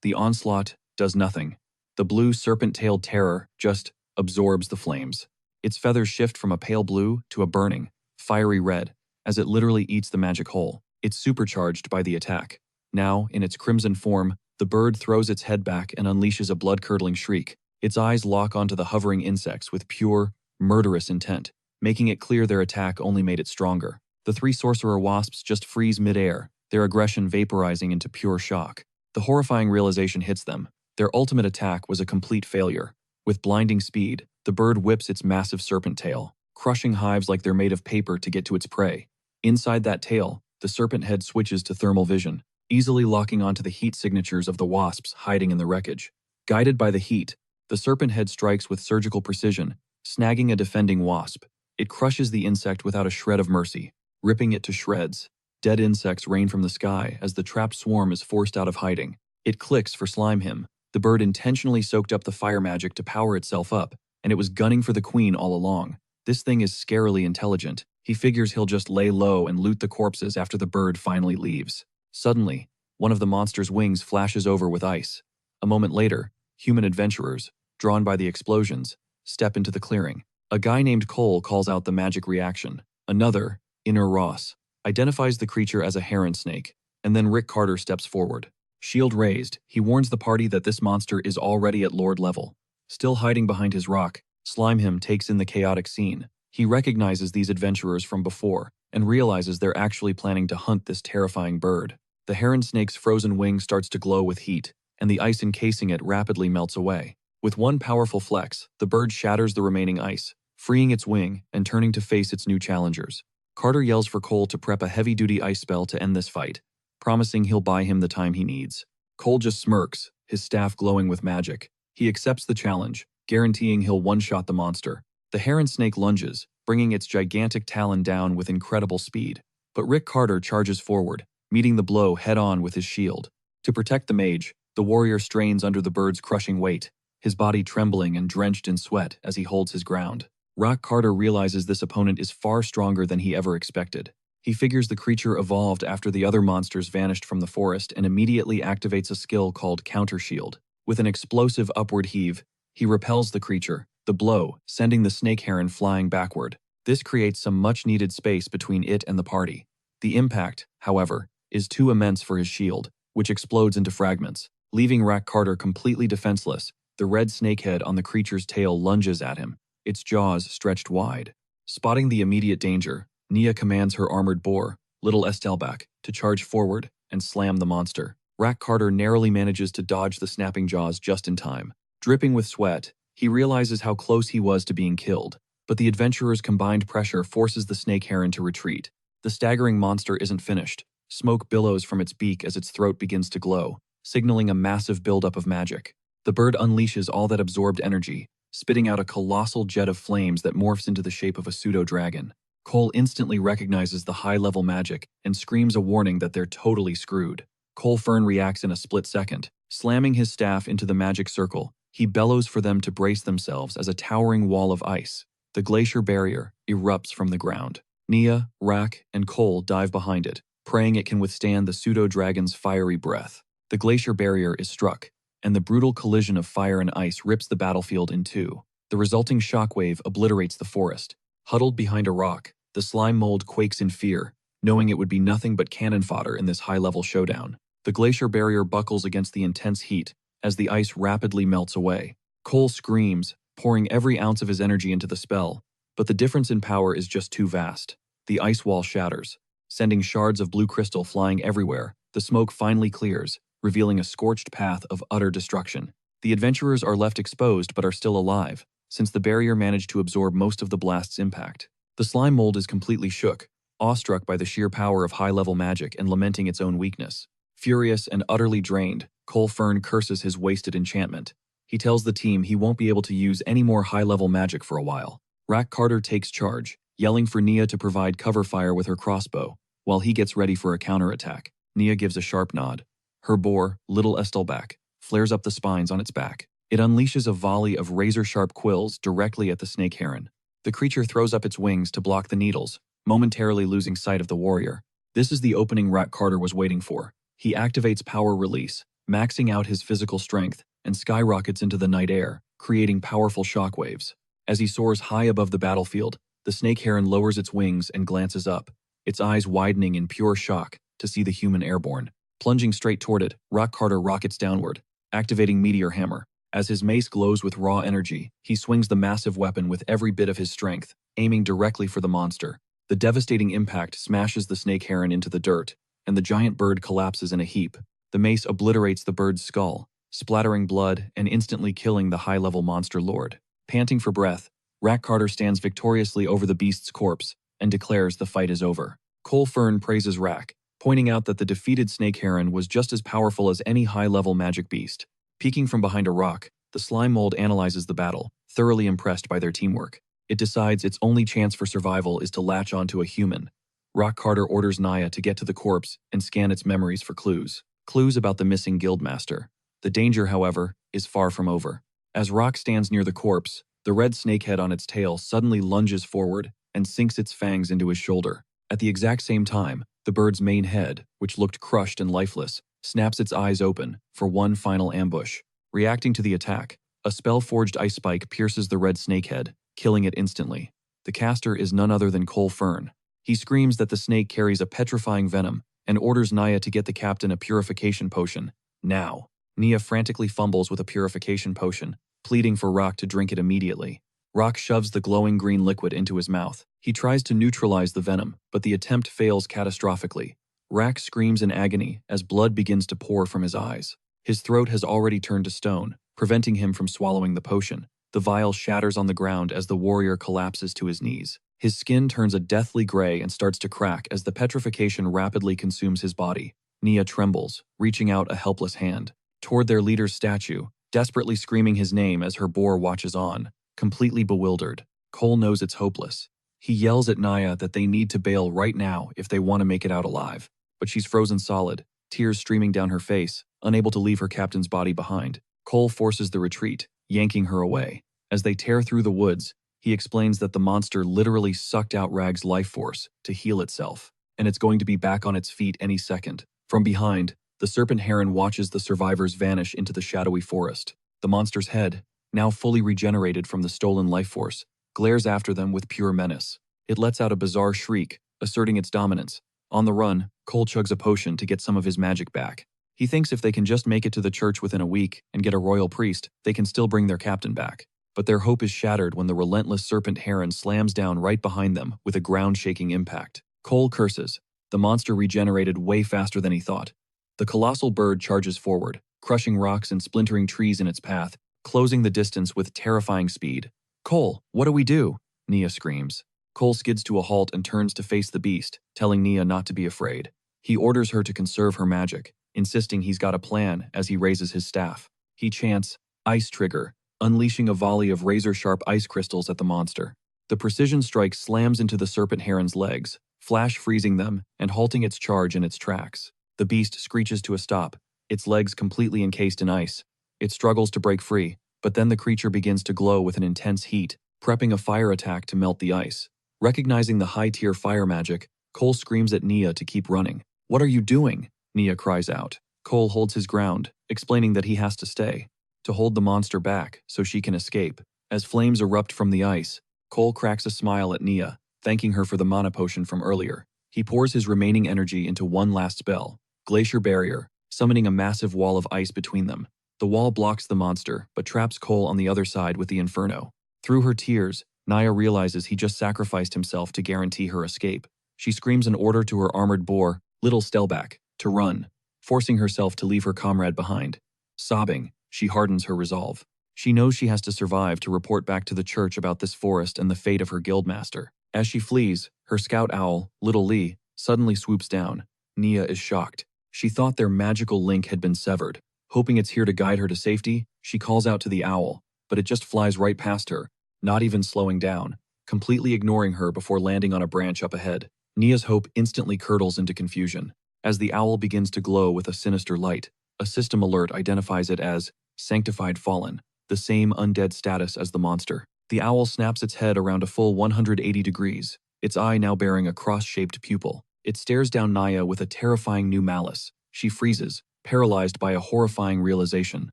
the onslaught does nothing. The blue serpent-tailed terror just absorbs the flames. Its feathers shift from a pale blue to a burning, fiery red, as it literally eats the magic whole. It's supercharged by the attack. Now, in its crimson form, the bird throws its head back and unleashes a blood-curdling shriek. Its eyes lock onto the hovering insects with pure, murderous intent, making it clear their attack only made it stronger. The three sorcerer wasps just freeze midair, their aggression vaporizing into pure shock. The horrifying realization hits them. Their ultimate attack was a complete failure. With blinding speed, the bird whips its massive serpent tail, crushing hives like they're made of paper to get to its prey. Inside that tail, the serpent head switches to thermal vision, easily locking onto the heat signatures of the wasps hiding in the wreckage. Guided by the heat, the serpent head strikes with surgical precision, snagging a defending wasp. It crushes the insect without a shred of mercy, ripping it to shreds. Dead insects rain from the sky as the trapped swarm is forced out of hiding. It clicks for Slimehim. The bird intentionally soaked up the fire magic to power itself up, and it was gunning for the queen all along. This thing is scarily intelligent. He figures he'll just lay low and loot the corpses after the bird finally leaves. Suddenly, one of the monster's wings flashes over with ice. A moment later, human adventurers, drawn by the explosions, step into the clearing. A guy named Cole calls out the magic reaction. Another, Ross, identifies the creature as a heron snake, and then Rick Carter steps forward. Shield raised, he warns the party that this monster is already at Lord level. Still hiding behind his rock, Slimehim takes in the chaotic scene. He recognizes these adventurers from before and realizes they're actually planning to hunt this terrifying bird. The heron snake's frozen wing starts to glow with heat, and the ice encasing it rapidly melts away. With one powerful flex, the bird shatters the remaining ice, freeing its wing and turning to face its new challengers. Carter yells for Cole to prep a heavy-duty ice spell to end this fight, promising he'll buy him the time he needs. Cole just smirks, his staff glowing with magic. He accepts the challenge, guaranteeing he'll one-shot the monster. The heron snake lunges, bringing its gigantic talon down with incredible speed. But Rick Carter charges forward, meeting the blow head-on with his shield. To protect the mage, the warrior strains under the bird's crushing weight, his body trembling and drenched in sweat as he holds his ground. Rock Carter realizes this opponent is far stronger than he ever expected. He figures the creature evolved after the other monsters vanished from the forest and immediately activates a skill called Counter Shield. With an explosive upward heave, he repels the creature, the blow sending the snake heron flying backward. This creates some much-needed space between it and the party. The impact, however, is too immense for his shield, which explodes into fragments, leaving Rack Carter completely defenseless. The red snakehead on the creature's tail lunges at him, its jaws stretched wide. Spotting the immediate danger, Nia commands her armored boar, Little Estelbach, to charge forward and slam the monster. Rack Carter narrowly manages to dodge the snapping jaws just in time. Dripping with sweat, he realizes how close he was to being killed, but the adventurers' combined pressure forces the snake heron to retreat. The staggering monster isn't finished. Smoke billows from its beak as its throat begins to glow, signaling a massive buildup of magic. The bird unleashes all that absorbed energy, spitting out a colossal jet of flames that morphs into the shape of a pseudo-dragon. Cole instantly recognizes the high-level magic and screams a warning that they're totally screwed. Cole Fern reacts in a split second. Slamming his staff into the magic circle, he bellows for them to brace themselves as a towering wall of ice. The glacier barrier erupts from the ground. Nia, Rack, and Cole dive behind it, praying it can withstand the pseudo-dragon's fiery breath. The glacier barrier is struck, and the brutal collision of fire and ice rips the battlefield in two. The resulting shockwave obliterates the forest. Huddled behind a rock, the slime mold quakes in fear, knowing it would be nothing but cannon fodder in this high-level showdown. The glacier barrier buckles against the intense heat as the ice rapidly melts away. Cole screams, pouring every ounce of his energy into the spell, but the difference in power is just too vast. The ice wall shatters, sending shards of blue crystal flying everywhere. The smoke finally clears, revealing a scorched path of utter destruction. The adventurers are left exposed but are still alive, since the barrier managed to absorb most of the blast's impact. The slime mold is completely shook, awestruck by the sheer power of high-level magic and lamenting its own weakness. Furious and utterly drained, Cole Fern curses his wasted enchantment. He tells the team he won't be able to use any more high-level magic for a while. Rack Carter takes charge, yelling for Nia to provide cover fire with her crossbow, while he gets ready for a counterattack. Nia gives a sharp nod. Her boar, Little Estelbach, flares up the spines on its back. It unleashes a volley of razor-sharp quills directly at the snake heron. The creature throws up its wings to block the needles, momentarily losing sight of the warrior. This is the opening Rack Carter was waiting for. He activates Power Release, maxing out his physical strength, and skyrockets into the night air, creating powerful shockwaves. As he soars high above the battlefield, the snake heron lowers its wings and glances up, its eyes widening in pure shock to see the human airborne. Plunging straight toward it, Rack Carter rockets downward, activating Meteor Hammer. As his mace glows with raw energy, he swings the massive weapon with every bit of his strength, aiming directly for the monster. The devastating impact smashes the snake heron into the dirt, and the giant bird collapses in a heap. The mace obliterates the bird's skull, splattering blood and instantly killing the high-level monster lord. Panting for breath, Rack Carter stands victoriously over the beast's corpse and declares the fight is over. Cole Fern praises Rack, pointing out that the defeated snake heron was just as powerful as any high-level magic beast. Peeking from behind a rock, the slime mold analyzes the battle, thoroughly impressed by their teamwork. It decides its only chance for survival is to latch onto a human. Rack Carter orders Naya to get to the corpse and scan its memories for clues. Clues about the missing guildmaster. The danger, however, is far from over. As Rock stands near the corpse, the red snakehead on its tail suddenly lunges forward and sinks its fangs into his shoulder. At the exact same time, the bird's main head, which looked crushed and lifeless, snaps its eyes open for one final ambush. Reacting to the attack, a spell-forged ice spike pierces the red snakehead, killing it instantly. The caster is none other than Cole Fern. He screams that the snake carries a petrifying venom and orders Naya to get the captain a purification potion, now. Nia frantically fumbles with a purification potion, pleading for Rock to drink it immediately. Rock shoves the glowing green liquid into his mouth. He tries to neutralize the venom, but the attempt fails catastrophically. Rack screams in agony as blood begins to pour from his eyes. His throat has already turned to stone, preventing him from swallowing the potion. The vial shatters on the ground as the warrior collapses to his knees. His skin turns a deathly gray and starts to crack as the petrification rapidly consumes his body. Nia trembles, reaching out a helpless hand toward their leader's statue, desperately screaming his name as her boar watches on, completely bewildered. Cole knows it's hopeless. He yells at Naya that they need to bail right now if they want to make it out alive. But she's frozen solid, tears streaming down her face, unable to leave her captain's body behind. Cole forces the retreat, yanking her away. As they tear through the woods, he explains that the monster literally sucked out Rag's life force to heal itself, and it's going to be back on its feet any second. From behind, the serpent heron watches the survivors vanish into the shadowy forest. The monster's head, now fully regenerated from the stolen life force, glares after them with pure menace. It lets out a bizarre shriek, asserting its dominance. On the run, Cole chugs a potion to get some of his magic back. He thinks if they can just make it to the church within a week and get a royal priest, they can still bring their captain back. But their hope is shattered when the relentless serpent heron slams down right behind them with a ground-shaking impact. Cole curses. The monster regenerated way faster than he thought. The colossal bird charges forward, crushing rocks and splintering trees in its path, closing the distance with terrifying speed. "Cole, what do we do?" Nia screams. Cole skids to a halt and turns to face the beast, telling Nia not to be afraid. He orders her to conserve her magic, insisting he's got a plan as he raises his staff. He chants, "Ice Trigger," unleashing a volley of razor-sharp ice crystals at the monster. The precision strike slams into the serpent heron's legs, flash freezing them and halting its charge in its tracks. The beast screeches to a stop, its legs completely encased in ice. It struggles to break free, but then the creature begins to glow with an intense heat, prepping a fire attack to melt the ice. Recognizing the high-tier fire magic, Cole screams at Nia to keep running. "What are you doing?" Nia cries out. Cole holds his ground, explaining that he has to stay, to hold the monster back so she can escape. As flames erupt from the ice, Cole cracks a smile at Nia, thanking her for the mana potion from earlier. He pours his remaining energy into one last spell, Glacier Barrier, summoning a massive wall of ice between them. The wall blocks the monster, but traps Cole on the other side with the Inferno. Through her tears, Naya realizes he just sacrificed himself to guarantee her escape. She screams an order to her armored boar, Little Stellback, to run, forcing herself to leave her comrade behind. Sobbing, she hardens her resolve. She knows she has to survive to report back to the church about this forest and the fate of her guildmaster. As she flees, her scout owl, Little Lee, suddenly swoops down. Nia is shocked. She thought their magical link had been severed. Hoping it's here to guide her to safety, she calls out to the owl, but it just flies right past her, not even slowing down, completely ignoring her before landing on a branch up ahead. Nia's hope instantly curdles into confusion. As the owl begins to glow with a sinister light, a system alert identifies it as Sanctified Fallen, the same undead status as the monster. The owl snaps its head around a full 180 degrees, its eye now bearing a cross-shaped pupil. It stares down Naya with a terrifying new malice. She freezes, paralyzed by a horrifying realization.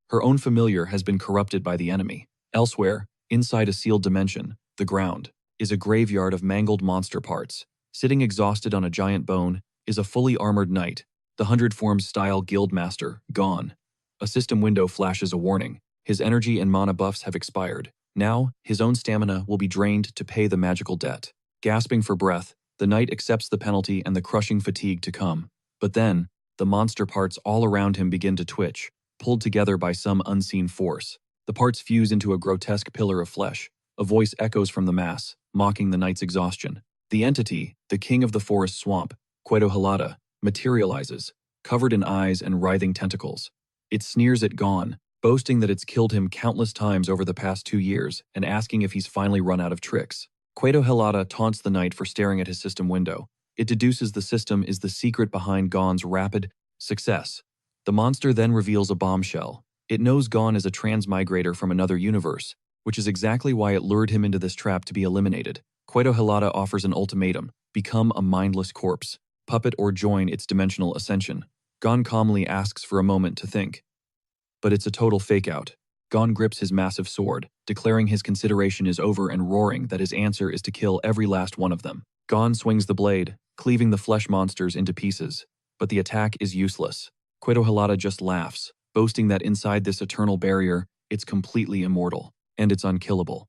Her own familiar has been corrupted by the enemy. Elsewhere, inside a sealed dimension, the ground, is a graveyard of mangled monster parts. Sitting exhausted on a giant bone is a fully armored knight, the 100 Forms-style guildmaster, gone. A system window flashes a warning. His energy and mana buffs have expired. Now, his own stamina will be drained to pay the magical debt. Gasping for breath, the knight accepts the penalty and the crushing fatigue to come. But then, the monster parts all around him begin to twitch, pulled together by some unseen force. The parts fuse into a grotesque pillar of flesh. A voice echoes from the mass, mocking the knight's exhaustion. The entity, the king of the forest swamp, Cueto Halada, materializes, covered in eyes and writhing tentacles. It sneers at Gon, boasting that it's killed him countless times over the past 2 years and asking if he's finally run out of tricks. Cueto Halada taunts the knight for staring at his system window. It deduces the system is the secret behind Gon's rapid success. The monster then reveals a bombshell. It knows Gon is a transmigrator from another universe, which is exactly why it lured him into this trap to be eliminated. Cueto Halada offers an ultimatum: become a mindless corpse, puppet or join its dimensional ascension. Gon calmly asks for a moment to think. But it's a total fake-out. Gon grips his massive sword, declaring his consideration is over and roaring that his answer is to kill every last one of them. Gon swings the blade, cleaving the flesh monsters into pieces. But the attack is useless. Cueto Halada just laughs, boasting that inside this eternal barrier, it's completely immortal, and it's unkillable.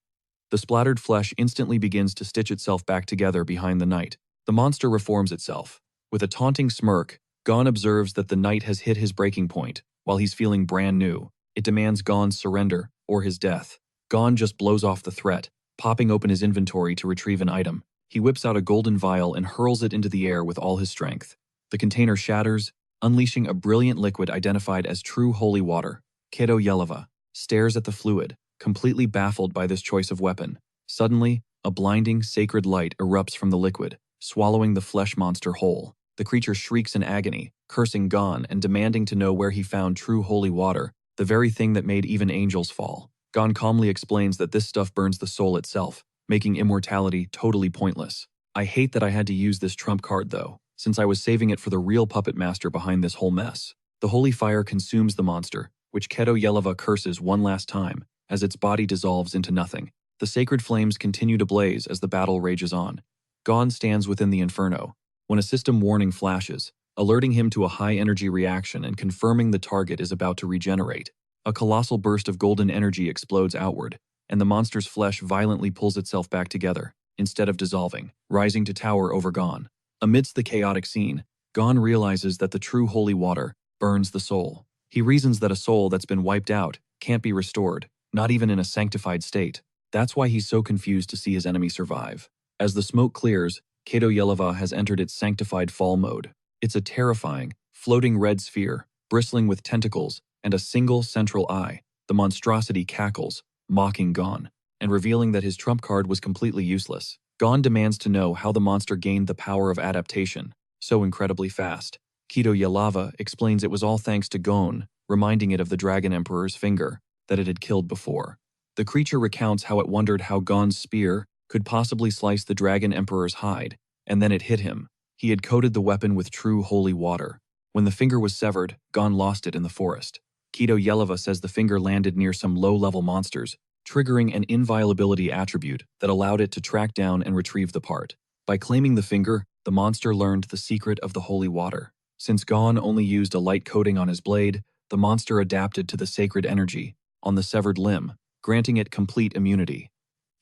The splattered flesh instantly begins to stitch itself back together behind the knight. The monster reforms itself. With a taunting smirk, Gon observes that the knight has hit his breaking point. While he's feeling brand new, it demands Gon's surrender or his death. Gon just blows off the threat, popping open his inventory to retrieve an item. He whips out a golden vial and hurls it into the air with all his strength. The container shatters, unleashing a brilliant liquid identified as true holy water. Yahello stares at the fluid, completely baffled by this choice of weapon. Suddenly, a blinding, sacred light erupts from the liquid, swallowing the flesh monster whole. The creature shrieks in agony, cursing Gon and demanding to know where he found true holy water, the very thing that made even angels fall. Gon calmly explains that this stuff burns the soul itself, making immortality totally pointless. I hate that I had to use this trump card though, since I was saving it for the real puppet master behind this whole mess. The holy fire consumes the monster, which Yahello curses one last time, as its body dissolves into nothing. The sacred flames continue to blaze as the battle rages on. Gon stands within the inferno, when a system warning flashes, alerting him to a high-energy reaction and confirming the target is about to regenerate. A colossal burst of golden energy explodes outward, and the monster's flesh violently pulls itself back together, instead of dissolving, rising to tower over Gon. Amidst the chaotic scene, Gon realizes that the true holy water burns the soul. He reasons that a soul that's been wiped out can't be restored, not even in a sanctified state. That's why he's so confused to see his enemy survive. As the smoke clears, Yahello has entered its sanctified fall mode. It's a terrifying, floating red sphere, bristling with tentacles and a single central eye. The monstrosity cackles, mocking Gon, and revealing that his trump card was completely useless. Gon demands to know how the monster gained the power of adaptation so incredibly fast. Yahello explains it was all thanks to Gon, reminding it of the Dragon Emperor's finger that it had killed before. The creature recounts how it wondered how Gon's spear could possibly slice the Dragon Emperor's hide, and then it hit him. He had coated the weapon with true holy water. When the finger was severed, Gon lost it in the forest. Yahello says the finger landed near some low-level monsters, triggering an inviolability attribute that allowed it to track down and retrieve the part. By claiming the finger, the monster learned the secret of the holy water. Since Gon only used a light coating on his blade, the monster adapted to the sacred energy on the severed limb, granting it complete immunity.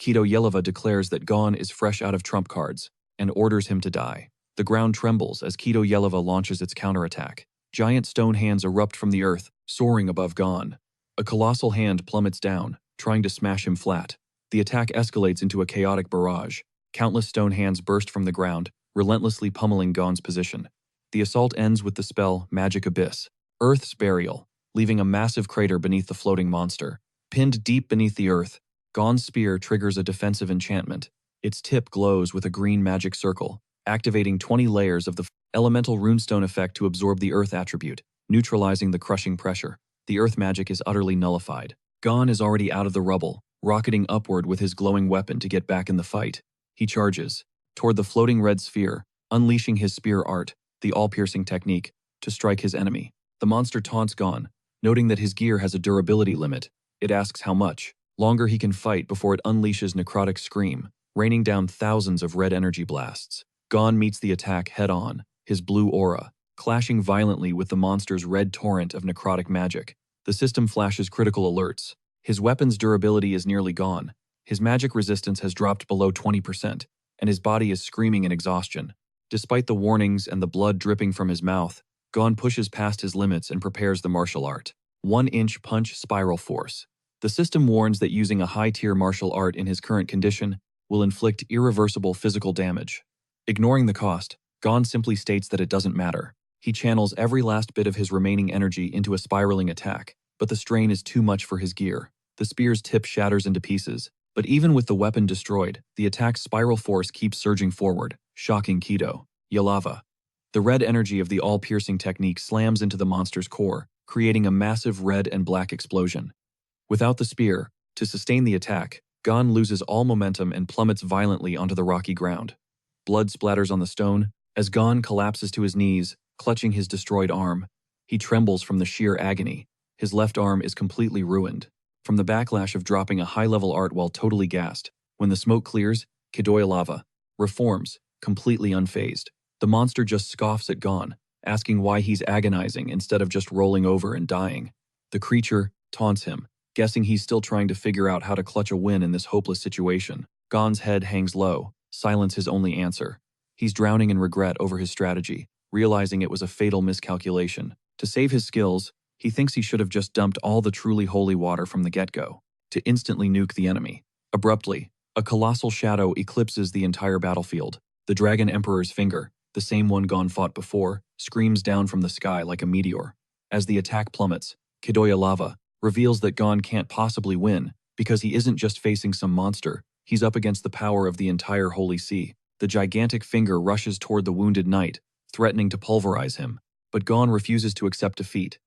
Yahello declares that Gon is fresh out of trump cards and orders him to die. The ground trembles as Yahello launches its counterattack. Giant stone hands erupt from the earth, soaring above Gon. A colossal hand plummets down, trying to smash him flat. The attack escalates into a chaotic barrage. Countless stone hands burst from the ground, relentlessly pummeling Gon's position. The assault ends with the spell Magic Abyss, Earth's Burial, leaving a massive crater beneath the floating monster. Pinned deep beneath the earth, Gon's spear triggers a defensive enchantment. Its tip glows with a green magic circle, activating 20 layers of the elemental runestone effect to absorb the earth attribute, neutralizing the crushing pressure. The earth magic is utterly nullified. Gon is already out of the rubble, rocketing upward with his glowing weapon to get back in the fight. He charges toward the floating red sphere, unleashing his spear art, the all-piercing technique, to strike his enemy. The monster taunts Gon, noting that his gear has a durability limit. It asks how much longer he can fight before it unleashes Necrotic Scream, raining down thousands of red energy blasts. Gon meets the attack head-on, his blue aura clashing violently with the monster's red torrent of necrotic magic. The system flashes critical alerts. His weapon's durability is nearly gone. His magic resistance has dropped below 20%, and his body is screaming in exhaustion. Despite the warnings and the blood dripping from his mouth, Gon pushes past his limits and prepares the martial art. 1-inch punch spiral force. The system warns that using a high-tier martial art in his current condition will inflict irreversible physical damage. Ignoring the cost, Gon simply states that it doesn't matter. He channels every last bit of his remaining energy into a spiraling attack, but the strain is too much for his gear. The spear's tip shatters into pieces, but even with the weapon destroyed, the attack's spiral force keeps surging forward, shocking Yahello. The red energy of the all-piercing technique slams into the monster's core, creating a massive red and black explosion. Without the spear, to sustain the attack, Gon loses all momentum and plummets violently onto the rocky ground. Blood splatters on the stone as Gon collapses to his knees, clutching his destroyed arm. He trembles from the sheer agony. His left arm is completely ruined from the backlash of dropping a high-level art while totally gassed. When the smoke clears, Yahello reforms, completely unfazed. The monster just scoffs at Gon, asking why he's agonizing instead of just rolling over and dying. The creature taunts him, guessing he's still trying to figure out how to clutch a win in this hopeless situation. Gon's head hangs low, silence his only answer. He's drowning in regret over his strategy, realizing it was a fatal miscalculation. To save his skills, he thinks he should have just dumped all the truly holy water from the get-go, to instantly nuke the enemy. Abruptly, a colossal shadow eclipses the entire battlefield. The Dragon Emperor's finger, the same one Gon fought before, screams down from the sky like a meteor. As the attack plummets, Kidoya Lava reveals that Gon can't possibly win because he isn't just facing some monster, he's up against the power of the entire Holy See. The gigantic finger rushes toward the wounded knight, threatening to pulverize him, but Gon refuses to accept defeat.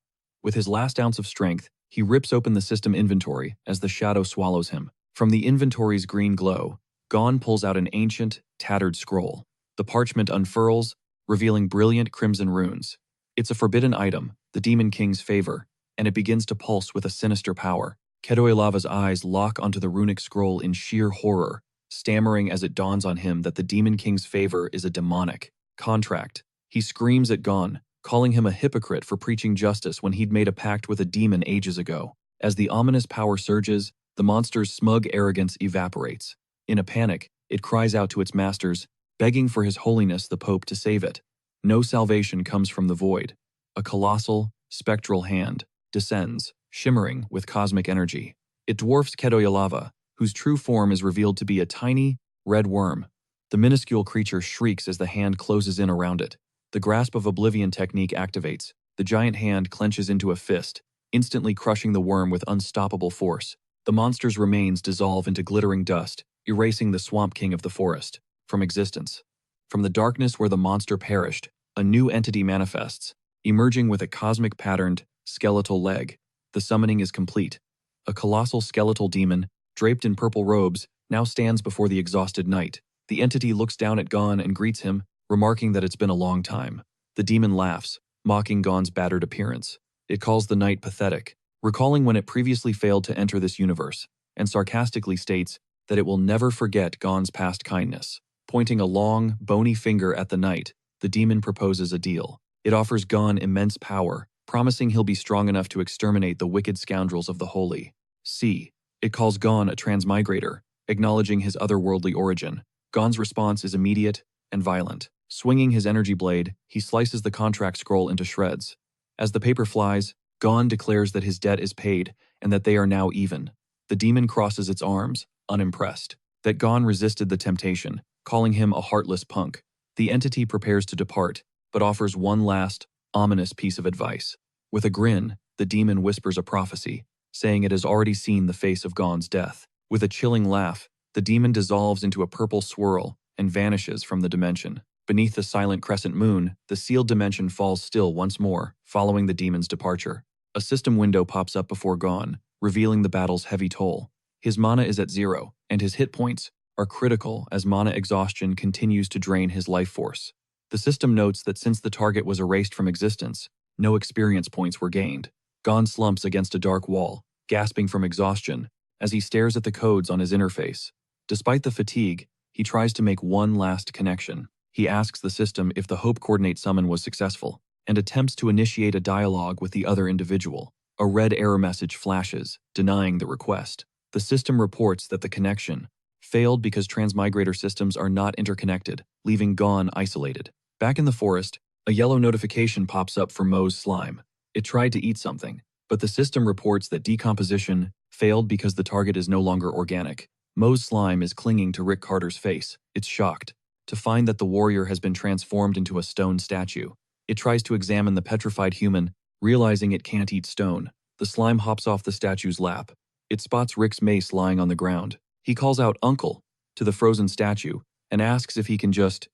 With his last ounce of strength, he rips open the system inventory as the shadow swallows him. From the inventory's green glow, Gon pulls out an ancient, tattered scroll. The parchment unfurls, revealing brilliant crimson runes. It's a forbidden item, the Demon King's favor, and it begins to pulse with a sinister power. Kidoya Lava's eyes lock onto the runic scroll in sheer horror, stammering as it dawns on him that the Demon King's favor is a demonic contract. He screams at Gon, calling him a hypocrite for preaching justice when he'd made a pact with a demon ages ago. As the ominous power surges, the monster's smug arrogance evaporates. In a panic, it cries out to its masters, begging for His Holiness the Pope to save it. No salvation comes from the void. A colossal, spectral hand descends, shimmering with cosmic energy. It dwarfs Kidoya Lava, whose true form is revealed to be a tiny, red worm. The minuscule creature shrieks as the hand closes in around it. The Grasp of Oblivion technique activates. The giant hand clenches into a fist, instantly crushing the worm with unstoppable force. The monster's remains dissolve into glittering dust, erasing the Swamp King of the forest from existence. From the darkness where the monster perished, a new entity manifests, emerging with a cosmic patterned, skeletal leg. The summoning is complete. A colossal skeletal demon, draped in purple robes, now stands before the exhausted knight. The entity looks down at Gon and greets him, remarking that it's been a long time. The demon laughs, mocking Gon's battered appearance. It calls the knight pathetic, recalling when it previously failed to enter this universe, and sarcastically states that it will never forget Gon's past kindness. Pointing a long, bony finger at the knight, the demon proposes a deal. It offers Gon immense power, promising he'll be strong enough to exterminate the wicked scoundrels of the Holy See. It calls Gon a transmigrator, acknowledging his otherworldly origin. Gon's response is immediate and violent. Swinging his energy blade, he slices the contract scroll into shreds. As the paper flies, Gon declares that his debt is paid and that they are now even. The demon crosses its arms, unimpressed. That Gon resisted the temptation, calling him a heartless punk. The entity prepares to depart, but offers one last, ominous piece of advice. With a grin, the demon whispers a prophecy, saying it has already seen the face of Gon's death. With a chilling laugh, the demon dissolves into a purple swirl and vanishes from the dimension. Beneath the silent crescent moon, the sealed dimension falls still once more, following the demon's departure. A system window pops up before Gon, revealing the battle's heavy toll. His mana is at 0, and his hit points are critical as mana exhaustion continues to drain his life force. The system notes that since the target was erased from existence, no experience points were gained. Gon slumps against a dark wall, gasping from exhaustion, as he stares at the codes on his interface. Despite the fatigue, he tries to make one last connection. He asks the system if the Hope Coordinate summon was successful, and attempts to initiate a dialogue with the other individual. A red error message flashes, denying the request. The system reports that the connection failed because transmigrator systems are not interconnected, leaving Gon isolated. Back in the forest, a yellow notification pops up for Mo's slime. It tried to eat something, but the system reports that decomposition failed because the target is no longer organic. Mo's slime is clinging to Rick Carter's face. It's shocked to find that the warrior has been transformed into a stone statue. It tries to examine the petrified human, realizing it can't eat stone. The slime hops off the statue's lap. It spots Rick's mace lying on the ground. He calls out "Uncle" to the frozen statue and asks if he can just,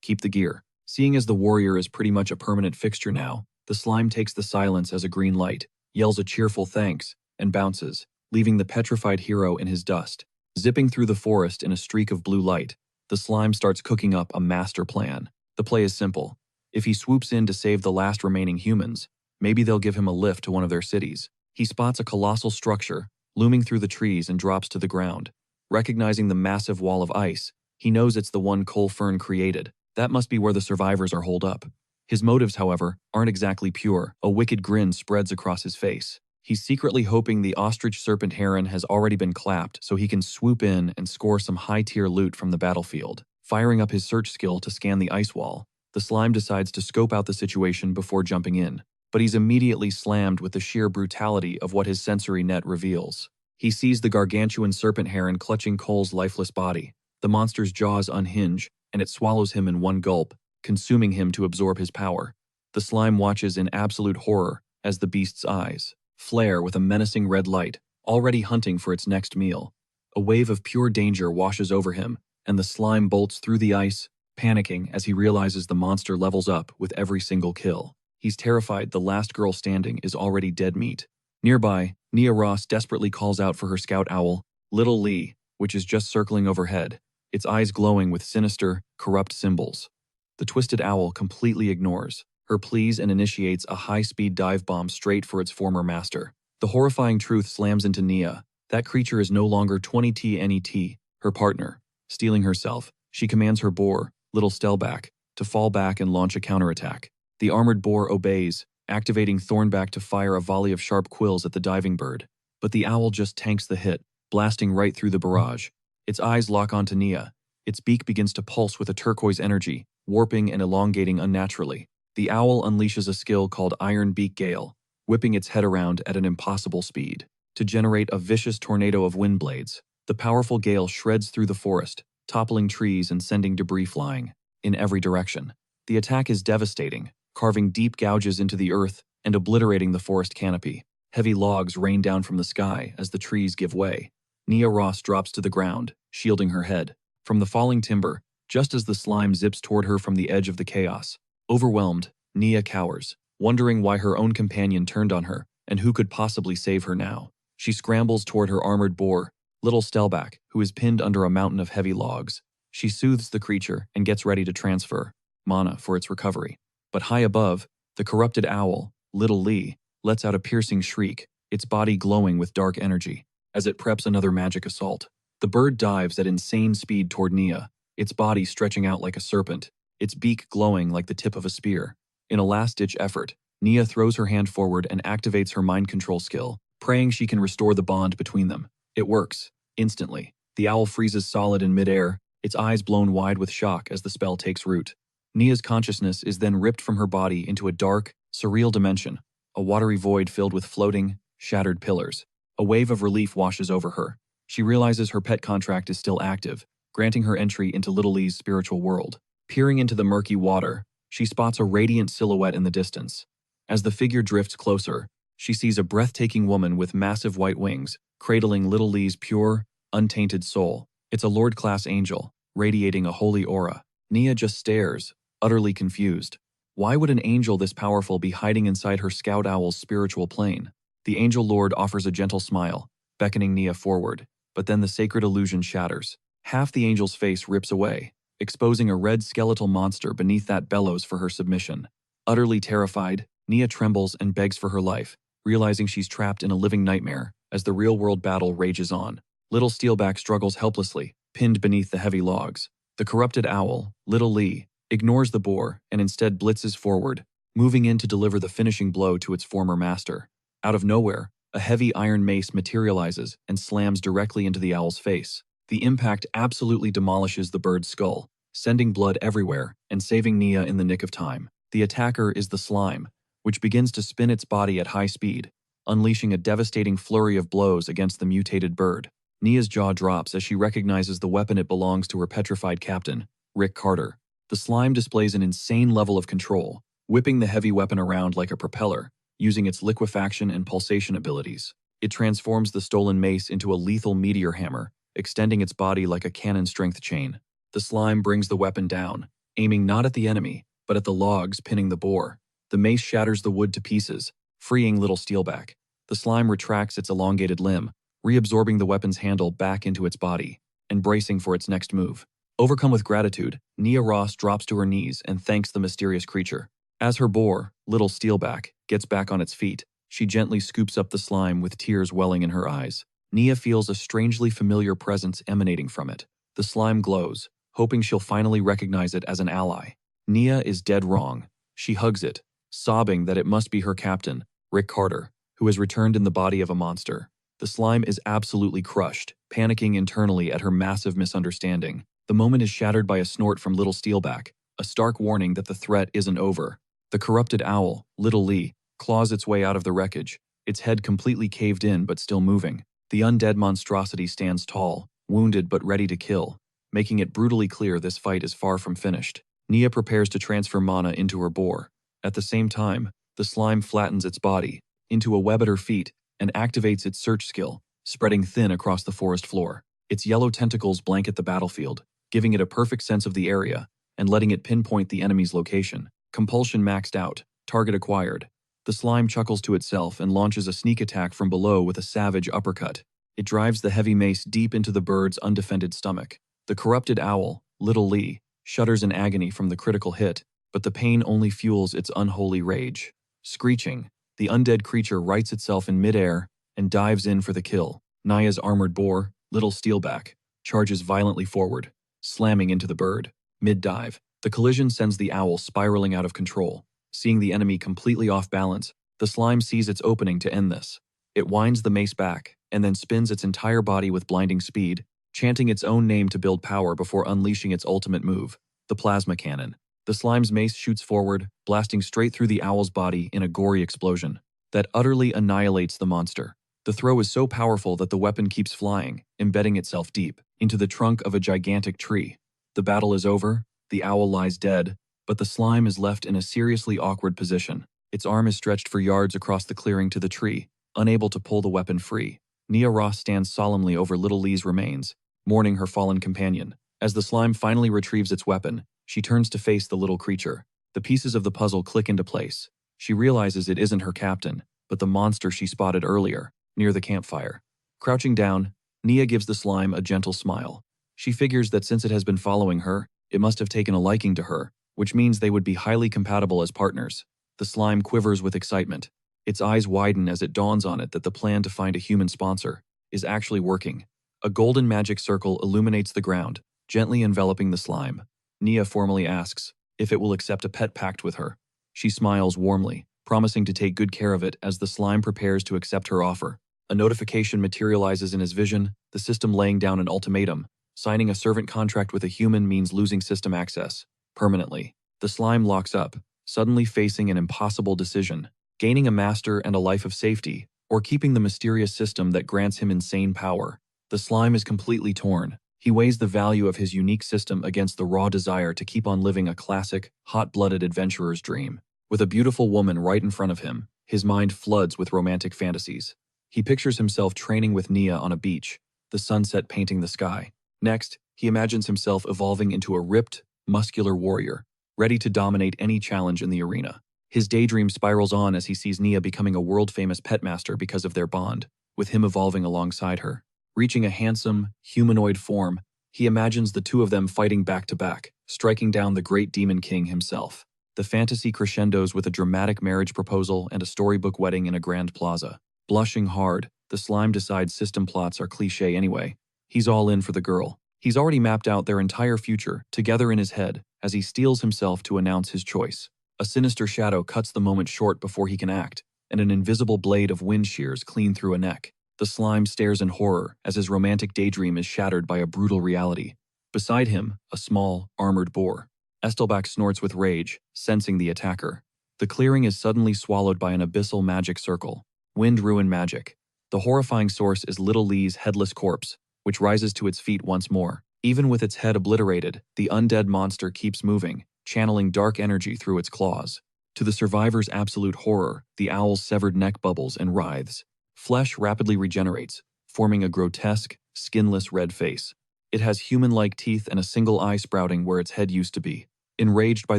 keep the gear. Seeing as the warrior is pretty much a permanent fixture now, the slime takes the silence as a green light, yells a cheerful thanks, and bounces, leaving the petrified hero in his dust. Zipping through the forest in a streak of blue light, the slime starts cooking up a master plan. The play is simple. If he swoops in to save the last remaining humans, maybe they'll give him a lift to one of their cities. He spots a colossal structure looming through the trees and drops to the ground. Recognizing the massive wall of ice, he knows it's the one Cole Fern created. That must be where the survivors are holed up. His motives, however, aren't exactly pure. A wicked grin spreads across his face. He's secretly hoping the ostrich serpent heron has already been clapped so he can swoop in and score some high-tier loot from the battlefield. Firing up his search skill to scan the ice wall, the slime decides to scope out the situation before jumping in, but he's immediately slammed with the sheer brutality of what his sensory net reveals. He sees the gargantuan serpent heron clutching Cole's lifeless body. The monster's jaws unhinge, and it swallows him in one gulp, consuming him to absorb his power. The slime watches in absolute horror as the beast's eyes flare with a menacing red light, already hunting for its next meal. A wave of pure danger washes over him, and the slime bolts through the ice, panicking as he realizes the monster levels up with every single kill. He's terrified the last girl standing is already dead meat. Nearby, Nia Ross desperately calls out for her scout owl, Little Lee, which is just circling overhead, its eyes glowing with sinister, corrupt symbols. The twisted owl completely ignores her pleas and initiates a high-speed dive bomb straight for its former master. The horrifying truth slams into Nia. That creature is no longer 20T NET, her partner. Steeling herself, she commands her boar, Little Stellback, to fall back and launch a counterattack. The armored boar obeys, activating Thornback to fire a volley of sharp quills at the diving bird. But the owl just tanks the hit, blasting right through the barrage. Its eyes lock onto Nia. Its beak begins to pulse with a turquoise energy, warping and elongating unnaturally. The owl unleashes a skill called Iron Beak Gale, whipping its head around at an impossible speed to generate a vicious tornado of wind blades. The powerful gale shreds through the forest, toppling trees and sending debris flying in every direction. The attack is devastating, carving deep gouges into the earth and obliterating the forest canopy. Heavy logs rain down from the sky as the trees give way. Nia Ross drops to the ground, shielding her head from the falling timber, just as the slime zips toward her from the edge of the chaos. Overwhelmed, Nia cowers, wondering why her own companion turned on her and who could possibly save her now. She scrambles toward her armored boar, Little Stellback, who is pinned under a mountain of heavy logs. She soothes the creature and gets ready to transfer mana for its recovery. But high above, the corrupted owl, Little Lee, lets out a piercing shriek, its body glowing with dark energy. As it preps another magic assault, the bird dives at insane speed toward Nia, its body stretching out like a serpent, its beak glowing like the tip of a spear. In a last-ditch effort, Nia throws her hand forward and activates her mind control skill, praying she can restore the bond between them. It works. Instantly, the owl freezes solid in midair, its eyes blown wide with shock as the spell takes root. Nia's consciousness is then ripped from her body into a dark, surreal dimension, a watery void filled with floating, shattered pillars. A wave of relief washes over her. She realizes her pet contract is still active, granting her entry into Little Lee's spiritual world. Peering into the murky water, she spots a radiant silhouette in the distance. As the figure drifts closer, she sees a breathtaking woman with massive white wings, cradling Little Lee's pure, untainted soul. It's a Lord-class angel, radiating a holy aura. Nia just stares, utterly confused. Why would an angel this powerful be hiding inside her scout owl's spiritual plane? The angel lord offers a gentle smile, beckoning Nia forward, but then the sacred illusion shatters. Half the angel's face rips away, exposing a red skeletal monster beneath that bellows for her submission. Utterly terrified, Nia trembles and begs for her life, realizing she's trapped in a living nightmare as the real-world battle rages on. Little Steelback struggles helplessly, pinned beneath the heavy logs. The corrupted owl, Little Lee, ignores the boar and instead blitzes forward, moving in to deliver the finishing blow to its former master. Out of nowhere, a heavy iron mace materializes and slams directly into the owl's face. The impact absolutely demolishes the bird's skull, sending blood everywhere and saving Nia in the nick of time. The attacker is the slime, which begins to spin its body at high speed, unleashing a devastating flurry of blows against the mutated bird. Nia's jaw drops as she recognizes the weapon it belongs to her petrified captain, Rick Carter. The slime displays an insane level of control, whipping the heavy weapon around like a propeller, using its liquefaction and pulsation abilities. It transforms the stolen mace into a lethal meteor hammer, extending its body like a cannon-strength chain. The slime brings the weapon down, aiming not at the enemy, but at the logs pinning the boar. The mace shatters the wood to pieces, freeing Little Steelback. The slime retracts its elongated limb, reabsorbing the weapon's handle back into its body, and bracing for its next move. Overcome with gratitude, Nia Ross drops to her knees and thanks the mysterious creature. As her boar, Little Steelback, gets back on its feet, she gently scoops up the slime with tears welling in her eyes. Nia feels a strangely familiar presence emanating from it. The slime glows, hoping she'll finally recognize it as an ally. Nia is dead wrong. She hugs it, sobbing that it must be her captain, Rick Carter. who has returned in the body of a monster. The slime is absolutely crushed, panicking internally at her massive misunderstanding. The moment is shattered by a snort from Little Steelback, a stark warning that the threat isn't over. The corrupted owl, Little Lee, claws its way out of the wreckage, its head completely caved in but still moving. The undead monstrosity stands tall, wounded but ready to kill, making it brutally clear this fight is far from finished. Nia prepares to transfer mana into her boar. At the same time, the slime flattens its body into a web at her feet and activates its search skill, spreading thin across the forest floor. Its yellow tentacles blanket the battlefield, giving it a perfect sense of the area and letting it pinpoint the enemy's location. Compulsion maxed out, target acquired. The slime chuckles to itself and launches a sneak attack from below with a savage uppercut. It drives the heavy mace deep into the bird's undefended stomach. The corrupted owl, Little Lee, shudders in agony from the critical hit, but the pain only fuels its unholy rage. Screeching, the undead creature rights itself in midair and dives in for the kill. Naya's armored boar, Little Steelback, charges violently forward, slamming into the bird. Mid-dive, the collision sends the owl spiraling out of control. Seeing the enemy completely off balance, the slime sees its opening to end this. It winds the mace back and then spins its entire body with blinding speed, chanting its own name to build power before unleashing its ultimate move, the plasma cannon. The slime's mace shoots forward, blasting straight through the owl's body in a gory explosion that utterly annihilates the monster. The throw is so powerful that the weapon keeps flying, embedding itself deep into the trunk of a gigantic tree. The battle is over, the owl lies dead, but the slime is left in a seriously awkward position. Its arm is stretched for yards across the clearing to the tree, unable to pull the weapon free. Nia Ross stands solemnly over Little Lee's remains, mourning her fallen companion. As the slime finally retrieves its weapon, she turns to face the little creature. The pieces of the puzzle click into place. She realizes it isn't her captain, but the monster she spotted earlier, near the campfire. Crouching down, Nia gives the slime a gentle smile. She figures that since it has been following her, it must have taken a liking to her, which means they would be highly compatible as partners. The slime quivers with excitement. Its eyes widen as it dawns on it that the plan to find a human sponsor is actually working. A golden magic circle illuminates the ground, gently enveloping the slime. Nia formally asks if it will accept a pet pact with her. She smiles warmly, promising to take good care of it as the slime prepares to accept her offer. A notification materializes in his vision, the system laying down an ultimatum. Signing a servant contract with a human means losing system access permanently. The slime locks up, suddenly facing an impossible decision: gaining a master and a life of safety, or keeping the mysterious system that grants him insane power. The slime is completely torn. He weighs the value of his unique system against the raw desire to keep on living a classic, hot-blooded adventurer's dream. With a beautiful woman right in front of him, his mind floods with romantic fantasies. He pictures himself training with Nia on a beach, the sunset painting the sky. Next, he imagines himself evolving into a ripped, muscular warrior, ready to dominate any challenge in the arena. His daydream spirals on as he sees Nia becoming a world-famous petmaster because of their bond, with him evolving alongside her. Reaching a handsome, humanoid form, he imagines the two of them fighting back-to-back, striking down the great demon king himself. The fantasy crescendos with a dramatic marriage proposal and a storybook wedding in a grand plaza. Blushing hard, the slime decides system plots are cliché anyway. He's all in for the girl. He's already mapped out their entire future, together in his head, as he steels himself to announce his choice. A sinister shadow cuts the moment short before he can act, and an invisible blade of wind shears clean through a neck. The slime stares in horror as his romantic daydream is shattered by a brutal reality. Beside him, a small, armored boar. Estelbach snorts with rage, sensing the attacker. The clearing is suddenly swallowed by an abyssal magic circle. Wind ruin magic. The horrifying source is Little Lee's headless corpse, which rises to its feet once more. Even with its head obliterated, the undead monster keeps moving, channeling dark energy through its claws. To the survivor's absolute horror, the owl's severed neck bubbles and writhes. Flesh rapidly regenerates, forming a grotesque, skinless red face. It has human-like teeth and a single eye sprouting where its head used to be. Enraged by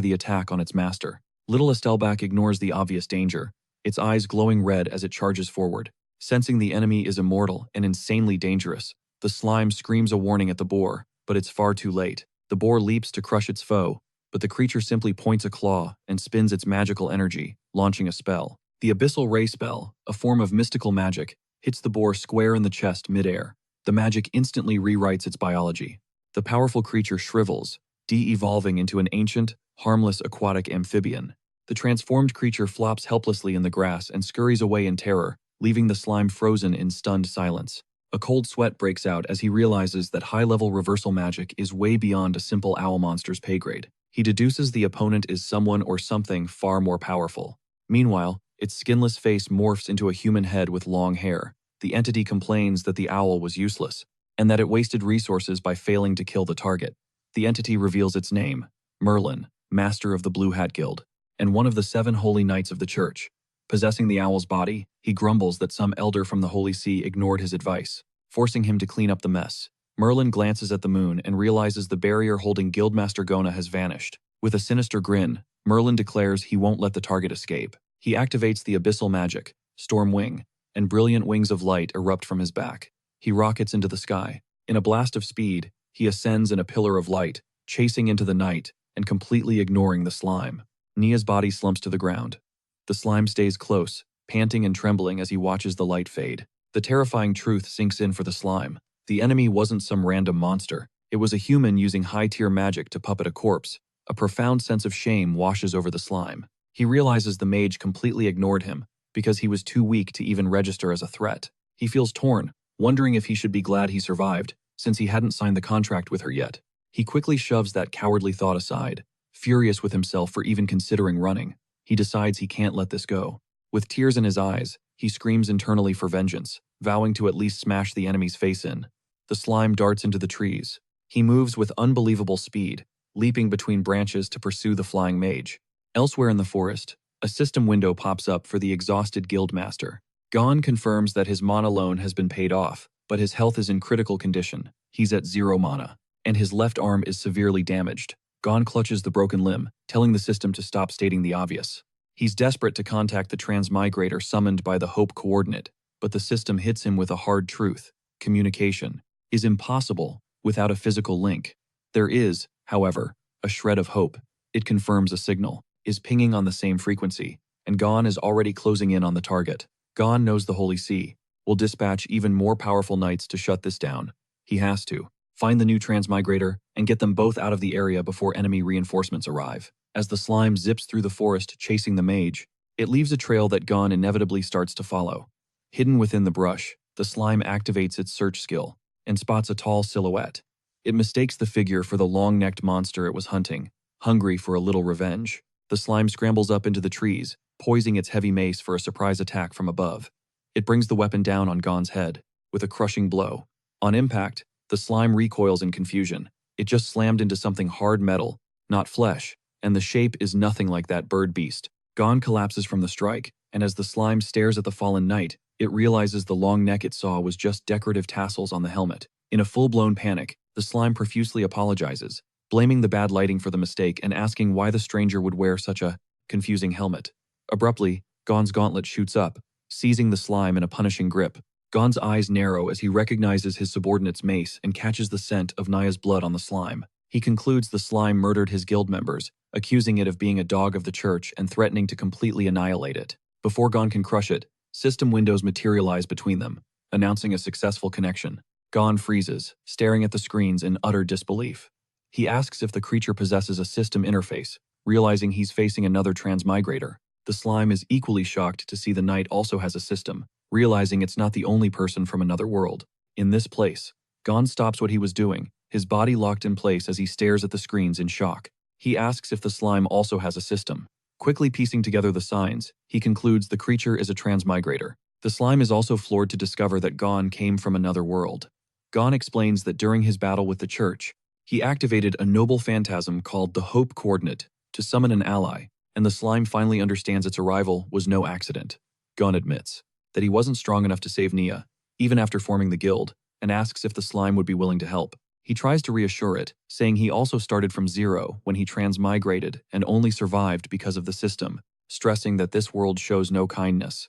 the attack on its master, Little Estelbach ignores the obvious danger, its eyes glowing red as it charges forward. Sensing the enemy is immortal and insanely dangerous, the slime screams a warning at the boar, but it's far too late. The boar leaps to crush its foe, but the creature simply points a claw and spins its magical energy, launching a spell. The Abyssal Ray spell, a form of mystical magic, hits the boar square in the chest midair. The magic instantly rewrites its biology. The powerful creature shrivels, de-evolving into an ancient, harmless aquatic amphibian. The transformed creature flops helplessly in the grass and scurries away in terror, leaving the slime frozen in stunned silence. A cold sweat breaks out as he realizes that high-level reversal magic is way beyond a simple owl monster's pay grade. He deduces the opponent is someone or something far more powerful. Meanwhile, its skinless face morphs into a human head with long hair. The entity complains that the owl was useless, and that it wasted resources by failing to kill the target. The entity reveals its name, Merlin, master of the Blue Hat Guild, and one of the 7 holy knights of the church. Possessing the owl's body, he grumbles that some elder from the Holy See ignored his advice, forcing him to clean up the mess. Merlin glances at the moon and realizes the barrier holding Guildmaster Gona has vanished. With a sinister grin, Merlin declares he won't let the target escape. He activates the abyssal magic, Storm Wing, and brilliant wings of light erupt from his back. He rockets into the sky. In a blast of speed, he ascends in a pillar of light, chasing into the night and completely ignoring the slime. Nia's body slumps to the ground. The slime stays close, panting and trembling as he watches the light fade. The terrifying truth sinks in for the slime. The enemy wasn't some random monster. It was a human using high-tier magic to puppet a corpse. A profound sense of shame washes over the slime. He realizes the mage completely ignored him because he was too weak to even register as a threat. He feels torn, wondering if he should be glad he survived, since he hadn't signed the contract with her yet. He quickly shoves that cowardly thought aside, furious with himself for even considering running. He decides he can't let this go. With tears in his eyes, he screams internally for vengeance, vowing to at least smash the enemy's face in. The slime darts into the trees. He moves with unbelievable speed, leaping between branches to pursue the flying mage. Elsewhere in the forest, a system window pops up for the exhausted guildmaster. Gon confirms that his mana loan has been paid off, but his health is in critical condition. He's at 0 mana, and his left arm is severely damaged. Gon clutches the broken limb, telling the system to stop stating the obvious. He's desperate to contact the transmigrator summoned by the Hope coordinate, but the system hits him with a hard truth. Communication is impossible without a physical link. There is, however, a shred of hope. It confirms a signal is pinging on the same frequency, and Gon is already closing in on the target. Gon knows the Holy See will dispatch even more powerful knights to shut this down. He has to find the new transmigrator and get them both out of the area before enemy reinforcements arrive. As the slime zips through the forest chasing the mage, it leaves a trail that Gon inevitably starts to follow. Hidden within the brush, the slime activates its search skill and spots a tall silhouette. It mistakes the figure for the long-necked monster it was hunting, hungry for a little revenge. The slime scrambles up into the trees, poising its heavy mace for a surprise attack from above. It brings the weapon down on Gon's head, with a crushing blow. On impact, the slime recoils in confusion. It just slammed into something hard metal, not flesh, and the shape is nothing like that bird beast. Gon collapses from the strike, and as the slime stares at the fallen knight, it realizes the long neck it saw was just decorative tassels on the helmet. In a full-blown panic, the slime profusely apologizes, blaming the bad lighting for the mistake and asking why the stranger would wear such a confusing helmet. Abruptly, Gon's gauntlet shoots up, seizing the slime in a punishing grip. Gon's eyes narrow as he recognizes his subordinate's mace and catches the scent of Naya's blood on the slime. He concludes the slime murdered his guild members, accusing it of being a dog of the church and threatening to completely annihilate it. Before Gon can crush it, system windows materialize between them, announcing a successful connection. Gon freezes, staring at the screens in utter disbelief. He asks if the creature possesses a system interface, realizing he's facing another transmigrator. The slime is equally shocked to see the knight also has a system, realizing it's not the only person from another world. In this place, Gon stops what he was doing, his body locked in place as he stares at the screens in shock. He asks if the slime also has a system. Quickly piecing together the signs, he concludes the creature is a transmigrator. The slime is also floored to discover that Gon came from another world. Gon explains that during his battle with the church, he activated a noble phantasm called the Hope coordinate to summon an ally, and the slime finally understands its arrival was no accident. Gon admits that he wasn't strong enough to save Nia, even after forming the guild, and asks if the slime would be willing to help. He tries to reassure it, saying he also started from 0 when he transmigrated and only survived because of the system, stressing that this world shows no kindness.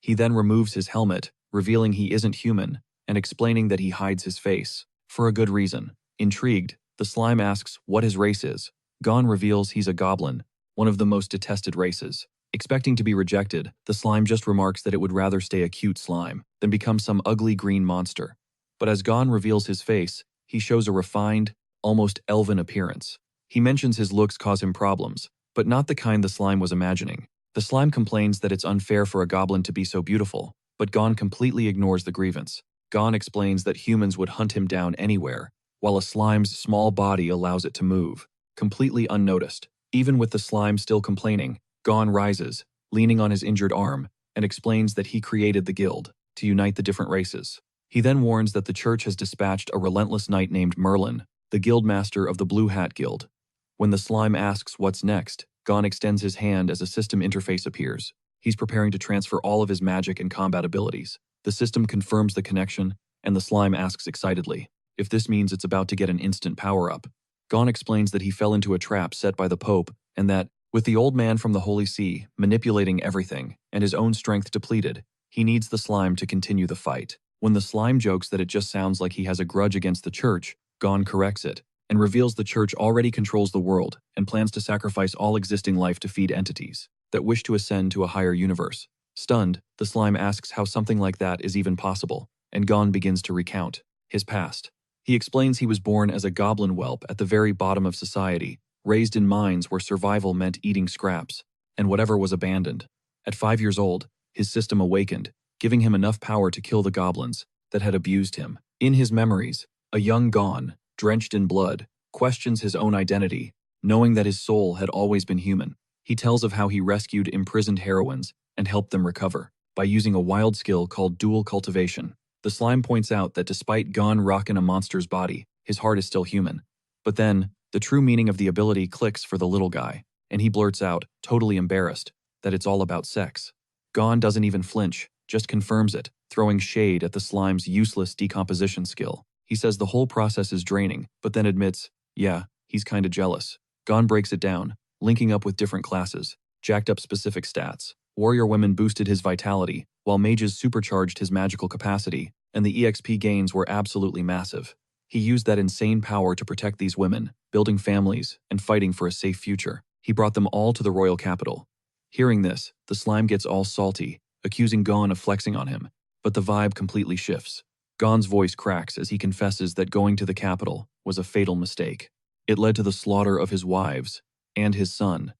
He then removes his helmet, revealing he isn't human, and explaining that he hides his face, for a good reason. Intrigued, the slime asks what his race is. Gon reveals he's a goblin, one of the most detested races. Expecting to be rejected, the slime just remarks that it would rather stay a cute slime than become some ugly green monster. But as Gon reveals his face, he shows a refined, almost elven appearance. He mentions his looks cause him problems, but not the kind the slime was imagining. The slime complains that it's unfair for a goblin to be so beautiful, But Gon completely ignores the grievance. Gon explains that humans would hunt him down anywhere, while a slime's small body allows it to move, completely unnoticed. Even with the slime still complaining, Gon rises, leaning on his injured arm, and explains that he created the guild to unite the different races. He then warns that the church has dispatched a relentless knight named Merlin, the guildmaster of the Blue Hat Guild. When the slime asks what's next, Gon extends his hand as a system interface appears. He's preparing to transfer all of his magic and combat abilities. The system confirms the connection, and the slime asks excitedly if this means it's about to get an instant power-up. Gon explains that he fell into a trap set by the Pope, and that, with the old man from the Holy See manipulating everything and his own strength depleted, he needs the slime to continue the fight. When the slime jokes that it just sounds like he has a grudge against the church, Gon corrects it and reveals the church already controls the world and plans to sacrifice all existing life to feed entities that wish to ascend to a higher universe. Stunned, the slime asks how something like that is even possible, and Gon begins to recount his past. He explains he was born as a goblin whelp at the very bottom of society, raised in mines where survival meant eating scraps, and whatever was abandoned. At 5 years old, his system awakened, giving him enough power to kill the goblins that had abused him. In his memories, a young Gon, drenched in blood, questions his own identity, knowing that his soul had always been human. He tells of how he rescued imprisoned heroines and helped them recover by using a wild skill called dual cultivation. The slime points out that despite Gon rocking a monster's body, his heart is still human. But then, the true meaning of the ability clicks for the little guy, and he blurts out, totally embarrassed, that it's all about sex. Gon doesn't even flinch, just confirms it, throwing shade at the slime's useless decomposition skill. He says the whole process is draining, but then admits, yeah, he's kinda jealous. Gon breaks it down, linking up with different classes, jacked up specific stats. Warrior women boosted his vitality, while mages supercharged his magical capacity, and the EXP gains were absolutely massive. He used that insane power to protect these women, building families, and fighting for a safe future. He brought them all to the royal capital. Hearing this, the slime gets all salty, accusing Gon of flexing on him, but the vibe completely shifts. Gon's voice cracks as he confesses that going to the capital was a fatal mistake. It led to the slaughter of his wives and his son.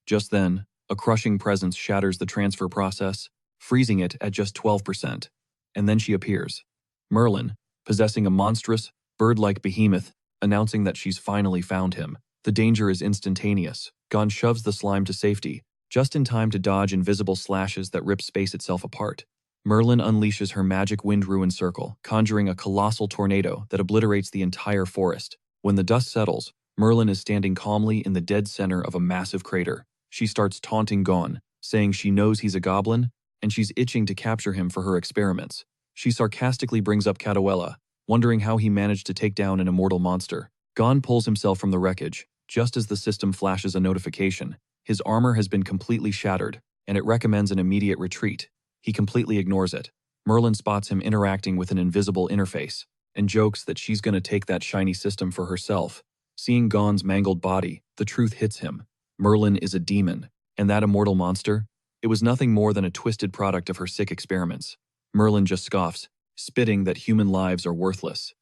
Just then, a crushing presence shatters the transfer process, freezing it at just 12%. And then she appears. Merlin, possessing a monstrous, bird-like behemoth, announcing that she's finally found him. The danger is instantaneous. Gon shoves the slime to safety, just in time to dodge invisible slashes that rip space itself apart. Merlin unleashes her magic wind ruin circle, conjuring a colossal tornado that obliterates the entire forest. When the dust settles, Merlin is standing calmly in the dead center of a massive crater. She starts taunting Gon, saying she knows he's a goblin, and she's itching to capture him for her experiments. She sarcastically brings up Cadwella, wondering how he managed to take down an immortal monster. Gon pulls himself from the wreckage, just as the system flashes a notification. His armor has been completely shattered, and it recommends an immediate retreat. He completely ignores it. Merlin spots him interacting with an invisible interface, and jokes that she's gonna take that shiny system for herself. Seeing Gon's mangled body, the truth hits him. Merlin is a demon, and that immortal monster? It was nothing more than a twisted product of her sick experiments. Merlin just scoffs, spitting that human lives are worthless.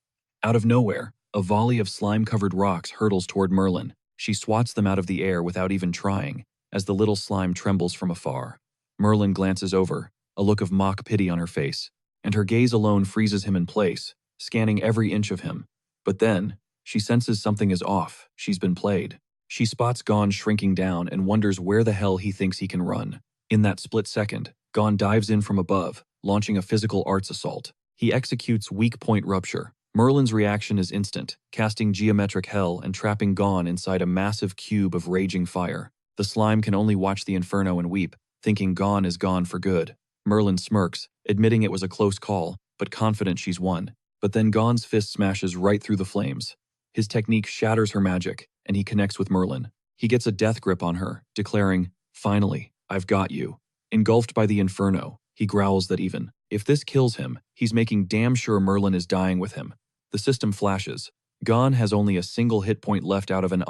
Out of nowhere, a volley of slime-covered rocks hurtles toward Merlin. She swats them out of the air without even trying, as the little slime trembles from afar. Merlin glances over, a look of mock pity on her face, and her gaze alone freezes him in place, scanning every inch of him. But then, she senses something is off. She's been played. She spots Gon shrinking down and wonders where the hell he thinks he can run. In that split second, Gon dives in from above, launching a physical arts assault. He executes weak point rupture. Merlin's reaction is instant, casting geometric hell and trapping Gon inside a massive cube of raging fire. The slime can only watch the inferno and weep, thinking Gon is gone for good. Merlin smirks, admitting it was a close call, but confident she's won. But then Gon's fist smashes right through the flames. His technique shatters her magic, and he connects with Merlin. He gets a death grip on her, declaring, "Finally, I've got you." Engulfed by the inferno, he growls that even if this kills him, he's making damn sure Merlin is dying with him. The system flashes. Gon has only a single hit point left out of an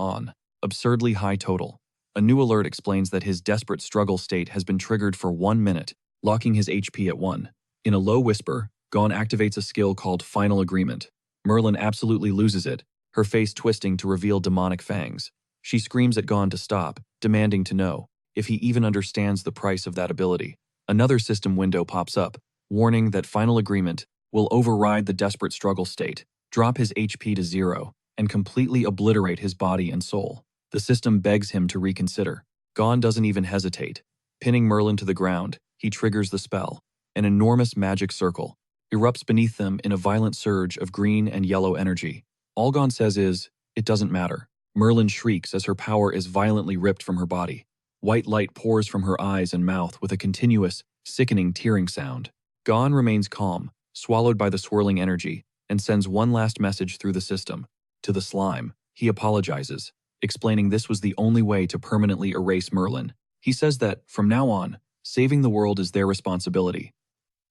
absurdly high total. A new alert explains that his desperate struggle state has been triggered for 1 minute, locking his HP at 1. In a low whisper, Gon activates a skill called Final Agreement. Merlin absolutely loses it, her face twisting to reveal demonic fangs. She screams at Gon to stop, demanding to know if he even understands the price of that ability. Another system window pops up, warning that final agreement will override the desperate struggle state, drop his HP to 0, and completely obliterate his body and soul. The system begs him to reconsider. Gon doesn't even hesitate. Pinning Merlin to the ground, he triggers the spell. An enormous magic circle erupts beneath them in a violent surge of green and yellow energy. All Gon says is, "It doesn't matter." Merlin shrieks as her power is violently ripped from her body. White light pours from her eyes and mouth with a continuous, sickening tearing sound. Gon remains calm, swallowed by the swirling energy, and sends one last message through the system. To the slime, he apologizes, explaining this was the only way to permanently erase Merlin. He says that, from now on, saving the world is their responsibility,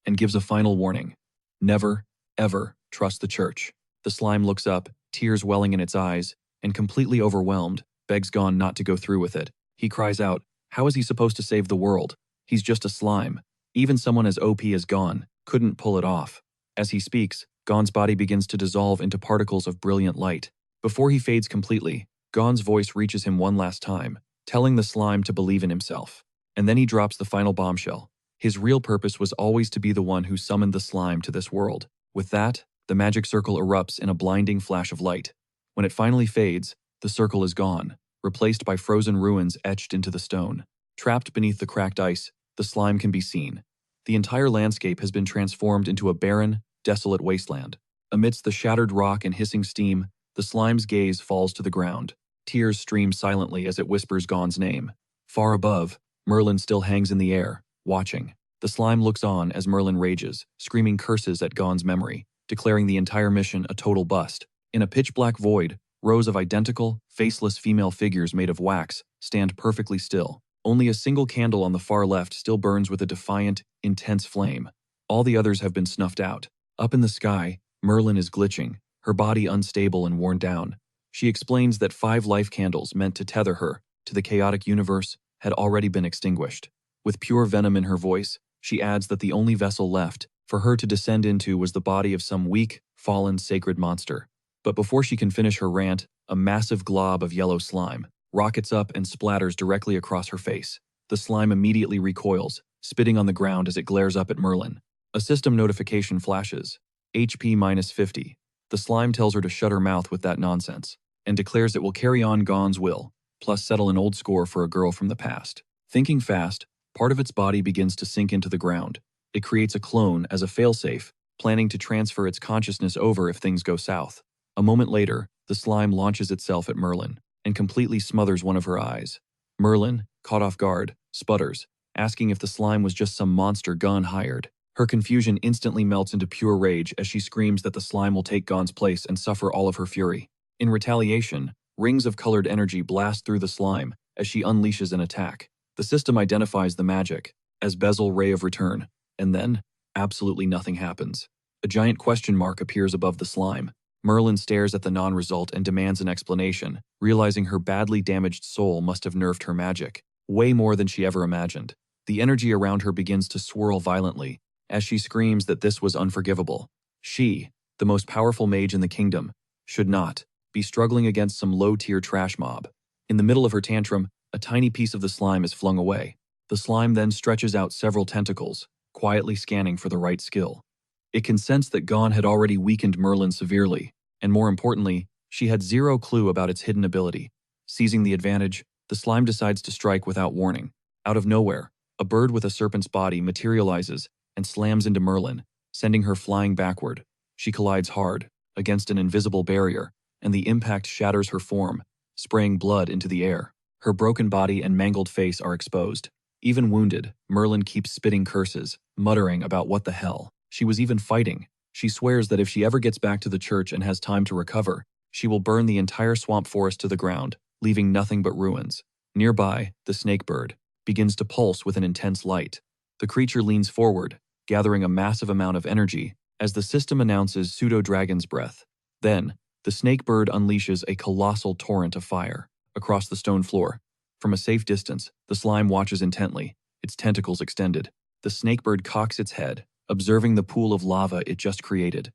and gives a final warning. Never, ever trust the church. The slime looks up, tears welling in its eyes, and completely overwhelmed, begs Gon not to go through with it. He cries out, how is he supposed to save the world? He's just a slime. Even someone as OP as Gon couldn't pull it off. As he speaks, Gon's body begins to dissolve into particles of brilliant light. Before he fades completely, Gon's voice reaches him one last time, telling the slime to believe in himself. And then he drops the final bombshell. His real purpose was always to be the one who summoned the slime to this world. With that, the magic circle erupts in a blinding flash of light. When it finally fades, the circle is gone, replaced by frozen ruins etched into the stone. Trapped beneath the cracked ice, the slime can be seen. The entire landscape has been transformed into a barren, desolate wasteland. Amidst the shattered rock and hissing steam, the slime's gaze falls to the ground. Tears stream silently as it whispers Gon's name. Far above, Merlin still hangs in the air, watching. The slime looks on as Merlin rages, screaming curses at Gon's memory, declaring the entire mission a total bust. In a pitch-black void, rows of identical, faceless female figures made of wax stand perfectly still. Only a single candle on the far left still burns with a defiant, intense flame. All the others have been snuffed out. Up in the sky, Merlin is glitching, her body unstable and worn down. She explains that 5 life candles meant to tether her to the chaotic universe had already been extinguished. With pure venom in her voice, she adds that the only vessel left for her to descend into was the body of some weak, fallen sacred monster. But before she can finish her rant, a massive glob of yellow slime rockets up and splatters directly across her face. The slime immediately recoils, spitting on the ground as it glares up at Merlin. A system notification flashes. HP minus 50. The slime tells her to shut her mouth with that nonsense, and declares it will carry on Gon's will, plus settle an old score for a girl from the past. Thinking fast, part of its body begins to sink into the ground. It creates a clone as a failsafe, planning to transfer its consciousness over if things go south. A moment later, the slime launches itself at Merlin and completely smothers one of her eyes. Merlin, caught off guard, sputters, asking if the slime was just some monster Gon hired. Her confusion instantly melts into pure rage as she screams that the slime will take Gon's place and suffer all of her fury. In retaliation, rings of colored energy blast through the slime as she unleashes an attack. The system identifies the magic as Bezel Ray of Return, and then, absolutely nothing happens. A giant question mark appears above the slime. Merlin stares at the non-result and demands an explanation, realizing her badly damaged soul must have nerfed her magic, way more than she ever imagined. The energy around her begins to swirl violently as she screams that this was unforgivable. She, the most powerful mage in the kingdom, should not be struggling against some low-tier trash mob. In the middle of her tantrum, a tiny piece of the slime is flung away. The slime then stretches out several tentacles, quietly scanning for the right skill. It can sense that Gon had already weakened Merlin severely, and more importantly, she had zero clue about its hidden ability. Seizing the advantage, the slime decides to strike without warning. Out of nowhere, a bird with a serpent's body materializes and slams into Merlin, sending her flying backward. She collides hard against an invisible barrier, and the impact shatters her form, spraying blood into the air. Her broken body and mangled face are exposed. Even wounded, Merlin keeps spitting curses, muttering about what the hell she was even fighting. She swears that if she ever gets back to the church and has time to recover, she will burn the entire swamp forest to the ground, leaving nothing but ruins. Nearby, the snake bird begins to pulse with an intense light. The creature leans forward, gathering a massive amount of energy as the system announces pseudo-dragon's breath. Then, the snake bird unleashes a colossal torrent of fire across the stone floor. From a safe distance, the slime watches intently, its tentacles extended. The snake bird cocks its head, observing the pool of lava it just created.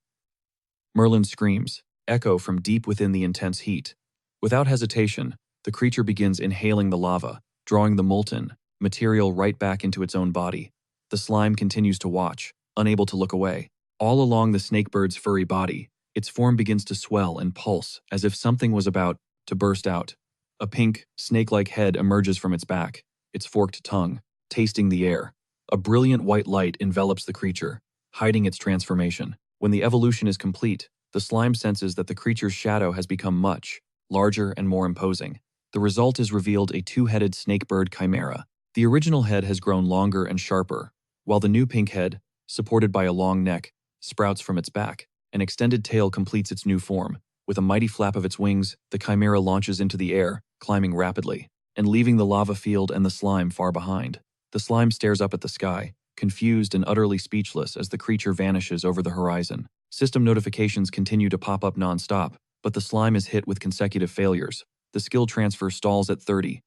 Merlin screams, echo from deep within the intense heat. Without hesitation, the creature begins inhaling the lava, drawing the molten material right back into its own body. The slime continues to watch, unable to look away. All along the snakebird's furry body, its form begins to swell and pulse as if something was about to burst out. A pink, snake-like head emerges from its back, its forked tongue tasting the air. A brilliant white light envelops the creature, hiding its transformation. When the evolution is complete, the slime senses that the creature's shadow has become much larger and more imposing. The result is revealed a two-headed snakebird chimera. The original head has grown longer and sharper, while the new pink head, supported by a long neck, sprouts from its back. An extended tail completes its new form. With a mighty flap of its wings, the chimera launches into the air, climbing rapidly, and leaving the lava field and the slime far behind. The slime stares up at the sky, confused and utterly speechless as the creature vanishes over the horizon. System notifications continue to pop up non-stop, but the slime is hit with consecutive failures. The skill transfer stalls at 37%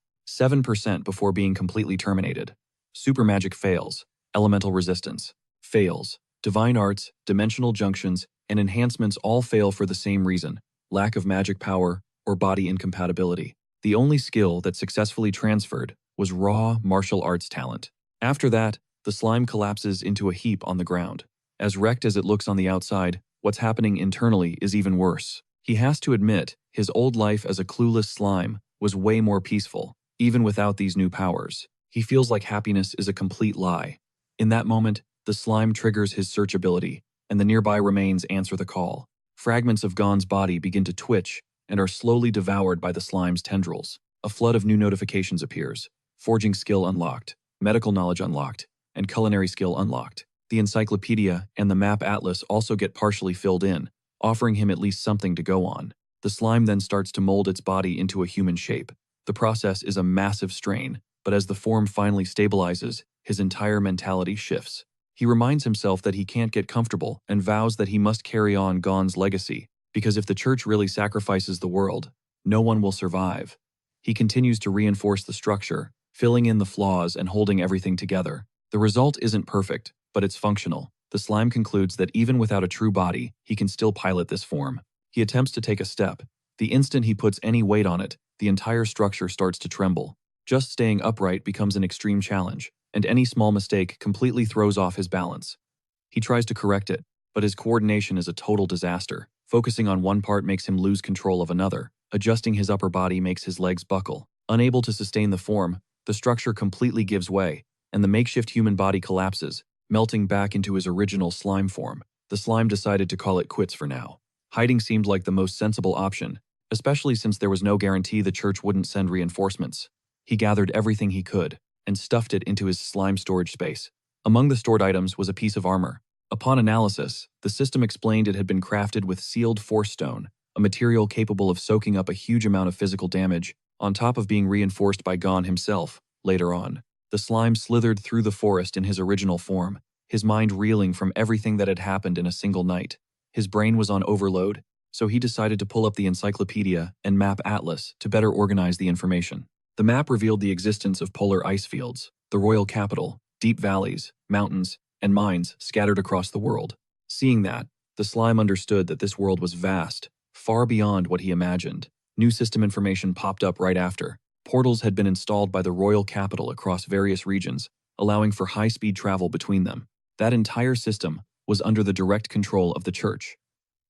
before being completely terminated. Super magic fails. Elemental resistance fails. Divine arts, dimensional junctions, and enhancements all fail for the same reason: lack of magic power or body incompatibility. The only skill that successfully transferred was raw martial arts talent. After that, the slime collapses into a heap on the ground. As wrecked as it looks on the outside, what's happening internally is even worse. He has to admit, his old life as a clueless slime was way more peaceful, even without these new powers. He feels like happiness is a complete lie. In that moment, the slime triggers his search ability, and the nearby remains answer the call. Fragments of Gon's body begin to twitch and are slowly devoured by the slime's tendrils. A flood of new notifications appears. Forging skill unlocked, medical knowledge unlocked, and culinary skill unlocked. The encyclopedia and the map atlas also get partially filled in, offering him at least something to go on. The slime then starts to mold its body into a human shape. The process is a massive strain, but as the form finally stabilizes, his entire mentality shifts. He reminds himself that he can't get comfortable and vows that he must carry on Gon's legacy, because if the church really sacrifices the world, no one will survive. He continues to reinforce the structure, filling in the flaws and holding everything together. The result isn't perfect, but it's functional. The slime concludes that even without a true body, he can still pilot this form. He attempts to take a step. The instant he puts any weight on it, the entire structure starts to tremble. Just staying upright becomes an extreme challenge, and any small mistake completely throws off his balance. He tries to correct it, but his coordination is a total disaster. Focusing on one part makes him lose control of another. Adjusting his upper body makes his legs buckle. Unable to sustain the form, the structure completely gives way, and the makeshift human body collapses, melting back into his original slime form. The slime decided to call it quits for now. Hiding seemed like the most sensible option, especially since there was no guarantee the church wouldn't send reinforcements. He gathered everything he could and stuffed it into his slime storage space. Among the stored items was a piece of armor. Upon analysis, the system explained it had been crafted with sealed force stone, a material capable of soaking up a huge amount of physical damage, on top of being reinforced by Gon himself later on. The slime slithered through the forest in his original form, his mind reeling from everything that had happened in a single night. His brain was on overload, so he decided to pull up the encyclopedia and map atlas to better organize the information. The map revealed the existence of polar ice fields, the royal capital, deep valleys, mountains, and mines scattered across the world. Seeing that, the slime understood that this world was vast, far beyond what he imagined. New system information popped up right after. Portals had been installed by the royal capital across various regions, allowing for high-speed travel between them. That entire system was under the direct control of the church.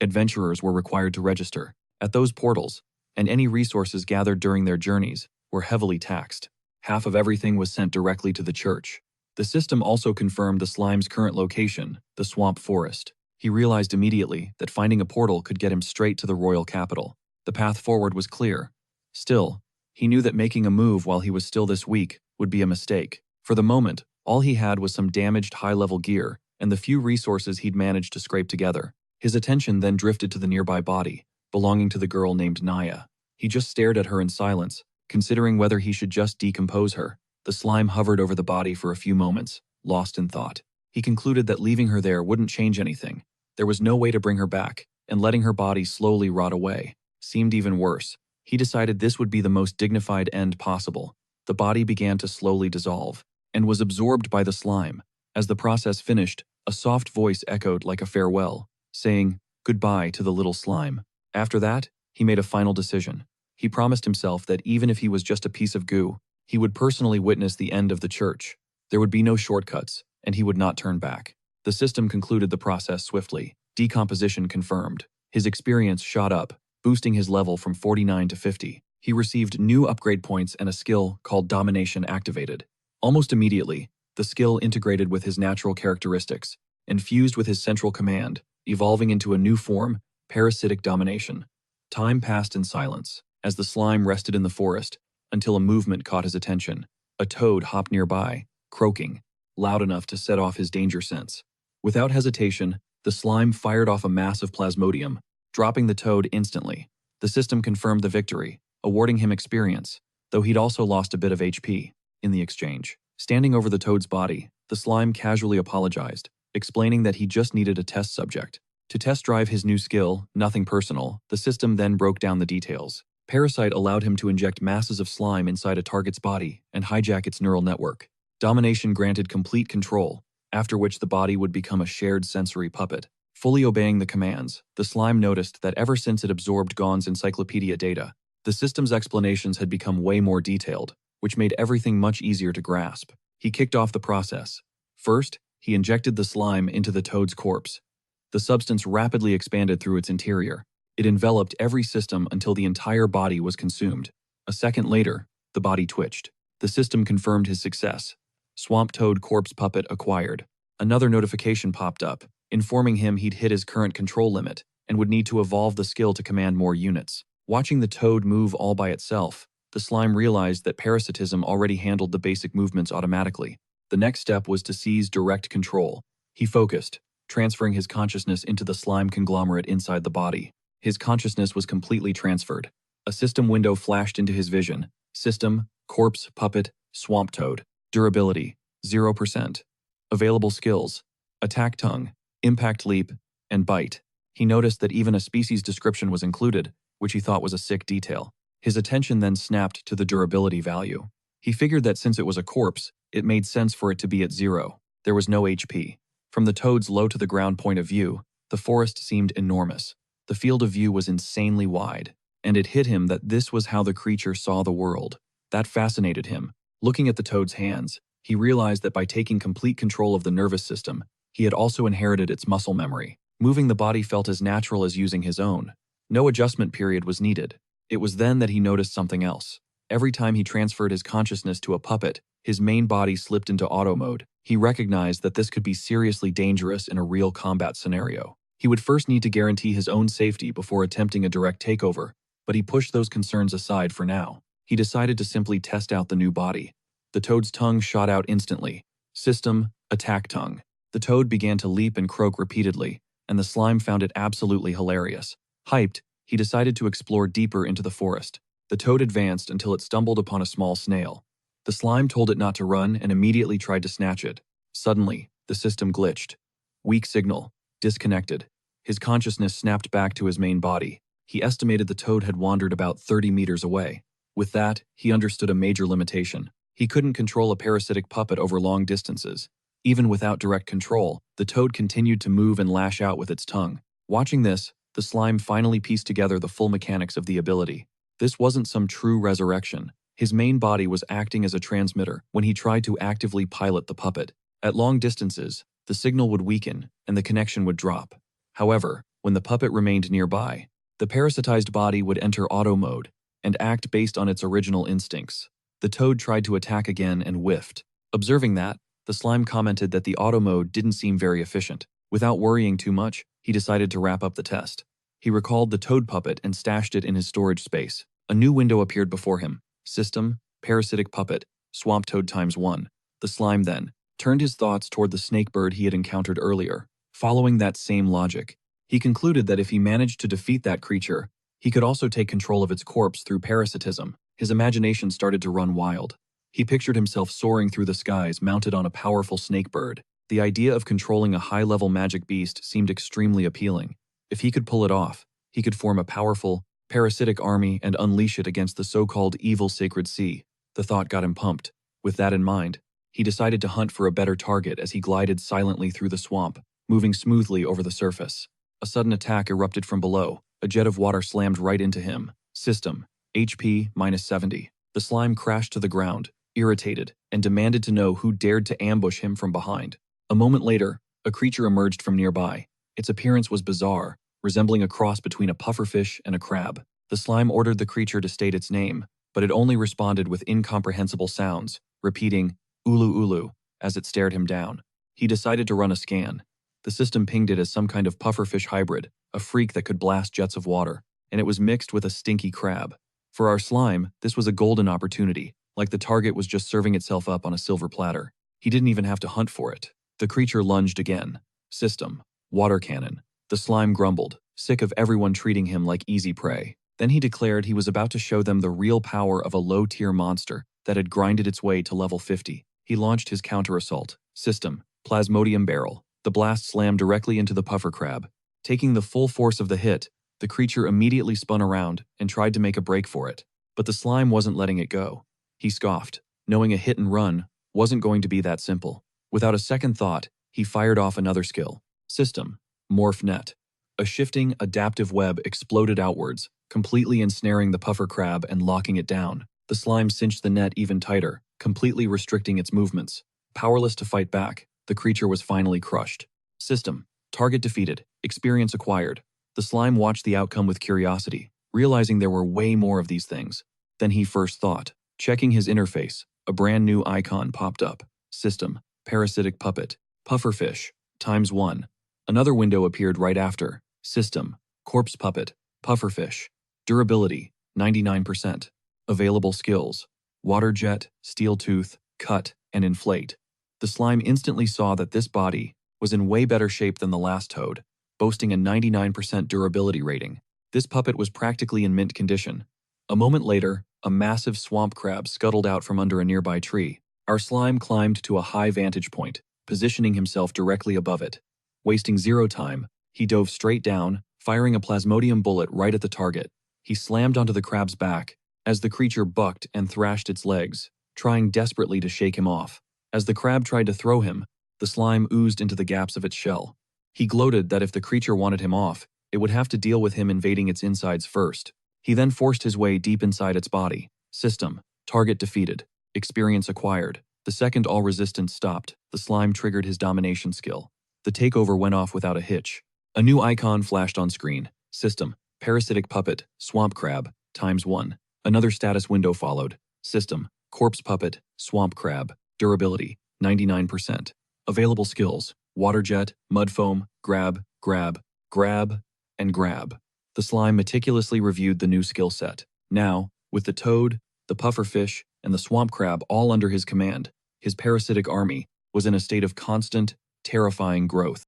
Adventurers were required to register at those portals, and any resources gathered during their journeys were heavily taxed. Half of everything was sent directly to the church. The system also confirmed the slime's current location, the swamp forest. He realized immediately that finding a portal could get him straight to the royal capital. The path forward was clear. Still, he knew that making a move while he was still this weak would be a mistake. For the moment, all he had was some damaged high-level gear and the few resources he'd managed to scrape together. His attention then drifted to the nearby body, belonging to the girl named Naya. He just stared at her in silence, considering whether he should just decompose her. The slime hovered over the body for a few moments, lost in thought. He concluded that leaving her there wouldn't change anything. There was no way to bring her back, and letting her body slowly rot away seemed even worse. He decided this would be the most dignified end possible. The body began to slowly dissolve, and was absorbed by the slime. As the process finished, a soft voice echoed like a farewell, saying goodbye to the little slime. After that, he made a final decision. He promised himself that even if he was just a piece of goo, he would personally witness the end of the church. There would be no shortcuts, and he would not turn back. The system concluded the process swiftly. Decomposition confirmed. His experience shot up, boosting his level from 49 to 50. He received new upgrade points and a skill called Domination activated. Almost immediately, the skill integrated with his natural characteristics and fused with his central command, evolving into a new form, Parasitic Domination. Time passed in silence, as the slime rested in the forest, until a movement caught his attention. A toad hopped nearby, croaking, loud enough to set off his danger sense. Without hesitation, the slime fired off a mass of plasmodium, dropping the toad instantly. The system confirmed the victory, awarding him experience, though he'd also lost a bit of HP in the exchange. Standing over the toad's body, the slime casually apologized, explaining that he just needed a test subject. To test drive his new skill, nothing personal, the system then broke down the details. Parasite allowed him to inject masses of slime inside a target's body and hijack its neural network. Domination granted complete control, after which the body would become a shared sensory puppet. Fully obeying the commands, the slime noticed that ever since it absorbed Gon's encyclopedia data, the system's explanations had become way more detailed, which made everything much easier to grasp. He kicked off the process. First, he injected the slime into the toad's corpse. The substance rapidly expanded through its interior. It enveloped every system until the entire body was consumed. A second later, the body twitched. The system confirmed his success. Swamp Toad Corpse Puppet acquired. Another notification popped up, informing him he'd hit his current control limit and would need to evolve the skill to command more units. Watching the toad move all by itself, the slime realized that parasitism already handled the basic movements automatically. The next step was to seize direct control. He focused, transferring his consciousness into the slime conglomerate inside the body. His consciousness was completely transferred. A system window flashed into his vision. System, Corpse Puppet, Swamp Toad. Durability, 0%. Available skills, Attack Tongue, Impact Leap, and Bite. He noticed that even a species description was included, which he thought was a sick detail. His attention then snapped to the durability value. He figured that since it was a corpse, it made sense for it to be at 0. There was no HP. From the toad's low-to-the-ground point of view, the forest seemed enormous. The field of view was insanely wide, and it hit him that this was how the creature saw the world. That fascinated him. Looking at the toad's hands, he realized that by taking complete control of the nervous system, he had also inherited its muscle memory. Moving the body felt as natural as using his own. No adjustment period was needed. It was then that he noticed something else. Every time he transferred his consciousness to a puppet, his main body slipped into auto mode. He recognized that this could be seriously dangerous in a real combat scenario. He would first need to guarantee his own safety before attempting a direct takeover, but he pushed those concerns aside for now. He decided to simply test out the new body. The toad's tongue shot out instantly. System, Attack Tongue. The toad began to leap and croak repeatedly, and the slime found it absolutely hilarious. Hyped, he decided to explore deeper into the forest. The toad advanced until it stumbled upon a small snail. The slime told it not to run and immediately tried to snatch it. Suddenly, the system glitched. Weak signal. Disconnected. His consciousness snapped back to his main body. He estimated the toad had wandered about 30 meters away. With that, he understood a major limitation. He couldn't control a parasitic puppet over long distances. Even without direct control, the toad continued to move and lash out with its tongue. Watching this, the slime finally pieced together the full mechanics of the ability. This wasn't some true resurrection. His main body was acting as a transmitter when he tried to actively pilot the puppet. At long distances, the signal would weaken and the connection would drop. However, when the puppet remained nearby, the parasitized body would enter auto mode and act based on its original instincts. The toad tried to attack again and whiffed. Observing that, the slime commented that the auto mode didn't seem very efficient. Without worrying too much, he decided to wrap up the test. He recalled the toad puppet and stashed it in his storage space. A new window appeared before him. System, Parasitic Puppet, Swamp Toad ×1. The slime then turned his thoughts toward the snake bird he had encountered earlier. Following that same logic, he concluded that if he managed to defeat that creature, he could also take control of its corpse through parasitism. His imagination started to run wild. He pictured himself soaring through the skies mounted on a powerful snake bird. The idea of controlling a high-level magic beast seemed extremely appealing. If he could pull it off, he could form a powerful, parasitic army and unleash it against the so-called evil sacred sea. The thought got him pumped. With that in mind, he decided to hunt for a better target as he glided silently through the swamp, moving smoothly over the surface. A sudden attack erupted from below. A jet of water slammed right into him. System, HP -70. The slime crashed to the ground, irritated, and demanded to know who dared to ambush him from behind. A moment later, A creature emerged from nearby. Its appearance was bizarre, resembling a cross between a pufferfish and a crab. The slime ordered the creature to state its name, but it only responded with incomprehensible sounds, repeating, "Ulu ulu," as it stared him down. He decided to run a scan. The system pinged it as some kind of pufferfish hybrid, a freak that could blast jets of water, and it was mixed with a stinky crab. For our slime, this was a golden opportunity, like the target was just serving itself up on a silver platter. He didn't even have to hunt for it. The creature lunged again. System: water cannon. The slime grumbled, sick of everyone treating him like easy prey. Then he declared he was about to show them the real power of a low-tier monster that had grinded its way to level 50. He launched his counter-assault. System: plasmodium barrel. The blast slammed directly into the puffer crab. Taking the full force of the hit, the creature immediately spun around and tried to make a break for it. But the slime wasn't letting it go. He scoffed, knowing a hit and run wasn't going to be that simple. Without a second thought, he fired off another skill. System: morph net. A shifting, adaptive web exploded outwards, completely ensnaring the puffer crab and locking it down. The slime cinched the net even tighter, completely restricting its movements. Powerless to fight back, the creature was finally crushed. System: target defeated, experience acquired. The slime watched the outcome with curiosity, realizing there were way more of these things than he first thought. Checking his interface, a brand new icon popped up. System: parasitic puppet, pufferfish, ×1. Another window appeared right after. System: corpse puppet, pufferfish. Durability: 99%. Available skills: water jet, steel tooth, cut, and inflate. The slime instantly saw that this body was in way better shape than the last toad, boasting a 99% durability rating. This puppet was practically in mint condition. A moment later, a massive swamp crab scuttled out from under a nearby tree. Our slime climbed to a high vantage point, positioning himself directly above it. Wasting zero time, he dove straight down, firing a plasmodium bullet right at the target. He slammed onto the crab's back as the creature bucked and thrashed its legs, trying desperately to shake him off. As the crab tried to throw him, the slime oozed into the gaps of its shell. He gloated that if the creature wanted him off, it would have to deal with him invading its insides first. He then forced his way deep inside its body. System: target defeated, experience acquired. The second all resistance stopped, the slime triggered his domination skill. The takeover went off without a hitch. A new icon flashed on screen. System: parasitic puppet, swamp crab, ×1. Another status window followed. System: corpse puppet, swamp crab. Durability: 99%. Available skills: water jet, mud foam, grab, grab, grab, and grab. The slime meticulously reviewed the new skill set. Now, with the toad, the pufferfish, and the swamp crab all under his command, his parasitic army was in a state of constant, terrifying growth.